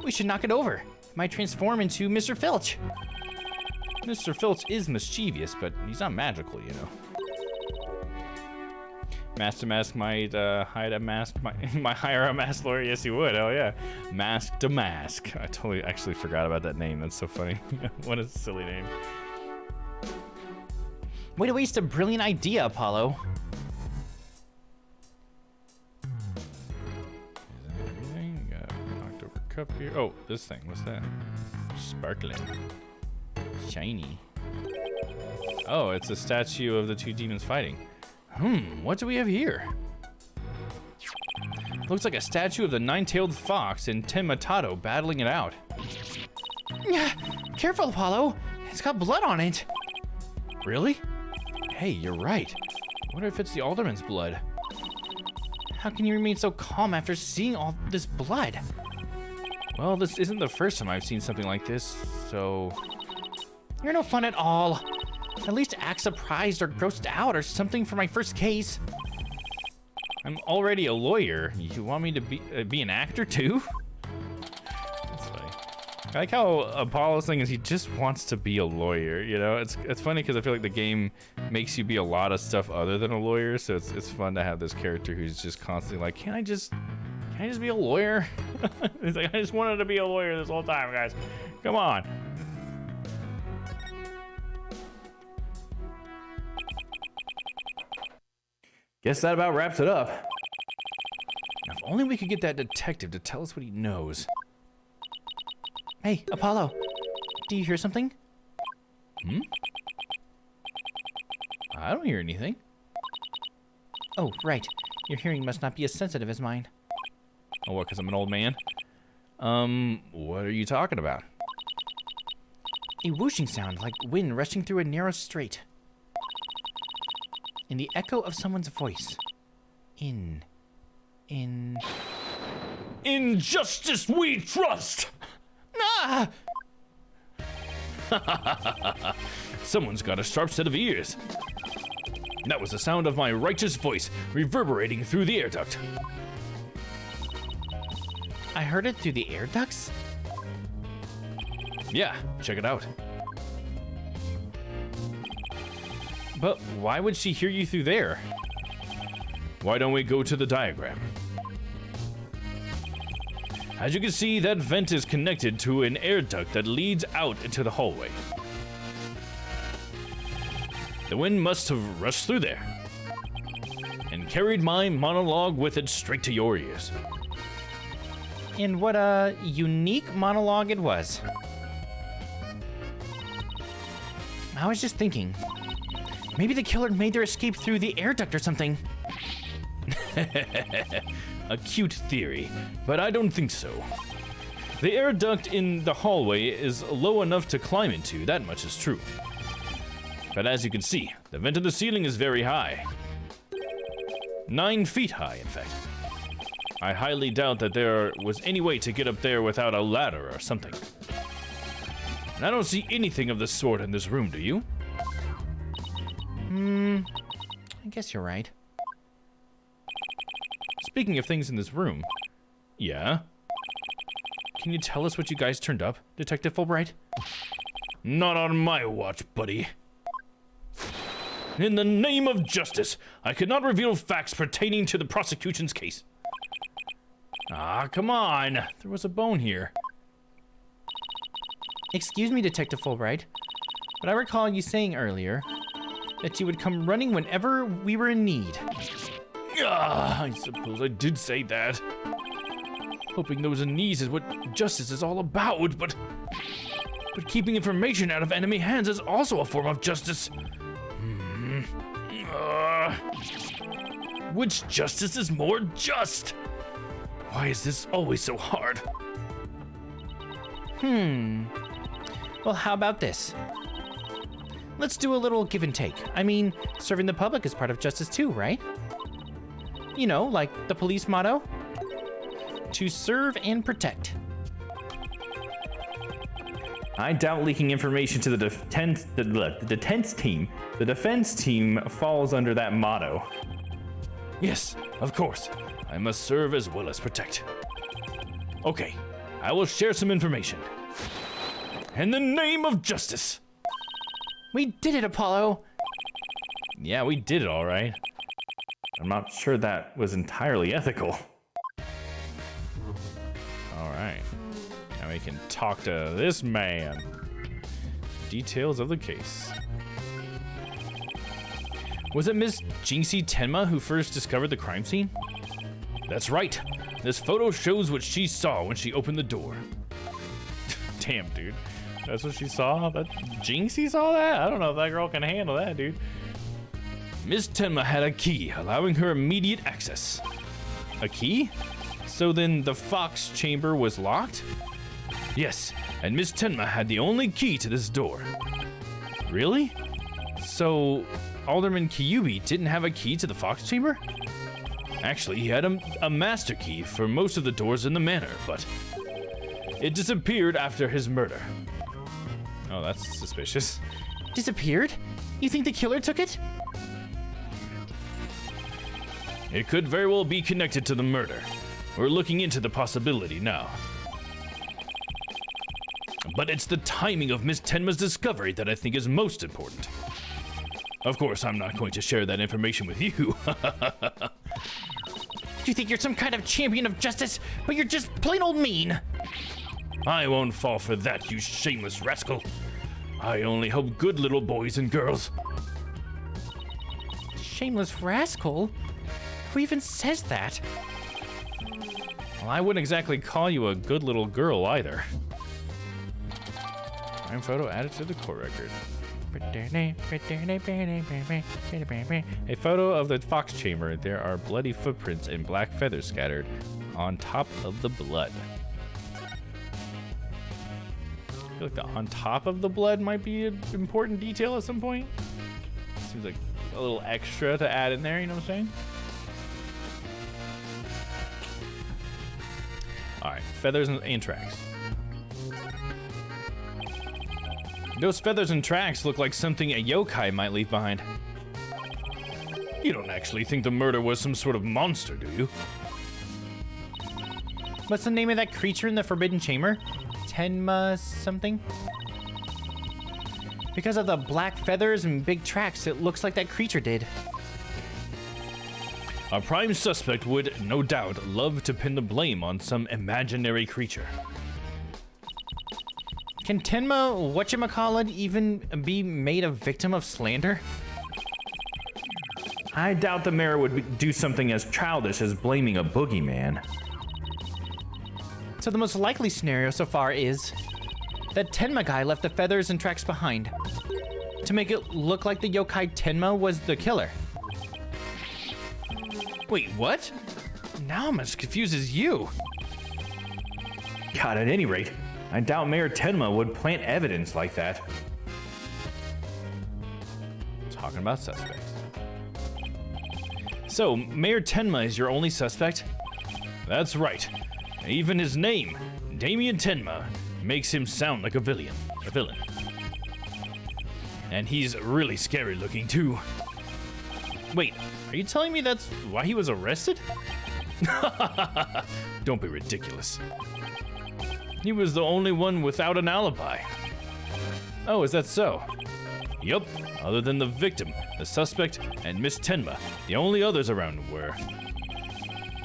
We should knock it over. It might transform into Mr. Filch. Mr. Filch is mischievous, but he's not magical, you know. Master Mask might hide a mask, might hire a masked lawyer. Yes, he would. Oh yeah, Mask to Mask. I totally actually forgot about that name. That's so funny. What a silly name. Way to waste a brilliant idea, Apollo. Is that everything? We got a knocked over cup here. Oh, this thing. What's that? Sparkling. Shiny. Oh, it's a statue of the two demons fighting. What do we have here? Looks like a statue of the nine-tailed fox and Tenmatato battling it out. Yeah, careful, Apollo. It's got blood on it. Really? Hey, you're right. I wonder if it's the alderman's blood. How can you remain so calm after seeing all this blood? Well, this isn't the first time I've seen something like this, so... You're no fun at all. At least act surprised or grossed out or something for my first case. I'm already a lawyer. You want me to be an actor too? That's funny. I like how Apollo's thing is he just wants to be a lawyer, you know? It's funny because I feel like the game makes you be a lot of stuff other than a lawyer, so it's fun to have this character who's just constantly like, can I just be a lawyer? He's like, I just wanted to be a lawyer this whole time, guys. Come on. Guess that about wraps it up. Now, if only we could get that detective to tell us what he knows. Hey, Apollo. Do you hear something? I don't hear anything. Oh, right. Your hearing must not be as sensitive as mine. Oh, what, because I'm an old man? What are you talking about? A whooshing sound like wind rushing through a narrow strait. In the echo of someone's voice. In justice we trust! Ah! Someone's got a sharp set of ears. That was the sound of my righteous voice reverberating through the air duct. I heard it through the air ducts? Yeah, check it out. But why would she hear you through there? Why don't we go to the diagram? As you can see, that vent is connected to an air duct that leads out into the hallway. The wind must have rushed through there and carried my monologue with it straight to your ears. And what a unique monologue it was. I was just thinking, maybe the killer made their escape through the air duct or something. A cute theory, but I don't think so. The air duct in the hallway is low enough to climb into, that much is true. But as you can see, the vent in the ceiling is very high. 9 feet high, in fact. I highly doubt that there was any way to get up there without a ladder or something. And I don't see anything of the sort in this room, do you? I guess you're right. Speaking of things in this room, yeah? Can you tell us what you guys turned up, Detective Fulbright? Not on my watch, buddy. In the name of justice, I cannot reveal facts pertaining to the prosecution's case. Ah, come on. There was a bone here. Excuse me, Detective Fulbright, but I recall you saying earlier that you would come running whenever we were in need. I suppose I did say that. Hoping those in need is what justice is all about, but keeping information out of enemy hands is also a form of justice. Which justice is more just? Why is this always so hard? Well, how about this? Let's do a little give and take. I mean, serving the public is part of justice too, right? You know, like the police motto? To serve and protect. I doubt leaking information to the defense team falls under that motto. Yes, of course. I must serve as well as protect. Okay, I will share some information. In the name of justice. We did it, Apollo. Yeah, we did it all right. I'm not sure that was entirely ethical. All right. Now we can talk to this man. Details of the case. Was it Miss Jinxie Tenma who first discovered the crime scene? That's right. This photo shows what she saw when she opened the door. Damn, dude. That's what she saw? That Jinxie saw that? I don't know if that girl can handle that, dude. Miss Tenma had a key, allowing her immediate access. A key? So then the Fox chamber was locked? Yes, and Miss Tenma had the only key to this door. Really? So Alderman Kyubi didn't have a key to the Fox chamber? Actually, he had a master key for most of the doors in the manor, but it disappeared after his murder. Oh, that's suspicious. Disappeared? You think the killer took it? It could very well be connected to the murder. We're looking into the possibility now. But it's the timing of Miss Tenma's discovery that I think is most important. Of course, I'm not going to share that information with you. You think you're some kind of champion of justice, but you're just plain old mean. I won't fall for that, you shameless rascal. I only help good little boys and girls. Shameless rascal? Who even says that? Well, I wouldn't exactly call you a good little girl either. Crime photo added to the court record. A photo of the Fox chamber. There are bloody footprints and black feathers scattered on top of the blood. I feel like the on top of the blood might be an important detail at some point. Seems like a little extra to add in there, you know what I'm saying? Alright, feathers and tracks. Those feathers and tracks look like something a yokai might leave behind. You don't actually think the murder was some sort of monster, do you? What's the name of that creature in the Forbidden Chamber? Tenma something? Because of the black feathers and big tracks, it looks like that creature did. Our prime suspect would, no doubt, love to pin the blame on some imaginary creature. Can Tenma, whatchamacallit, even be made a victim of slander? I doubt the mayor would do something as childish as blaming a boogeyman. So the most likely scenario so far is that Tenma guy left the feathers and tracks behind to make it look like the yokai Tenma was the killer. Wait, what? Now I'm as confused as you. God, at any rate, I doubt Mayor Tenma would plant evidence like that. Talking about suspects. So, Mayor Tenma is your only suspect? That's right. Even his name, Damien Tenma, makes him sound like a villain. And he's really scary looking too. Wait, are you telling me that's why he was arrested? Don't be ridiculous. He was the only one without an alibi. Oh, is that so? Yup, other than the victim, the suspect, and Miss Tenma, the only others around were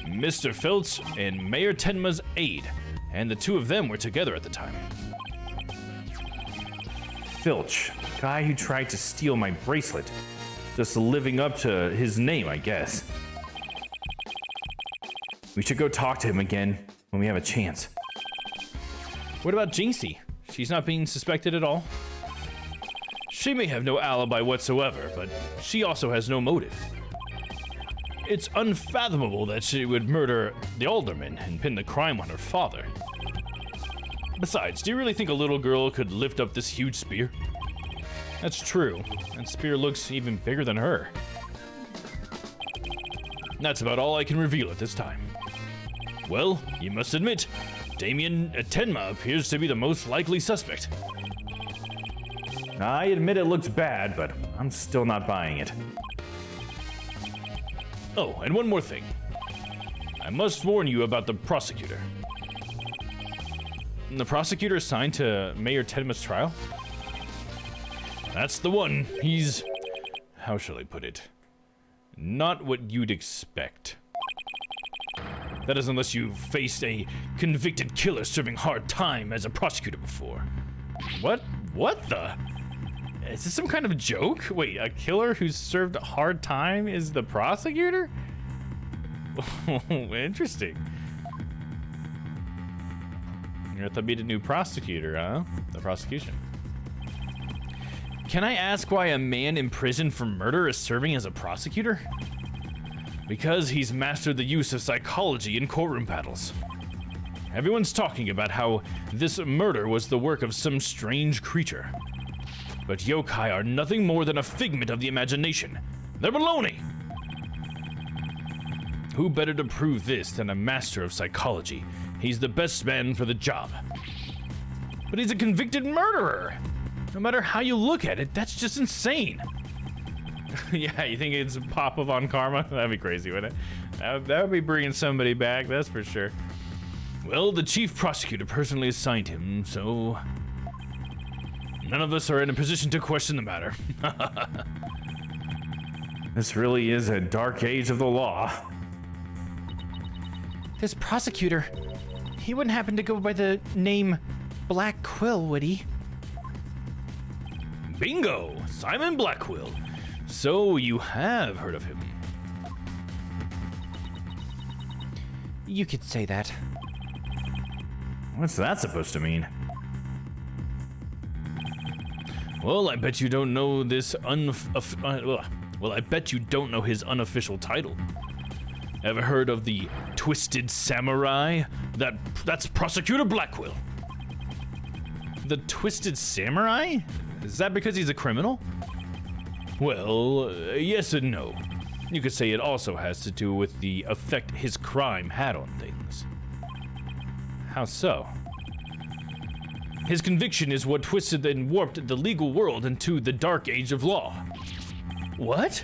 Mr. Filch and Mayor Tenma's aide, and the two of them were together at the time. Filch, guy who tried to steal my bracelet. Just living up to his name, I guess. We should go talk to him again when we have a chance. What about Jinxie? She's not being suspected at all? She may have no alibi whatsoever, but she also has no motive. It's unfathomable that she would murder the alderman and pin the crime on her father. Besides, do you really think a little girl could lift up this huge spear? That's true. That spear looks even bigger than her. That's about all I can reveal at this time. Well, you must admit, Damien Tenma appears to be the most likely suspect. I admit it looks bad, but I'm still not buying it. Oh, and one more thing. I must warn you about the prosecutor. The prosecutor assigned to Mayor Tenma's trial? That's the one. He's... how shall I put it? Not what you'd expect. That is, unless you've faced a convicted killer serving hard time as a prosecutor before. What? What the? Is this some kind of joke? Wait, a killer who's served hard time is the prosecutor? Interesting. You're to be the new prosecutor, huh? The prosecution. Can I ask why a man imprisoned for murder is serving as a prosecutor? Because he's mastered the use of psychology in courtroom battles. Everyone's talking about how this murder was the work of some strange creature. But yokai are nothing more than a figment of the imagination. They're baloney! Who better to prove this than a master of psychology? He's the best man for the job. But he's a convicted murderer! No matter how you look at it, that's just insane. Yeah, you think it's Papa Von Karma? That'd be crazy, wouldn't it? That would be bringing somebody back, that's for sure. Well, the chief prosecutor personally assigned him, so none of us are in a position to question the matter. This really is a dark age of the law. This prosecutor, he wouldn't happen to go by the name Black Quill, would he? Bingo! Simon Blackquill. So you have heard of him. You could say that. What's that supposed to mean? Well, I bet you don't know this well, I bet you don't know his unofficial title. Ever heard of the Twisted Samurai? That's Prosecutor Blackquill. The Twisted Samurai? Is that because he's a criminal? Well, yes and no. You could say it also has to do with the effect his crime had on things. How so? His conviction is what twisted and warped the legal world into the dark age of law. What?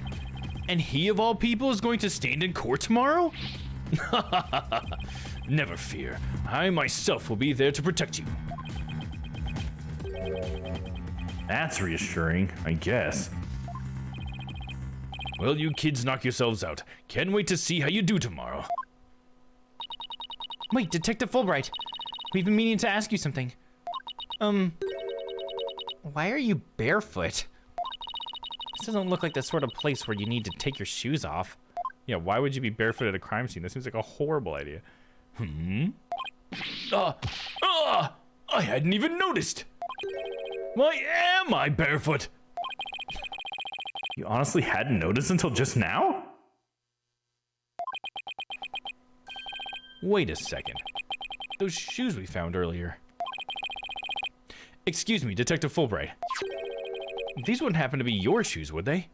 And he, of all people, is going to stand in court tomorrow? Never fear. I myself will be there to protect you. That's reassuring, I guess. Well, you kids knock yourselves out. Can't wait to see how you do tomorrow. Wait, Detective Fulbright. We've been meaning to ask you something. Why are you barefoot? This doesn't look like the sort of place where you need to take your shoes off. Yeah, why would you be barefoot at a crime scene? That seems like a horrible idea. I hadn't even noticed. Why am I barefoot? You honestly hadn't noticed until just now? Wait a second. Those shoes we found earlier. Excuse me, Detective Fulbright. These wouldn't happen to be your shoes, would they?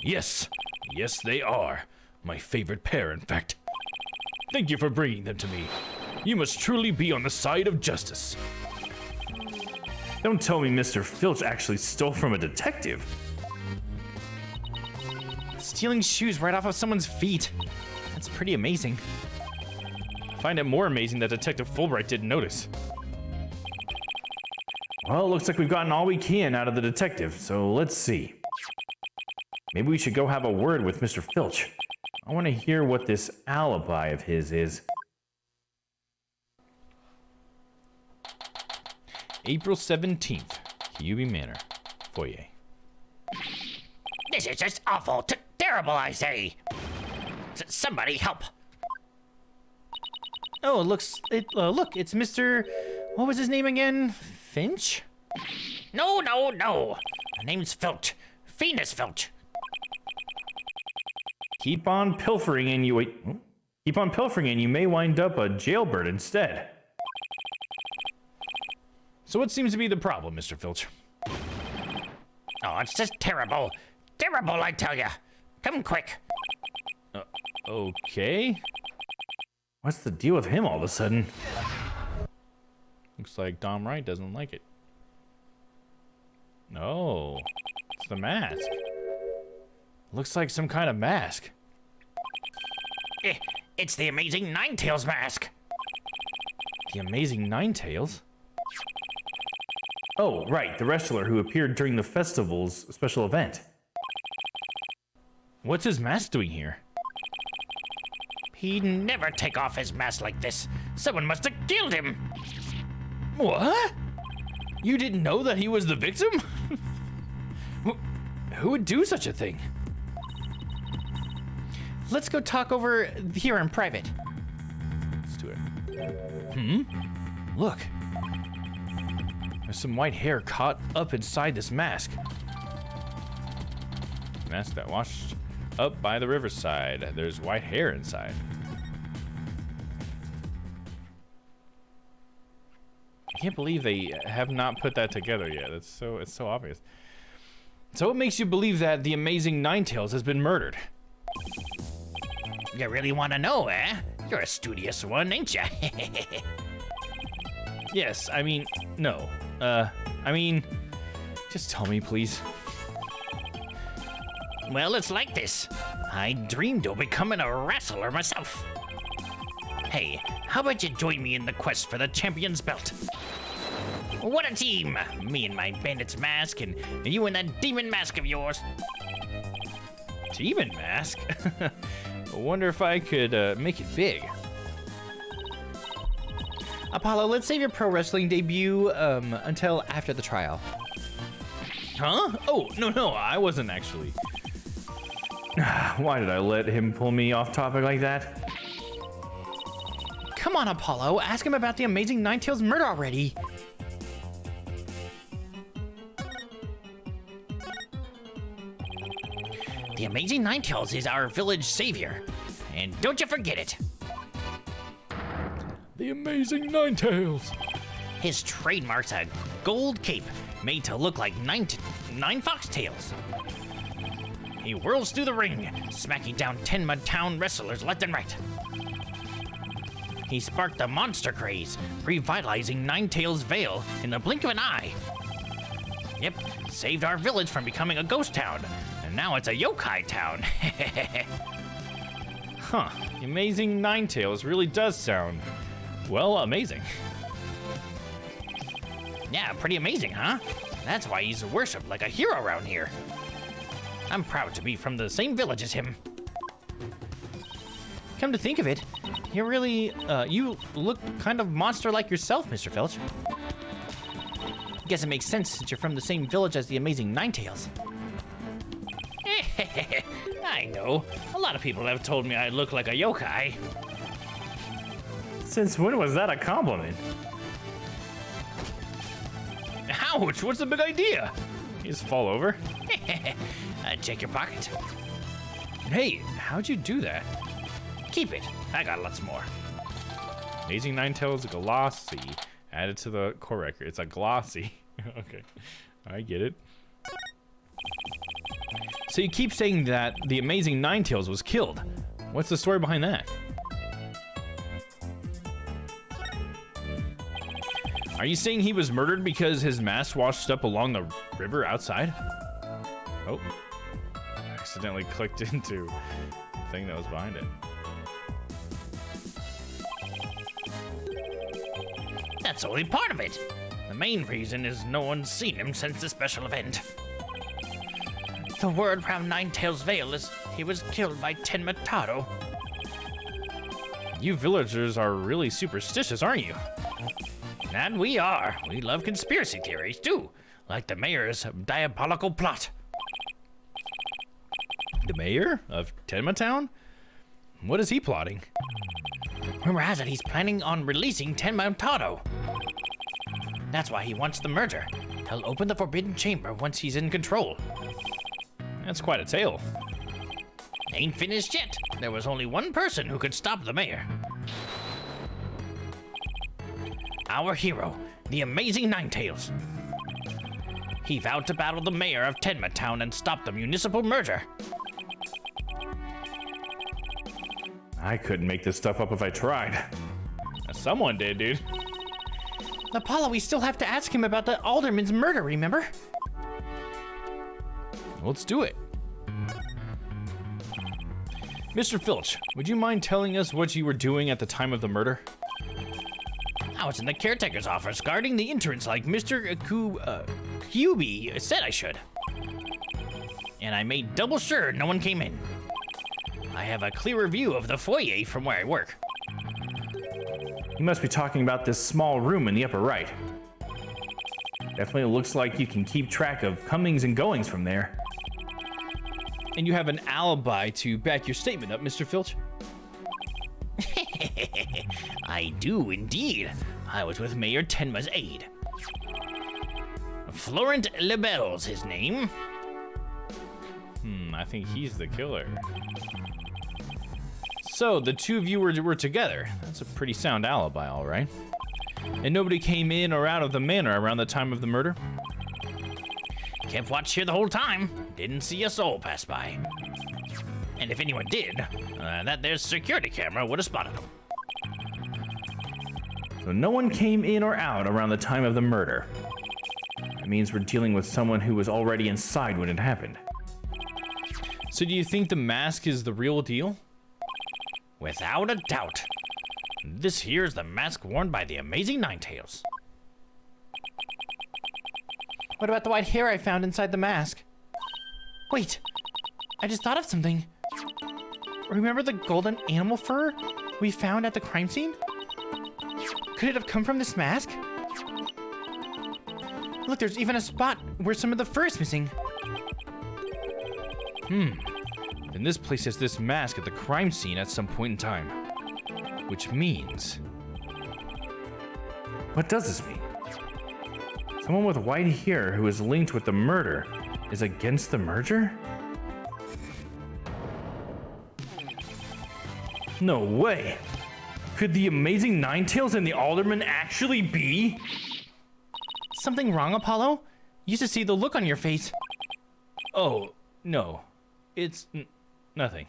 Yes. Yes, they are. My favorite pair, in fact. Thank you for bringing them to me. You must truly be on the side of justice. Don't tell me Mr. Filch actually stole from a detective. Stealing shoes right off of someone's feet. That's pretty amazing. I find it more amazing that Detective Fulbright didn't notice. Well, it looks like we've gotten all we can out of the detective, so let's see. Maybe we should go have a word with Mr. Filch. I want to hear what this alibi of his is. April 17th, Kyubi Manor, foyer. This is just awful, terrible, I say. Somebody help. Oh, look, it's Mr. What was his name again? Finch? No. My name's Filch. Venus Filch. Keep on pilfering and you keep on pilfering and you may wind up a jailbird instead. So what seems to be the problem, Mr. Filch? Oh, it's just terrible. Terrible, I tell ya. Come quick. Okay. What's the deal with him all of a sudden? Looks like Domm Wright doesn't like it. No, it's the mask. Looks like some kind of mask. It's the Amazing Ninetales mask. The Amazing Ninetales? Oh, right, the wrestler who appeared during the festival's special event. What's his mask doing here? He'd never take off his mask like this. Someone must have killed him. What? You didn't know that he was the victim? Who would do such a thing? Let's go talk over here in private. Let's do it. Look. There's some white hair caught up inside this mask. Mask that washed up by the riverside. There's white hair inside. I can't believe they have not put that together yet. It's so obvious. So what makes you believe that the Amazing Ninetales has been murdered? You really want to know, eh? You're a studious one, ain't ya? Yes, I mean, no. Just tell me, please. Well, it's like this. I dreamed of becoming a wrestler myself. Hey, how about you join me in the quest for the champion's belt? What a team! Me and my bandit's mask, and you and that demon mask of yours. Demon mask? I wonder if I could make it big. Apollo, let's save your pro wrestling debut until after the trial. Huh? Oh, no, I wasn't actually. Why did I let him pull me off topic like that? Come on, Apollo, ask him about the Amazing Ninetales murder already. The Amazing Ninetales is our village savior, and don't you forget it. The Amazing Ninetales. His trademark's a gold cape made to look like nine foxtails. He whirls through the ring, smacking down Tenma Town wrestlers left and right. He sparked the monster craze, revitalizing Ninetails Vale in the blink of an eye. Yep, saved our village from becoming a ghost town, and now it's a yokai town. Huh, the Amazing Ninetails really does sound, well, amazing. Yeah, pretty amazing, huh? That's why he's worshipped like a hero around here. I'm proud to be from the same village as him. Come to think of it, you look kind of monster-like yourself, Mr. Filch. Guess it makes sense since you're from the same village as the Amazing Ninetails. I know. A lot of people have told me I look like a yokai. Since when was that a compliment? Ouch, what's the big idea? You just fall over? Check your pocket. Hey, how'd you do that? Keep it. I got lots more. Amazing Ninetails Glossy. Added to the core record. It's a glossy. Okay, I get it. So you keep saying that the Amazing Ninetails was killed. What's the story behind that? Are you saying he was murdered because his mask washed up along the river outside? Oh, accidentally clicked into the thing that was behind it. That's only part of it. The main reason is no one's seen him since the special event. The word around Ninetails Vale is he was killed by Tenmataro. You villagers are really superstitious, aren't you? And we are. We love conspiracy theories, too. Like the mayor's diabolical plot. The mayor of Tenma Town? What is he plotting? Rumor has it he's planning on releasing Tenmataro. That's why he wants the merger. He'll open the Forbidden Chamber once he's in control. That's quite a tale. Ain't finished yet. There was only one person who could stop the mayor. Our hero, the Amazing Ninetails. He vowed to battle the mayor of Tenma Town and stop the municipal merger. I couldn't make this stuff up if I tried. Someone did, dude. Apollo, we still have to ask him about the alderman's murder, remember? Let's do it. Mr. Filch, would you mind telling us what you were doing at the time of the murder? I was in the caretaker's office guarding the entrance like Mr. Hubie said I should. And I made double sure no one came in. I have a clearer view of the foyer from where I work. You must be talking about this small room in the upper right. Definitely looks like you can keep track of comings and goings from there. And you have an alibi to back your statement up, Mr. Filch? I do indeed. I was with Mayor Tenma's aide. Florent Lebel's his name. I think he's the killer. So, the two of you were together. That's a pretty sound alibi, all right. And nobody came in or out of the manor around the time of the murder? Kept watch here the whole time. Didn't see a soul pass by. And if anyone did, that there's security camera would have spotted them. So no one came in or out around the time of the murder. That means we're dealing with someone who was already inside when it happened. So do you think the mask is the real deal? Without a doubt. This here is the mask worn by the Amazing Ninetails. What about the white hair I found inside the mask? Wait, I just thought of something. Remember the golden animal fur we found at the crime scene? Could it have come from this mask? Look, there's even a spot where some of the fur is missing. Then this place has this mask at the crime scene at some point in time. Which means... What does this mean? Someone with white hair who is linked with the murder is against the merger? No way! Could the Amazing Ninetails and the Alderman actually be? Something wrong, Apollo? Used to see the look on your face. Oh, no. It's nothing.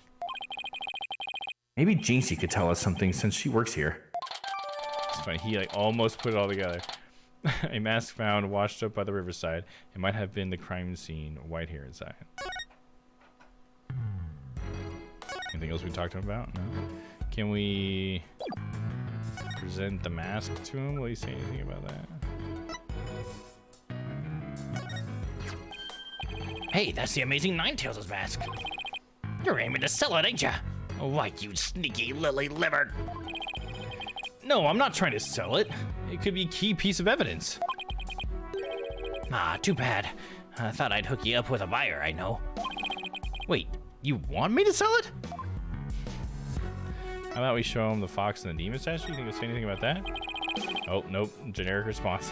Maybe Jinxie could tell us something since she works here. funny. He like almost put it all together. A mask found washed up by the riverside. It might have been the crime scene. White hair inside. Anything else we talked about? No. Can we present the mask to him? Will he say anything about that? Hey, that's the amazing Ninetales' mask. You're aiming to sell it, ain't ya? Why, you sneaky lily-livered. No, I'm not trying to sell it. It could be a key piece of evidence. Ah, too bad. I thought I'd hook you up with a buyer I know. Wait, you want me to sell it? How about we show him the fox and the demon statue? You think he'll say anything about that? Oh, nope. Generic response.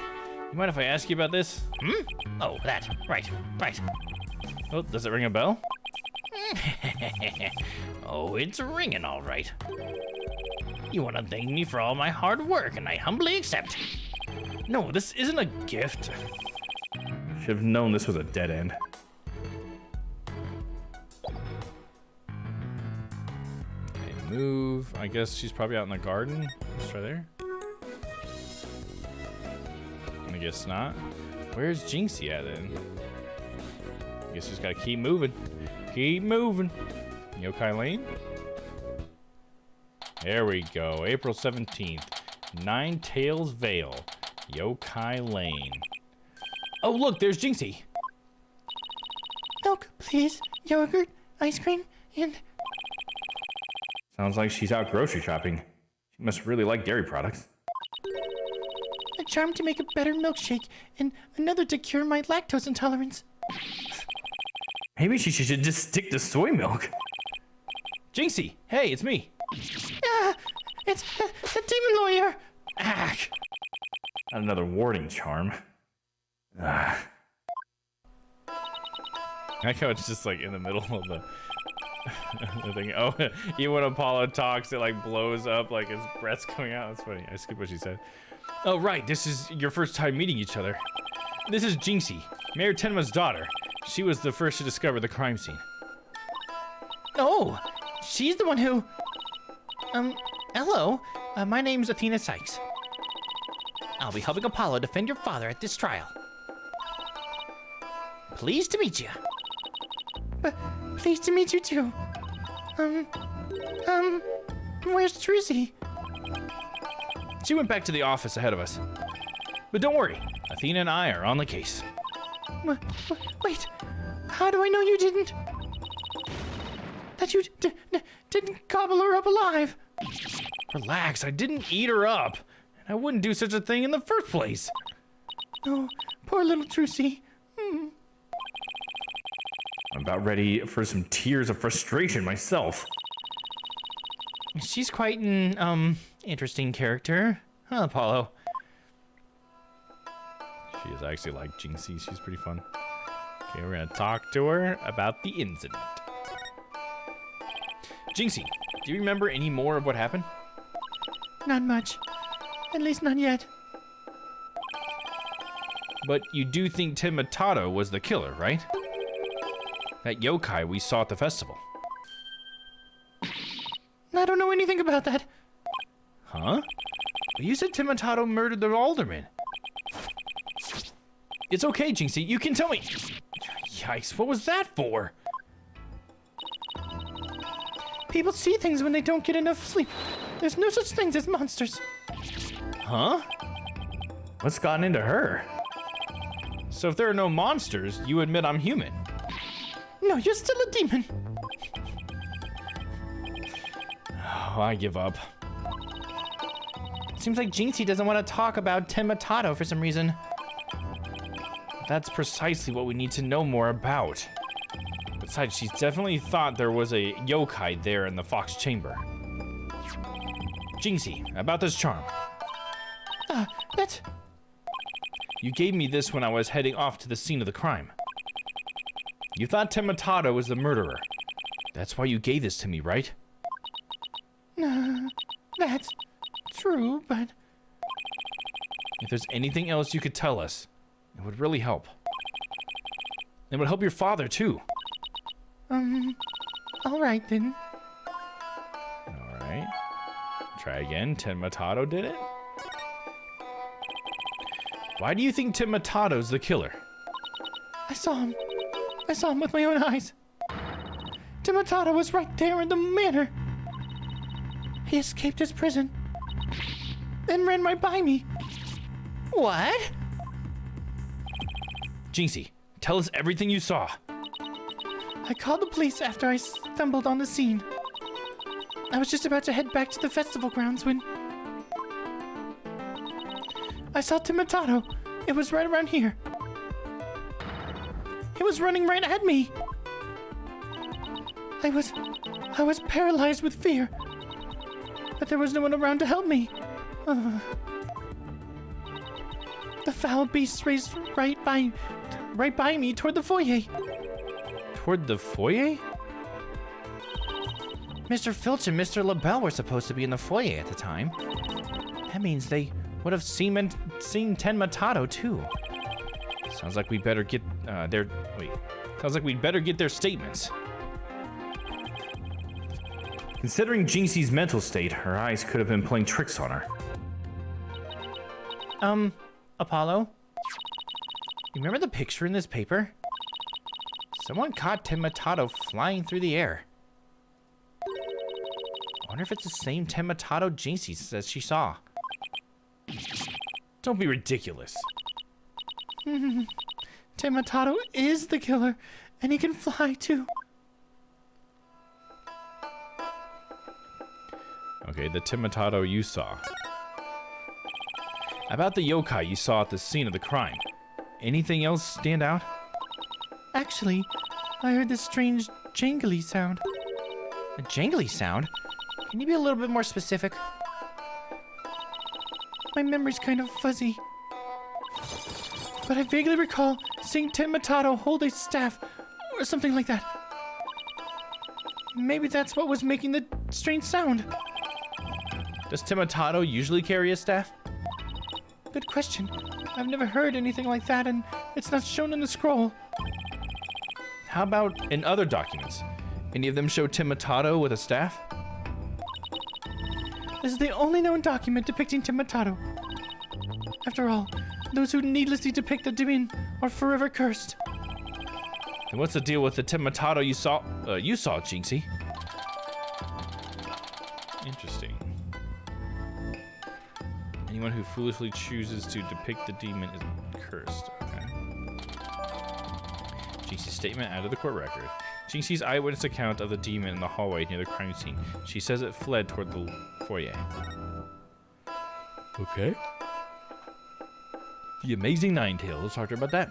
You mind if I ask you about this? Hmm? Oh, that. Right. Oh, does it ring a bell? Oh, it's ringing all right. You want to thank me for all my hard work, and I humbly accept. No, this isn't a gift. Should have known this was a dead end. Okay, move. I guess she's probably out in the garden. Let's try there. I guess not. Where's Jinxie at then? I guess just gotta keep moving. Keep moving. Yokai Lane? There we go. April 17th. Ninetales Vale. Yokai Lane. Oh, look, there's Jinxie. Milk, please. Yogurt, ice cream, and... Sounds like she's out grocery shopping. She must really like dairy products. A charm to make a better milkshake, and another to cure my lactose intolerance. Maybe she should just stick to soy milk. Jinxie, hey, it's me. It's the demon lawyer. Ack. Not another warding charm. I like how it's just like in the middle of the, the thing. Oh, even when Apollo talks, it like blows up, like his breath's coming out. That's funny. I skipped what she said. Oh, right. This is your first time meeting each other. This is Jinxie, Mayor Tenma's daughter. She was the first to discover the crime scene. Oh, she's the one who... hello. My name's Athena Sykes. I'll be helping Apollo defend your father at this trial. Pleased to meet you. Pleased to meet you too. Where's Trucy? She went back to the office ahead of us. But don't worry, Athena and I are on the case. Wait, how do I know you didn't? That you didn't gobble her up alive? Relax, I didn't eat her up. And I wouldn't do such a thing in the first place. Oh, poor little Trucy. I'm about ready for some tears of frustration myself. She's quite an, interesting character. Huh, Apollo? She is actually like Jinxie. She's pretty fun. Okay, we're gonna talk to her about the incident. Jinxie, do you remember any more of what happened? Not much. At least not yet. But you do think Tenma was the killer, right? That yokai we saw at the festival. I don't know anything about that. Huh? But you said Tenma murdered the alderman. It's okay, Jinxie. You can tell me. Yikes, what was that for? People see things when they don't get enough sleep. There's no such things as monsters. Huh? What's gotten into her? So if there are no monsters, you admit I'm human. No, you're still a demon. Oh, I give up. Seems like Jinxie doesn't want to talk about Tenma for some reason. That's precisely what we need to know more about. Besides, she's definitely thought there was a yokai there in the Fox Chamber. Jinxie, about this charm. That's... You gave me this when I was heading off to the scene of the crime. You thought Tenma was the murderer. That's why you gave this to me, right? That's true, but... If there's anything else you could tell us, it would really help. It would help your father, too. Alright then. Alright. Try again. Tenma did it? Why do you think Timatato's the killer? I saw him. I saw him with my own eyes. Timatato was right there in the manor. He escaped his prison and ran right by me. What? Jinxie, tell us everything you saw. I called the police after I stumbled on the scene. I was just about to head back to the festival grounds when I saw Timatato. It was right around here. He was running right at me. I was paralyzed with fear, but there was no one around to help me. The foul beast raced right by me toward the foyer. Toward the foyer? Mr. Filch and Mr. LaBelle were supposed to be in the foyer at the time. That means they would have seen Tenmatato too. Sounds like we better get Sounds like we'd better get their statements. Considering Jinxie's mental state, her eyes could have been playing tricks on her. Apollo? You remember the picture in this paper? Someone caught Tenmatato flying through the air. I wonder if it's the same Tenmatato Jinxie says she saw. Don't be ridiculous. Tenmatato is the killer, and he can fly too. Okay, the Timatato you saw. About the yokai you saw at the scene of the crime. Anything else stand out? Actually, I heard this strange jangly sound. A jangly sound? Can you be a little bit more specific? My memory's kind of fuzzy. But I vaguely recall seeing Tenmatato hold a staff, or something like that. Maybe that's what was making the strange sound. Does Timatato usually carry a staff? Good question. I've never heard anything like that, and it's not shown in the scroll. How about in other documents? Any of them show Timatato with a staff? This is the only known document depicting Tenmatato. After all, those who needlessly depict the demon are forever cursed. And what's the deal with the Timatato you saw, Jinxie? Interesting. Anyone who foolishly chooses to depict the demon is cursed. Okay. Jinxie's statement out of the court record. Jinxie's eyewitness account of the demon in the hallway near the crime scene. She says it fled toward the foyer. Okay. The Amazing Ninetales. Let's talk about that.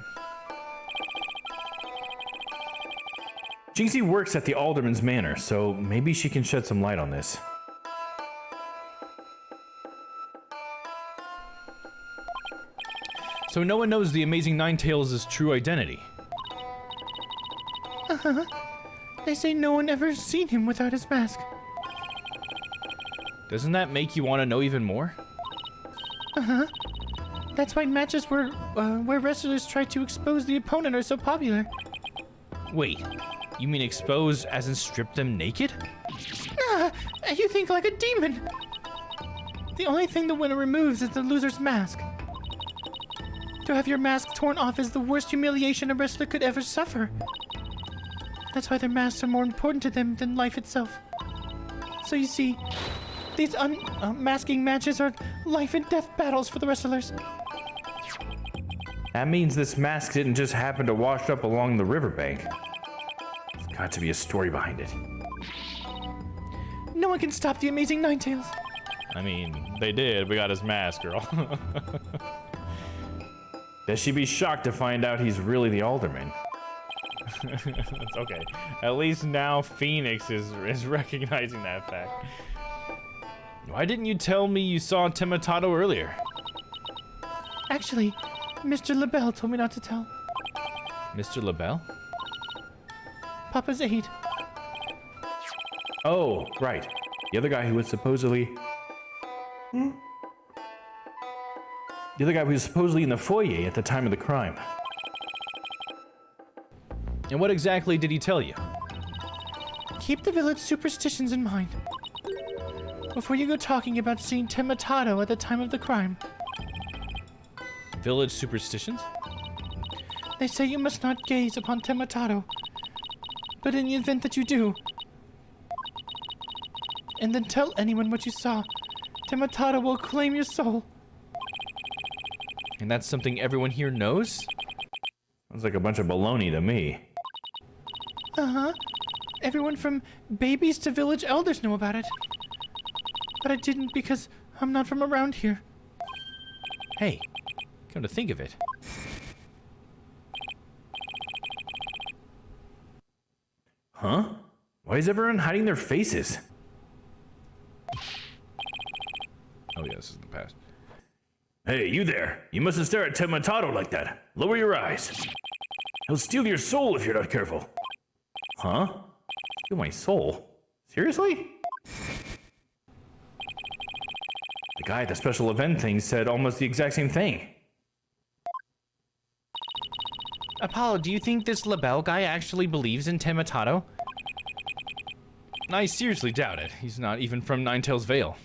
Jinxie works at the Alderman's Manor, so maybe she can shed some light on this. So no one knows the Amazing Ninetales' true identity. They say no one ever seen him without his mask. Doesn't that make you want to know even more? That's why matches where wrestlers try to expose the opponent are so popular. Wait, you mean expose as in strip them naked? You think like a demon. The only thing the winner removes is the loser's mask. To have your mask torn off is the worst humiliation a wrestler could ever suffer. That's why their masks are more important to them than life itself. So you see, these unmasking matches are life and death battles for the wrestlers. That means this mask didn't just happen to wash up along the riverbank. There's got to be a story behind it. No one can stop the Amazing Ninetales. I mean, they did. We got his mask, girl. Does she be shocked to find out he's really the Alderman? It's okay. At least now Phoenix is recognizing that fact. Why didn't you tell me you saw Timatato earlier? Actually, Mr. LaBelle told me not to tell. Mr. LaBelle? Papa's aide. Oh, right. The other guy who was supposedly... The other guy who was supposedly in the foyer at the time of the crime. And what exactly did he tell you? Keep the village superstitions in mind before you go talking about seeing Tenmatato at the time of the crime. village superstitions? They say you must not gaze upon Tematato. But in the event that you do, and then tell anyone what you saw, Tematato will claim your soul. And that's something everyone here knows? Sounds like a bunch of baloney to me. Uh-huh. Everyone from babies to village elders know about it. But I didn't because I'm not from around here. Hey, come to think of it. Huh? Why is everyone hiding their faces? Oh yeah, this is the past. Hey, you there. You mustn't stare at Tematato like that. Lower your eyes. He'll steal your soul if you're not careful. Huh? Steal my soul? Seriously? The guy at the special event thing said almost the exact same thing. Apollo, do you think this LaBelle guy actually believes in Tematato? I seriously doubt it. He's not even from Ninetails Vale.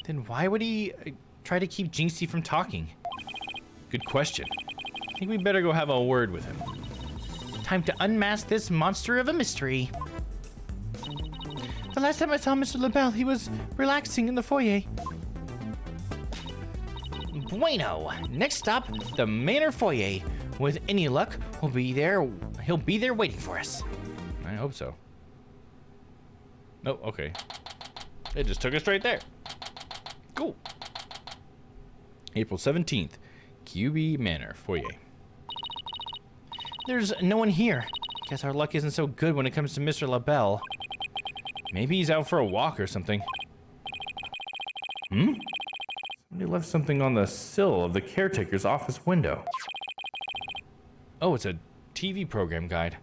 Then why would he try to keep Jinxie from talking? Good question. I think we better go have a word with him. Time to unmask this monster of a mystery. The last time I saw Mr. LaBelle, he was relaxing in the foyer. Bueno. Next stop, the manor foyer. With any luck, he'll be there waiting for us. I hope so. Oh, okay. It just took us right there. Cool. April 17th, QB Manor foyer. There's no one here. Guess our luck isn't so good when it comes to Mr. LaBelle. Maybe he's out for a walk or something. Hmm? Somebody left something on the sill of the caretaker's office window. Oh, it's a TV program guide.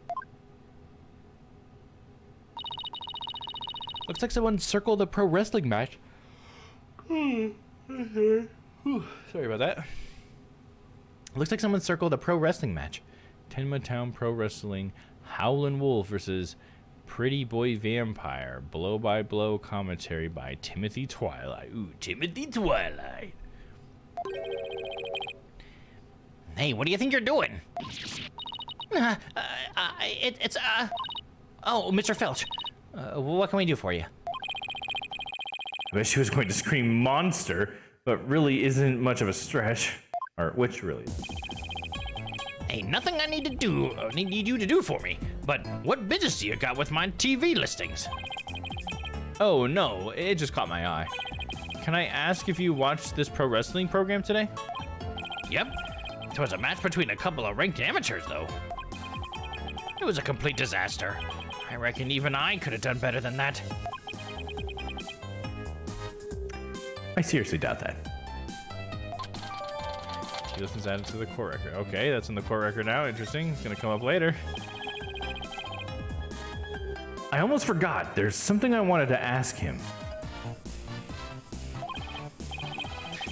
Looks like someone circled a pro wrestling match. Sorry about that. Looks like someone circled a pro wrestling match. Tenma Pro Wrestling, Howlin' Wolf versus Pretty Boy Vampire. Blow by blow commentary by Timothy Twilight. Ooh, Timothy Twilight. Hey, what do you think you're doing? Oh, Mr. Felch. What can we do for you? I bet she was going to scream monster, but really isn't much of a stretch. Or which really is. Ain't nothing I need you to do for me. But what business do you got with my TV listings? Oh no, it just caught my eye. Can I ask if you watched this pro wrestling program today? Yep. It was a match between a couple of ranked amateurs, though. It was a complete disaster. I reckon even I could have done better than that. I seriously doubt that. She listens added to the court record. Okay, that's in the court record now. Interesting. It's gonna come up later. I almost forgot. There's something I wanted to ask him.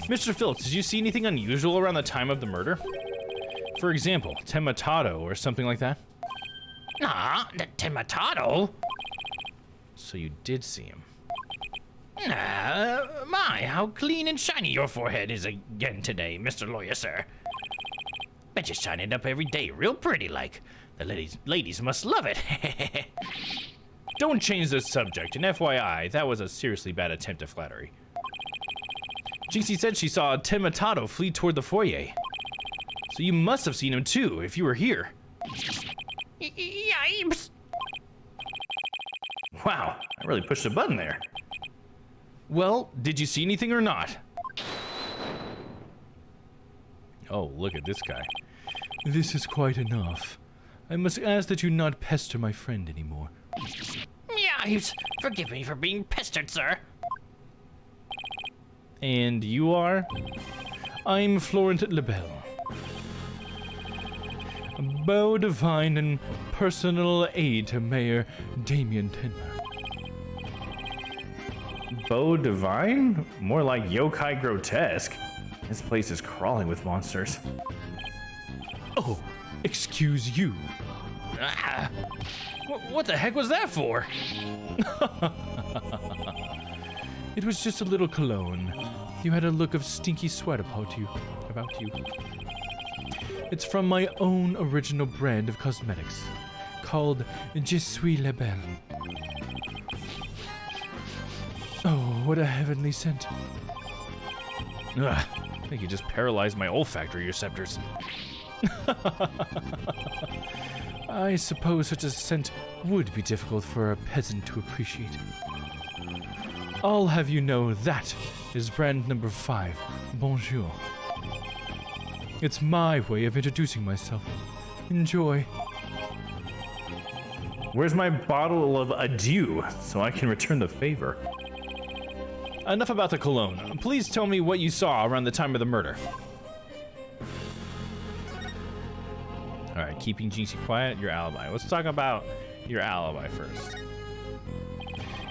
Mr. Phillips, did you see anything unusual around the time of the murder? For example, Tematato or something like that? Nah, the Tematato? So you did see him. My, how clean and shiny your forehead is again today, Mr. Lawyer, sir. Bet you shine it up every day, real pretty like. The ladies must love it. Don't change the subject, and FYI, that was a seriously bad attempt at flattery. Jinxie said she saw Tematato flee toward the foyer. So you must have seen him too, if you were here. Yipes! Wow, I really pushed a button there. Well, did you see anything or not? Oh, look at this guy. This is quite enough. I must ask that you not pester my friend anymore. Yipes! Forgive me for being pestered, sir. And you are? I'm Florent LaBelle. A bow divine and personal aid to Mayor Damien Tenma. Bow divine? More like yokai grotesque. This place is crawling with monsters. Oh, excuse you. Ah, what the heck was that for? It was just a little cologne. You had a look of stinky sweat about you. It's from my own original brand of cosmetics, called Je suis la belle. Oh, what a heavenly scent. Ugh, I think you just paralyzed my olfactory receptors. I suppose such a scent would be difficult for a peasant to appreciate. I'll have you know that is brand number 5, Bonjour. It's my way of introducing myself. Enjoy. Where's my bottle of adieu so I can return the favor? Enough about the cologne. Please tell me what you saw around the time of the murder. Alright, keeping Jinxie quiet, your alibi. Let's talk about your alibi first.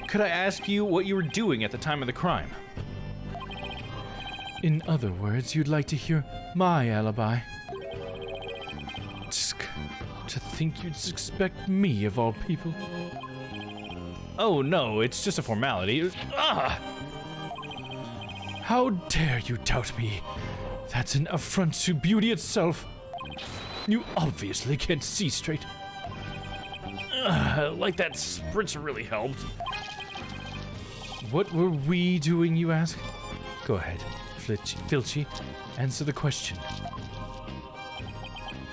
Could I ask you what you were doing at the time of the crime? In other words, you'd like to hear my alibi. Tsk, to think you'd suspect me of all people. Oh no, it's just a formality. Ah! How dare you doubt me? That's an affront to beauty itself. You obviously can't see straight. Like that spritz really helped. What were we doing, you ask? Go ahead, Filchy. Answer the question.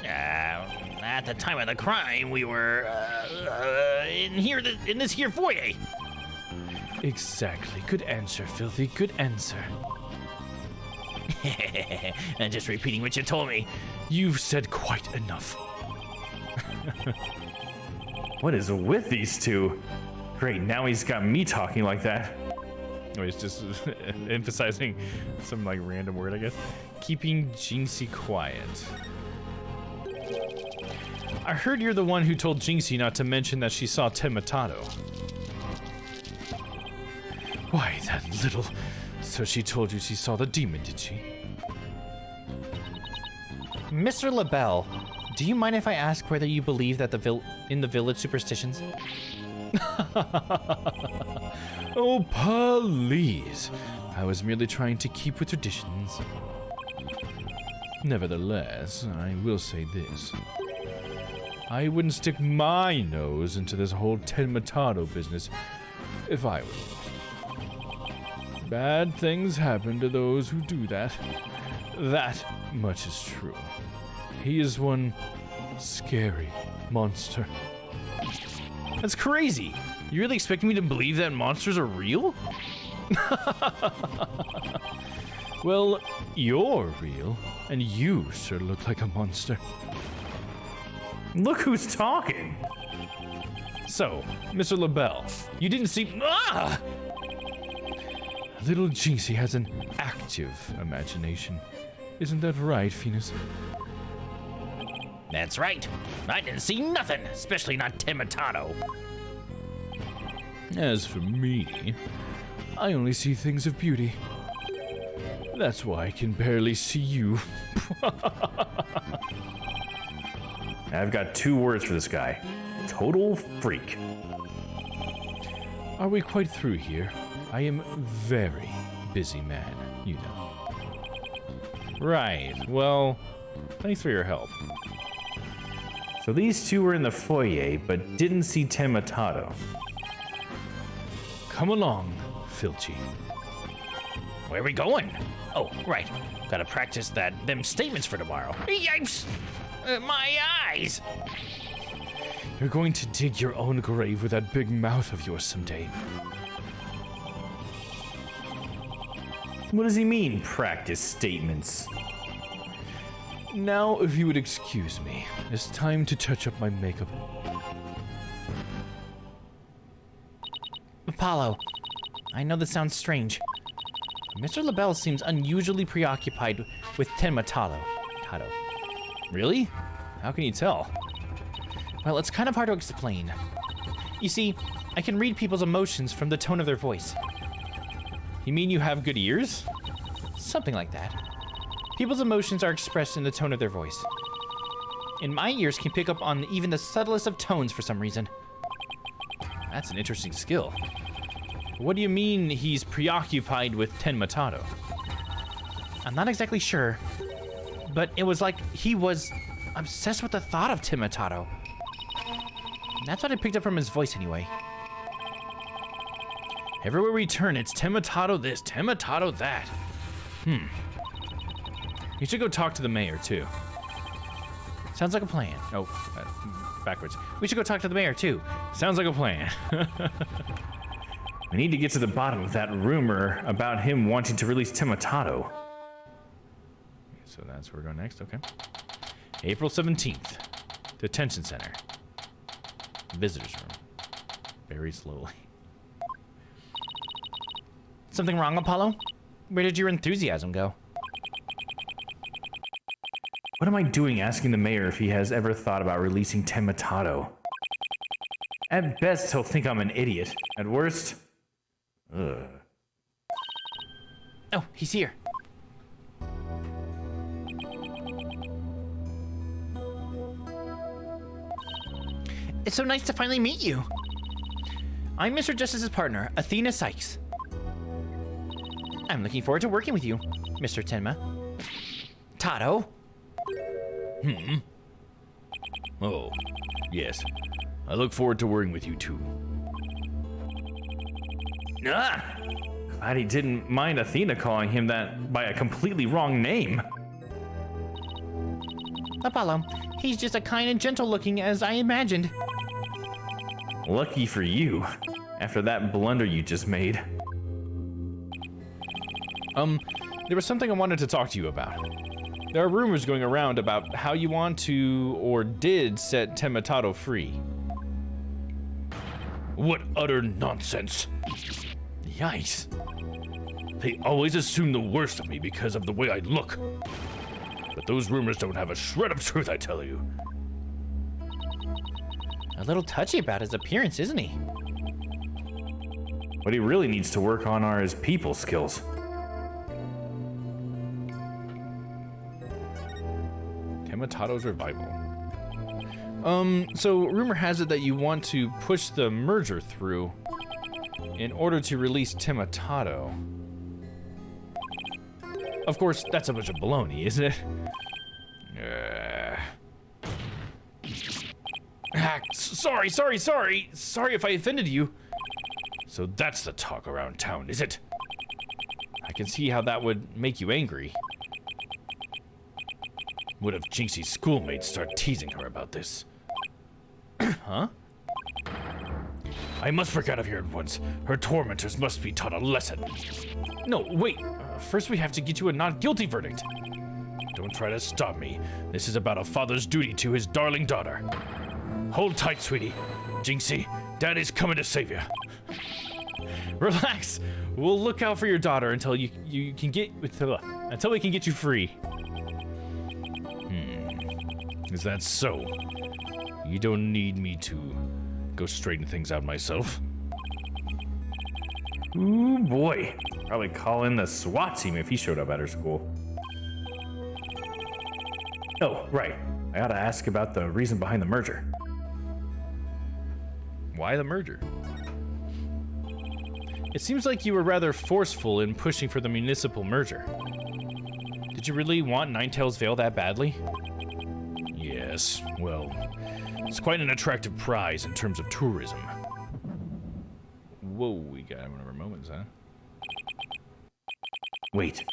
At the time of the crime, we were in this here foyer. Exactly. Good answer, Filthy. Good answer. And just repeating what you told me. You've said quite enough. What is with these two? Great, now he's got me talking like that. Oh, he's just emphasizing some like random word, I guess. Keeping Jinxie quiet. I heard you're the one who told Jinxie not to mention that she saw Tenmatato. Why, that little... So she told you she saw the demon, did she? Mr. LaBelle, do you mind if I ask whether you believe that in the village superstitions? Oh, please. I was merely trying to keep with traditions. Nevertheless, I will say this. I wouldn't stick my nose into this whole Tenmatato business if I were you. Bad things happen to those who do that. That much is true. He is one scary monster. That's crazy. You really expect me to believe that monsters are real? Well, you're real, and you sure look like a monster. Look who's talking. So, Mr. LaBelle, you didn't see... Ah! Little Jinxie has an active imagination. Isn't that right, Phoenix? That's right. I didn't see nothing, especially not Tenmatato. As for me, I only see things of beauty. That's why I can barely see you. I've got 2 words for this guy. Total freak. Are we quite through here? I am very busy man, you know. Right. Well, thanks for your help. So these 2 were in the foyer, but didn't see Tenmatato. Come along, Filchy. Where are we going? Oh, right. Gotta practice them statements for tomorrow. Yipes! My eyes! You're going to dig your own grave with that big mouth of yours someday. What does he mean, practice statements? Now, if you would excuse me, it's time to touch up my makeup. Apollo, I know this sounds strange. Mr. LaBelle seems unusually preoccupied with Tenmatato. Really? How can you tell? Well, it's kind of hard to explain. You see, I can read people's emotions from the tone of their voice. You mean you have good ears? Something like that. People's emotions are expressed in the tone of their voice. And my ears can pick up on even the subtlest of tones for some reason. That's an interesting skill. What do you mean he's preoccupied with Tenmatato? I'm not exactly sure, but it was like he was obsessed with the thought of Timotado. That's what I picked up from his voice anyway. Everywhere we turn, it's Timotado this, Timotado that. You should go talk to the mayor, too. Sounds like a plan. Oh, backwards. We should go talk to the mayor, too. Sounds like a plan. We need to get to the bottom of that rumor about him wanting to release Timotado. So that's where we're going next, okay. April 17th. Detention Center. Visitors room. Very slowly. Something wrong, Apollo? Where did your enthusiasm go? What am I doing asking the mayor if he has ever thought about releasing Timotado? At best, he'll think I'm an idiot. At worst, ugh. Oh, he's here. It's so nice to finally meet you. I'm Mr. Justice's partner, Athena Sykes. I'm looking forward to working with you, Mr. Tenma. Tado. Oh, yes. I look forward to working with you too. Glad he didn't mind Athena calling him that by a completely wrong name. Apollo, he's just as kind and gentle looking as I imagined. Lucky for you, after that blunder you just made. There was something I wanted to talk to you about. There are rumors going around about how you want to, or did, set Timotado free. What utter nonsense. Yikes. They always assume the worst of me because of the way I look. But those rumors don't have a shred of truth, I tell you. A little touchy about his appearance, isn't he? What he really needs to work on are his people skills. Timotato's revival. So rumor has it that you want to push the merger through in order to release Timotado. Of course, that's a bunch of baloney, isn't it? Sorry if I offended you. So that's the talk around town, is it? I can see how that would make you angry. What if Jinxie's schoolmates start teasing her about this? Huh? I must break out of here at once. Her tormentors must be taught a lesson. No, wait. First we have to get you a not guilty verdict. Don't try to stop me. This is about a father's duty to his darling daughter. Hold tight, sweetie. Jinxie, Daddy's coming to save you. Relax. We'll look out for your daughter until you can get until we can get you free. Is that so? You don't need me to go straighten things out myself. Ooh boy. Probably call in the SWAT team if he showed up at her school. Oh, right. I ought to ask about the reason behind the merger. Why the merger? It seems like you were rather forceful in pushing for the municipal merger. Did you really want Ninetales Vale that badly? Yes, well, it's quite an attractive prize in terms of tourism. Whoa, we got one of our moments, huh? Wait,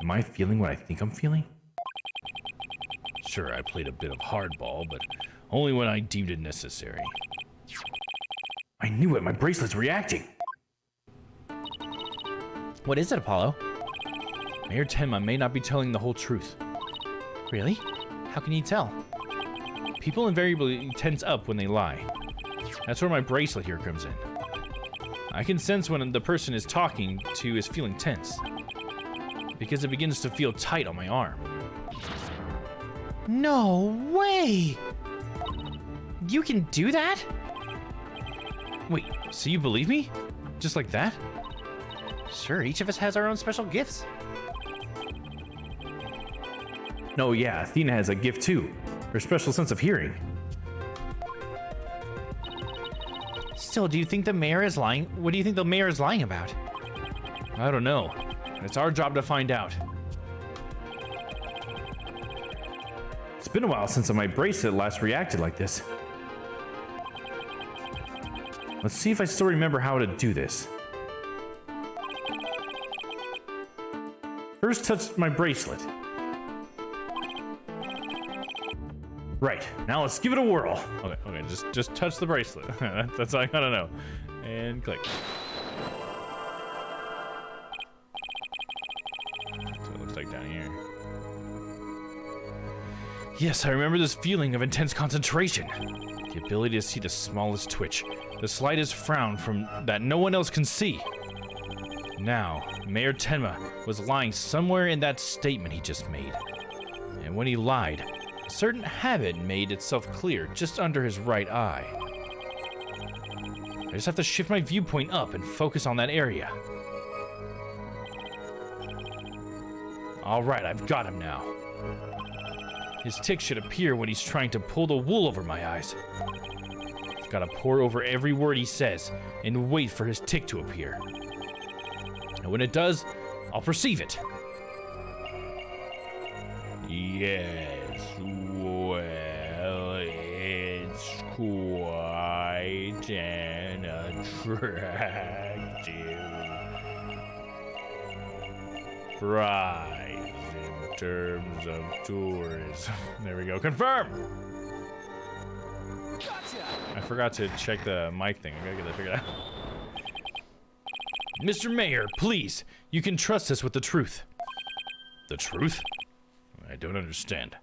am I feeling what I think I'm feeling? Sure, I played a bit of hardball, but only when I deemed it necessary. I knew it, my bracelet's reacting. What is it, Apollo? Mayor Tenma may not be telling the whole truth. Really? How can you tell? People invariably tense up when they lie. That's where my bracelet here comes in. I can sense when the person is talking to is feeling tense, because it begins to feel tight on my arm. No way! You can do that? Wait, so you believe me? Just like that? Sure, each of us has our own special gifts. No, yeah, Athena has a gift too. Her special sense of hearing. Still, do you think the mayor is lying? What do you think the mayor is lying about? I don't know. It's our job to find out. It's been a while since my bracelet last reacted like this. Let's see if I still remember how to do this. First, touch my bracelet. Right, now let's give it a whirl. Okay, just touch the bracelet. That's all I gotta know. And click. That's what it looks like down here. Yes, I remember this feeling of intense concentration. The ability to see the smallest twitch, the slightest frown from that no one else can see. Now, Mayor Tenma was lying somewhere in that statement he just made. And when he lied, a certain habit made itself clear just under his right eye. I just have to shift my viewpoint up and focus on that area. Alright, I've got him now. His tick should appear when he's trying to pull the wool over my eyes. I've got to pore over every word he says and wait for his tick to appear. And when it does, I'll perceive it. Yes, well, it's quite an attractive prize in terms of tourism. There we go. Confirm! Gotcha! I forgot to check the mic thing. I gotta get that figured out. Mr. Mayor, please, you can trust us with the truth. The truth? I don't understand.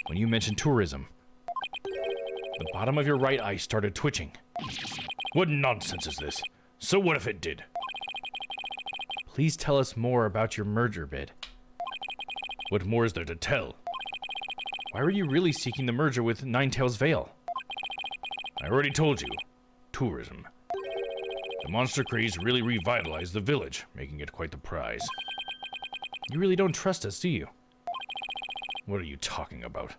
When you mentioned tourism, the bottom of your right eye started twitching. What nonsense is this? So what if it did? Please tell us more about your merger bid. What more is there to tell? Why were you really seeking the merger with Ninetales Vale? I already told you. Tourism. The monster craze really revitalized the village, making it quite the prize. You really don't trust us, do you? What are you talking about?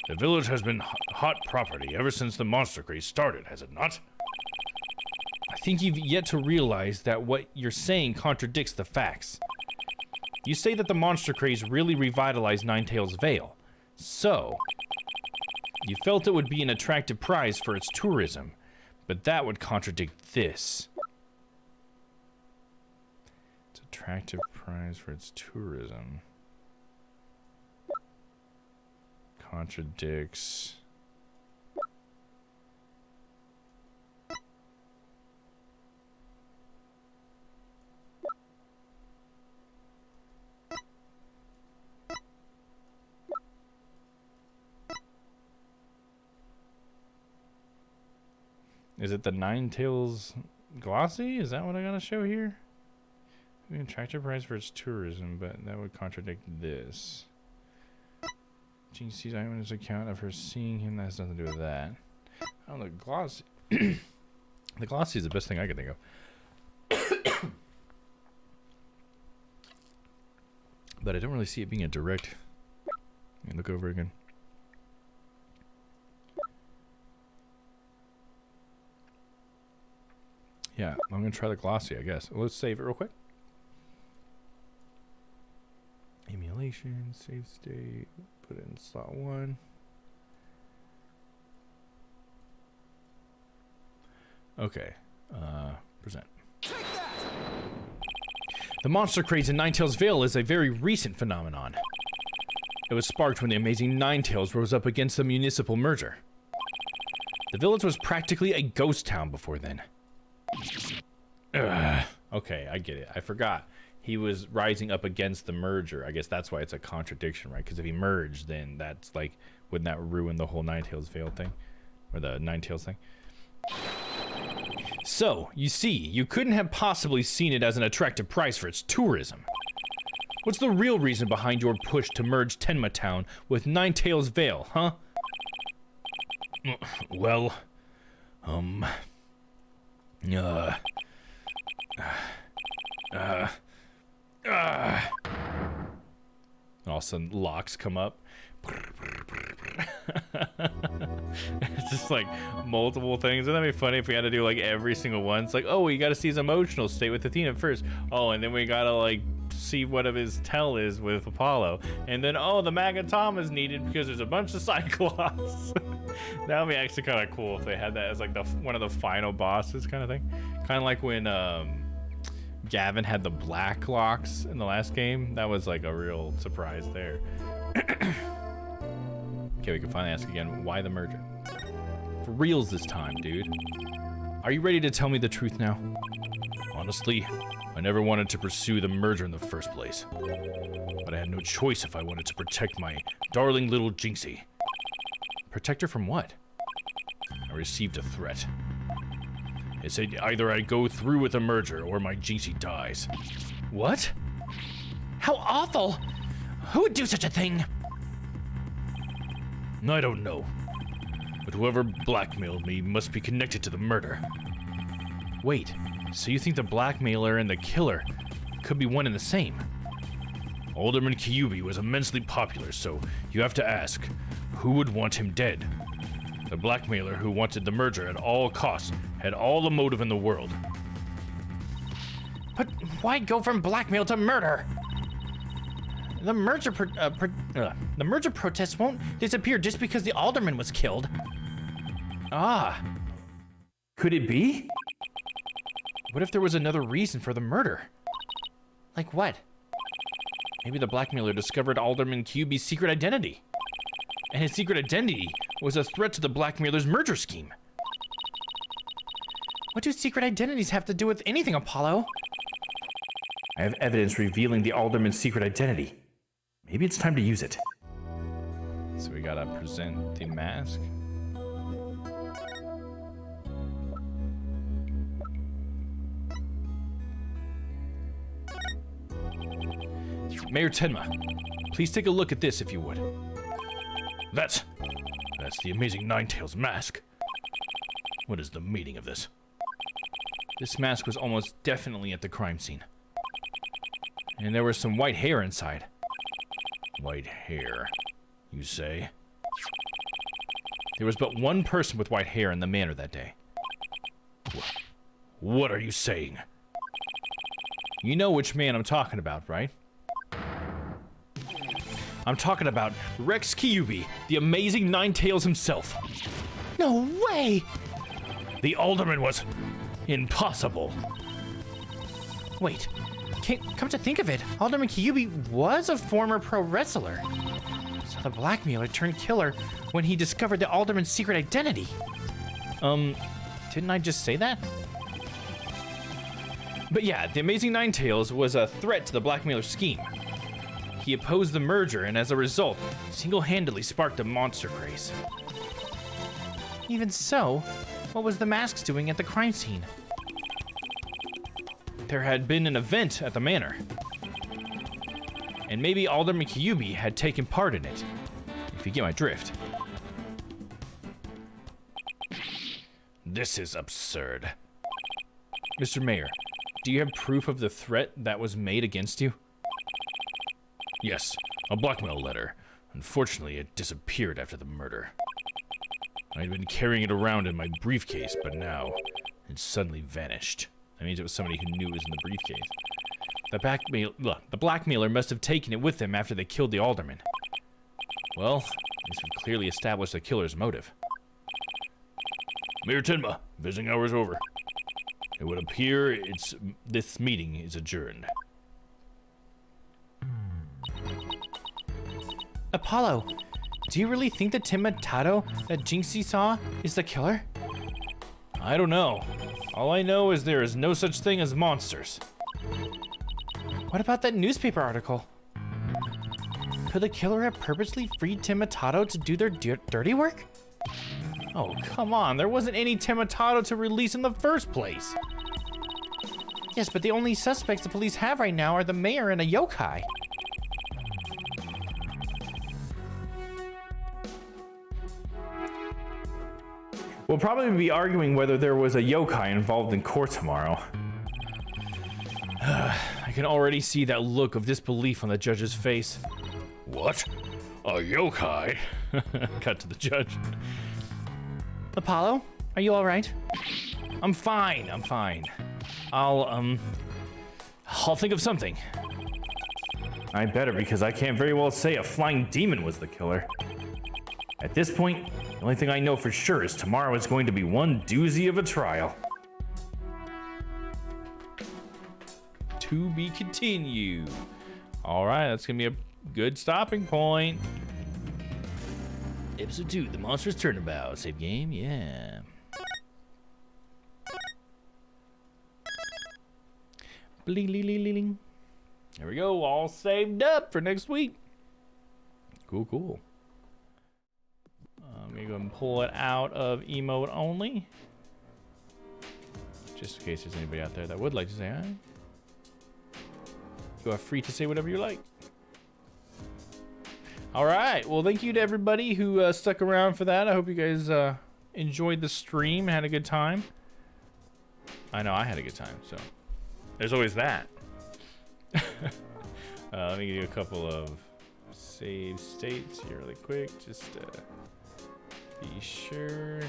The village has been hot property ever since the monster craze started, has it not? I think you've yet to realize that what you're saying contradicts the facts. You say that the monster craze really revitalized Ninetales Vale. So, you felt it would be an attractive prize for its tourism, but that would contradict this. It's an attractive prize for its tourism. Contradicts. Is it the Ninetales Glossy? Is that what I gotta show here? An attractive price for its tourism, but that would contradict this. Jean sees Ivan's account of her seeing him. That has nothing to do with that. Oh, the Glossy. The Glossy is the best thing I can think of. But I don't really see it being a direct. Let me look over again. Yeah, I'm gonna try the Glossy, I guess. Let's save it real quick. Emulation, save state, put it in slot 1. Okay, present. The monster craze in Ninetales Vale is a very recent phenomenon. It was sparked when the amazing Ninetales rose up against the municipal merger. The village was practically a ghost town before then. Okay, I get it. I forgot. He was rising up against the merger. I guess that's why it's a contradiction, right? Because if he merged, then that's like, wouldn't that ruin the whole Ninetales Vale thing? Or the Ninetales thing? So, you see, you couldn't have possibly seen it as an attractive price for its tourism. What's the real reason behind your push to merge Tenma Town with Ninetales Vale, huh? Well, all of a sudden, locks come up. It's just like multiple things. Wouldn't that be funny if we had to do like every single one? It's like, oh, we gotta see his emotional state with Athena first. Oh, and then we gotta like see what of his tell is with Apollo. And then, oh, the Magatom is needed because there's a bunch of Cyclops. That would be actually kind of cool if they had that as like one of the final bosses kind of thing. Kind of like when Gavin had the black locks in the last game. That was like a real surprise there. Okay, we can finally ask again, why the merger? For reals this time, dude. Are you ready to tell me the truth now? Honestly, I never wanted to pursue the merger in the first place. But I had no choice if I wanted to protect my darling little Jinxie. Protect her from what? I received a threat. It said either I go through with the merger or my Jinxie dies. What? How awful! Who would do such a thing? I don't know. But whoever blackmailed me must be connected to the murder. Wait, so you think the blackmailer and the killer could be one and the same? Alderman Kyubi was immensely popular, so you have to ask, who would want him dead? The blackmailer who wanted the merger at all costs had all the motive in the world. But why go from blackmail to murder? The merger protests won't disappear just because the alderman was killed. Ah. Could it be? What if there was another reason for the murder? Like what? Maybe the blackmailer discovered Alderman Kyubi's secret identity. And his secret identity was a threat to the blackmailer's merger scheme. What do secret identities have to do with anything, Apollo? I have evidence revealing the alderman's secret identity. Maybe it's time to use it. So we gotta present the mask. Mayor Tenma, please take a look at this if you would. That's the amazing Ninetales mask. What is the meaning of this? This mask was almost definitely at the crime scene. And there was some white hair inside. White hair, you say? There was but one person with white hair in the manor that day. What are you saying? You know which man I'm talking about, right? I'm talking about Rex Kyubi, the amazing Ninetales himself. No way! The alderman was impossible. Wait, come to think of it, Alderman Kyubi was a former pro wrestler. So the blackmailer turned killer when he discovered the alderman's secret identity. Didn't I just say that? But yeah, the amazing Ninetales was a threat to the blackmailer's scheme. He opposed the merger and as a result, single-handedly sparked a monster craze. Even so, what was the masks doing at the crime scene? There had been an event at the manor. And maybe Alderman Kyubi had taken part in it, if you get my drift. This is absurd. Mr. Mayor, do you have proof of the threat that was made against you? Yes, a blackmail letter. Unfortunately, it disappeared after the murder. I had been carrying it around in my briefcase, but now it suddenly vanished. That means it was somebody who knew it was in the briefcase. The blackmailer must have taken it with them after they killed the alderman. Well, this would clearly establish the killer's motive. Mayor Tenma, visiting hours over. It would appear this meeting is adjourned. Apollo, do you really think the Timotado that Jinxie saw is the killer? I don't know. All I know is there is no such thing as monsters. What about that newspaper article? Could the killer have purposely freed Timotado to do their dirty work? Oh, come on. There wasn't any Timotado to release in the first place. Yes, but the only suspects the police have right now are the mayor and a yokai. We'll probably be arguing whether there was a yokai involved in court tomorrow. I can already see that look of disbelief on the judge's face. What? A yokai? Cut to the judge. Apollo, are you all right? I'm fine. I'll think of something. I better, because I can't very well say a flying demon was the killer. At this point, the only thing I know for sure is tomorrow is going to be one doozy of a trial. To be continued. All right, that's gonna be a good stopping point. Episode 2, the Monstrous Turnabout. Save game, yeah. Bling. There we go, all saved up for next week. Cool. I'm gonna go and pull it out of emote only. Just in case there's anybody out there that would like to say hi. You are free to say whatever you like. All right, well, thank you to everybody who stuck around for that. I hope you guys enjoyed the stream, had a good time. I know I had a good time, so there's always that. Let me give you a couple of save states here really quick, just be sure.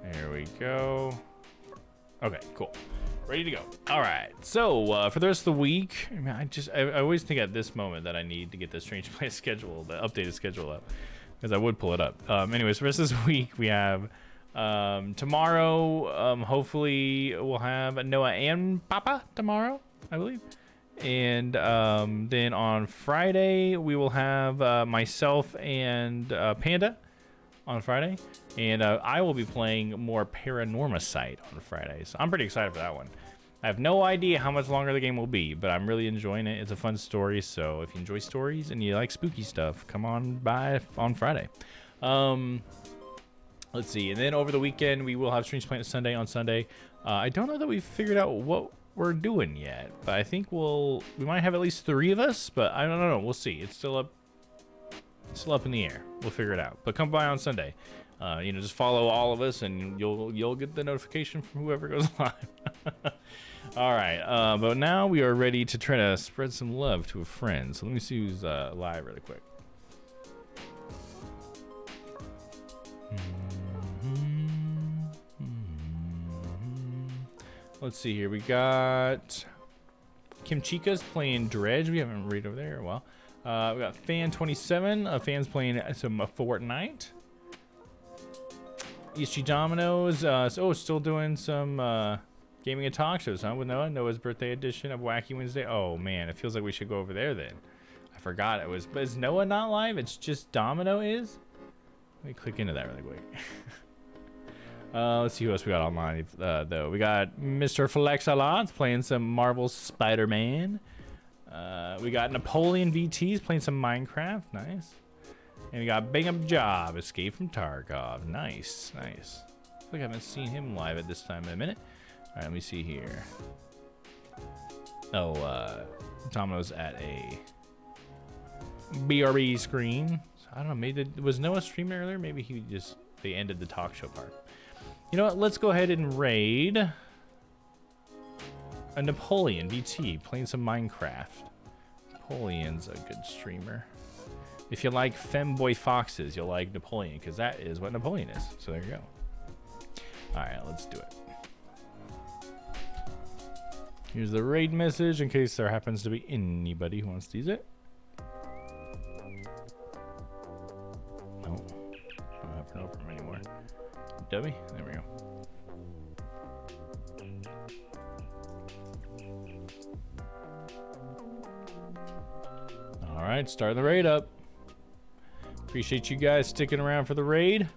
There we go. Okay, cool. Ready to go. All right. So for the rest of the week, I always think at this moment that I need to get the Strange Play schedule, the updated schedule up, because I would pull it up. Anyways, for the rest of this week, we have tomorrow. Hopefully, we'll have Noah and Papa tomorrow, I believe. And then on Friday, we will have myself and Panda on Friday. And I will be playing more Paranormicite on Friday. So I'm pretty excited for that one. I have no idea how much longer the game will be, but I'm really enjoying it. It's a fun story, so if you enjoy stories and you like spooky stuff, come on by on Friday. Let's see. And then over the weekend, we will have Strange Planet Sunday on Sunday. I don't know that we've figured out what we're doing yet, but I think we might have at least 3 of us, but I don't know. We'll see. It's still up in the air. We'll figure it out. But come by on Sunday. Just follow all of us, and you'll get the notification from whoever goes live. All right, but now we are ready to try to spread some love to a friend. So let me see who's live really quick. Let's see here. We got Kim Chica's playing Dredge. We haven't read over there. Well, we got Fan27. Fan's playing some Fortnite. ESG Dominoes. Still doing some gaming and talk shows, huh? With Noah's birthday edition of Wacky Wednesday. Oh man, it feels like we should go over there then. I forgot it was. But is Noah not live? It's just Domino is. Let me click into that really quick. Let's see who else we got online though. We got Mr. Flex-a-Lot playing some Marvel Spider-Man. We got Napoleon VT's playing some Minecraft. Nice. And we got Bang Up Job, Escape from Tarkov. Nice. I feel like I haven't seen him live at this time in a minute. All right, let me see here. Domino's at a BRB screen. So, I don't know, maybe was Noah streaming earlier? Maybe they ended the talk show part. You know what? Let's go ahead and raid a Napoleon VT playing some Minecraft. Napoleon's a good streamer. If you like femboy foxes, you'll like Napoleon, because that is what Napoleon is. So there you go. All right, let's do it. Here's the raid message in case there happens to be anybody who wants to use it. No, I don't have to know from anymore. Debbie, there we go. All right, start the raid up. Appreciate you guys sticking around for the raid.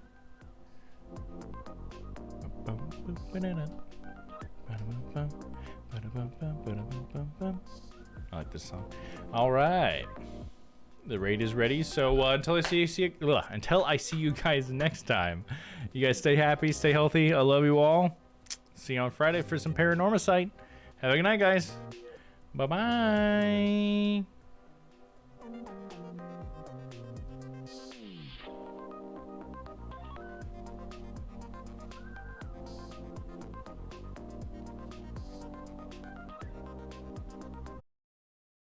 I like this song. All right, the raid is ready. So until I see you guys next time, you guys stay happy, stay healthy. I love you all. See you on Friday for some Paranormicite. Have a good night, guys. Bye bye.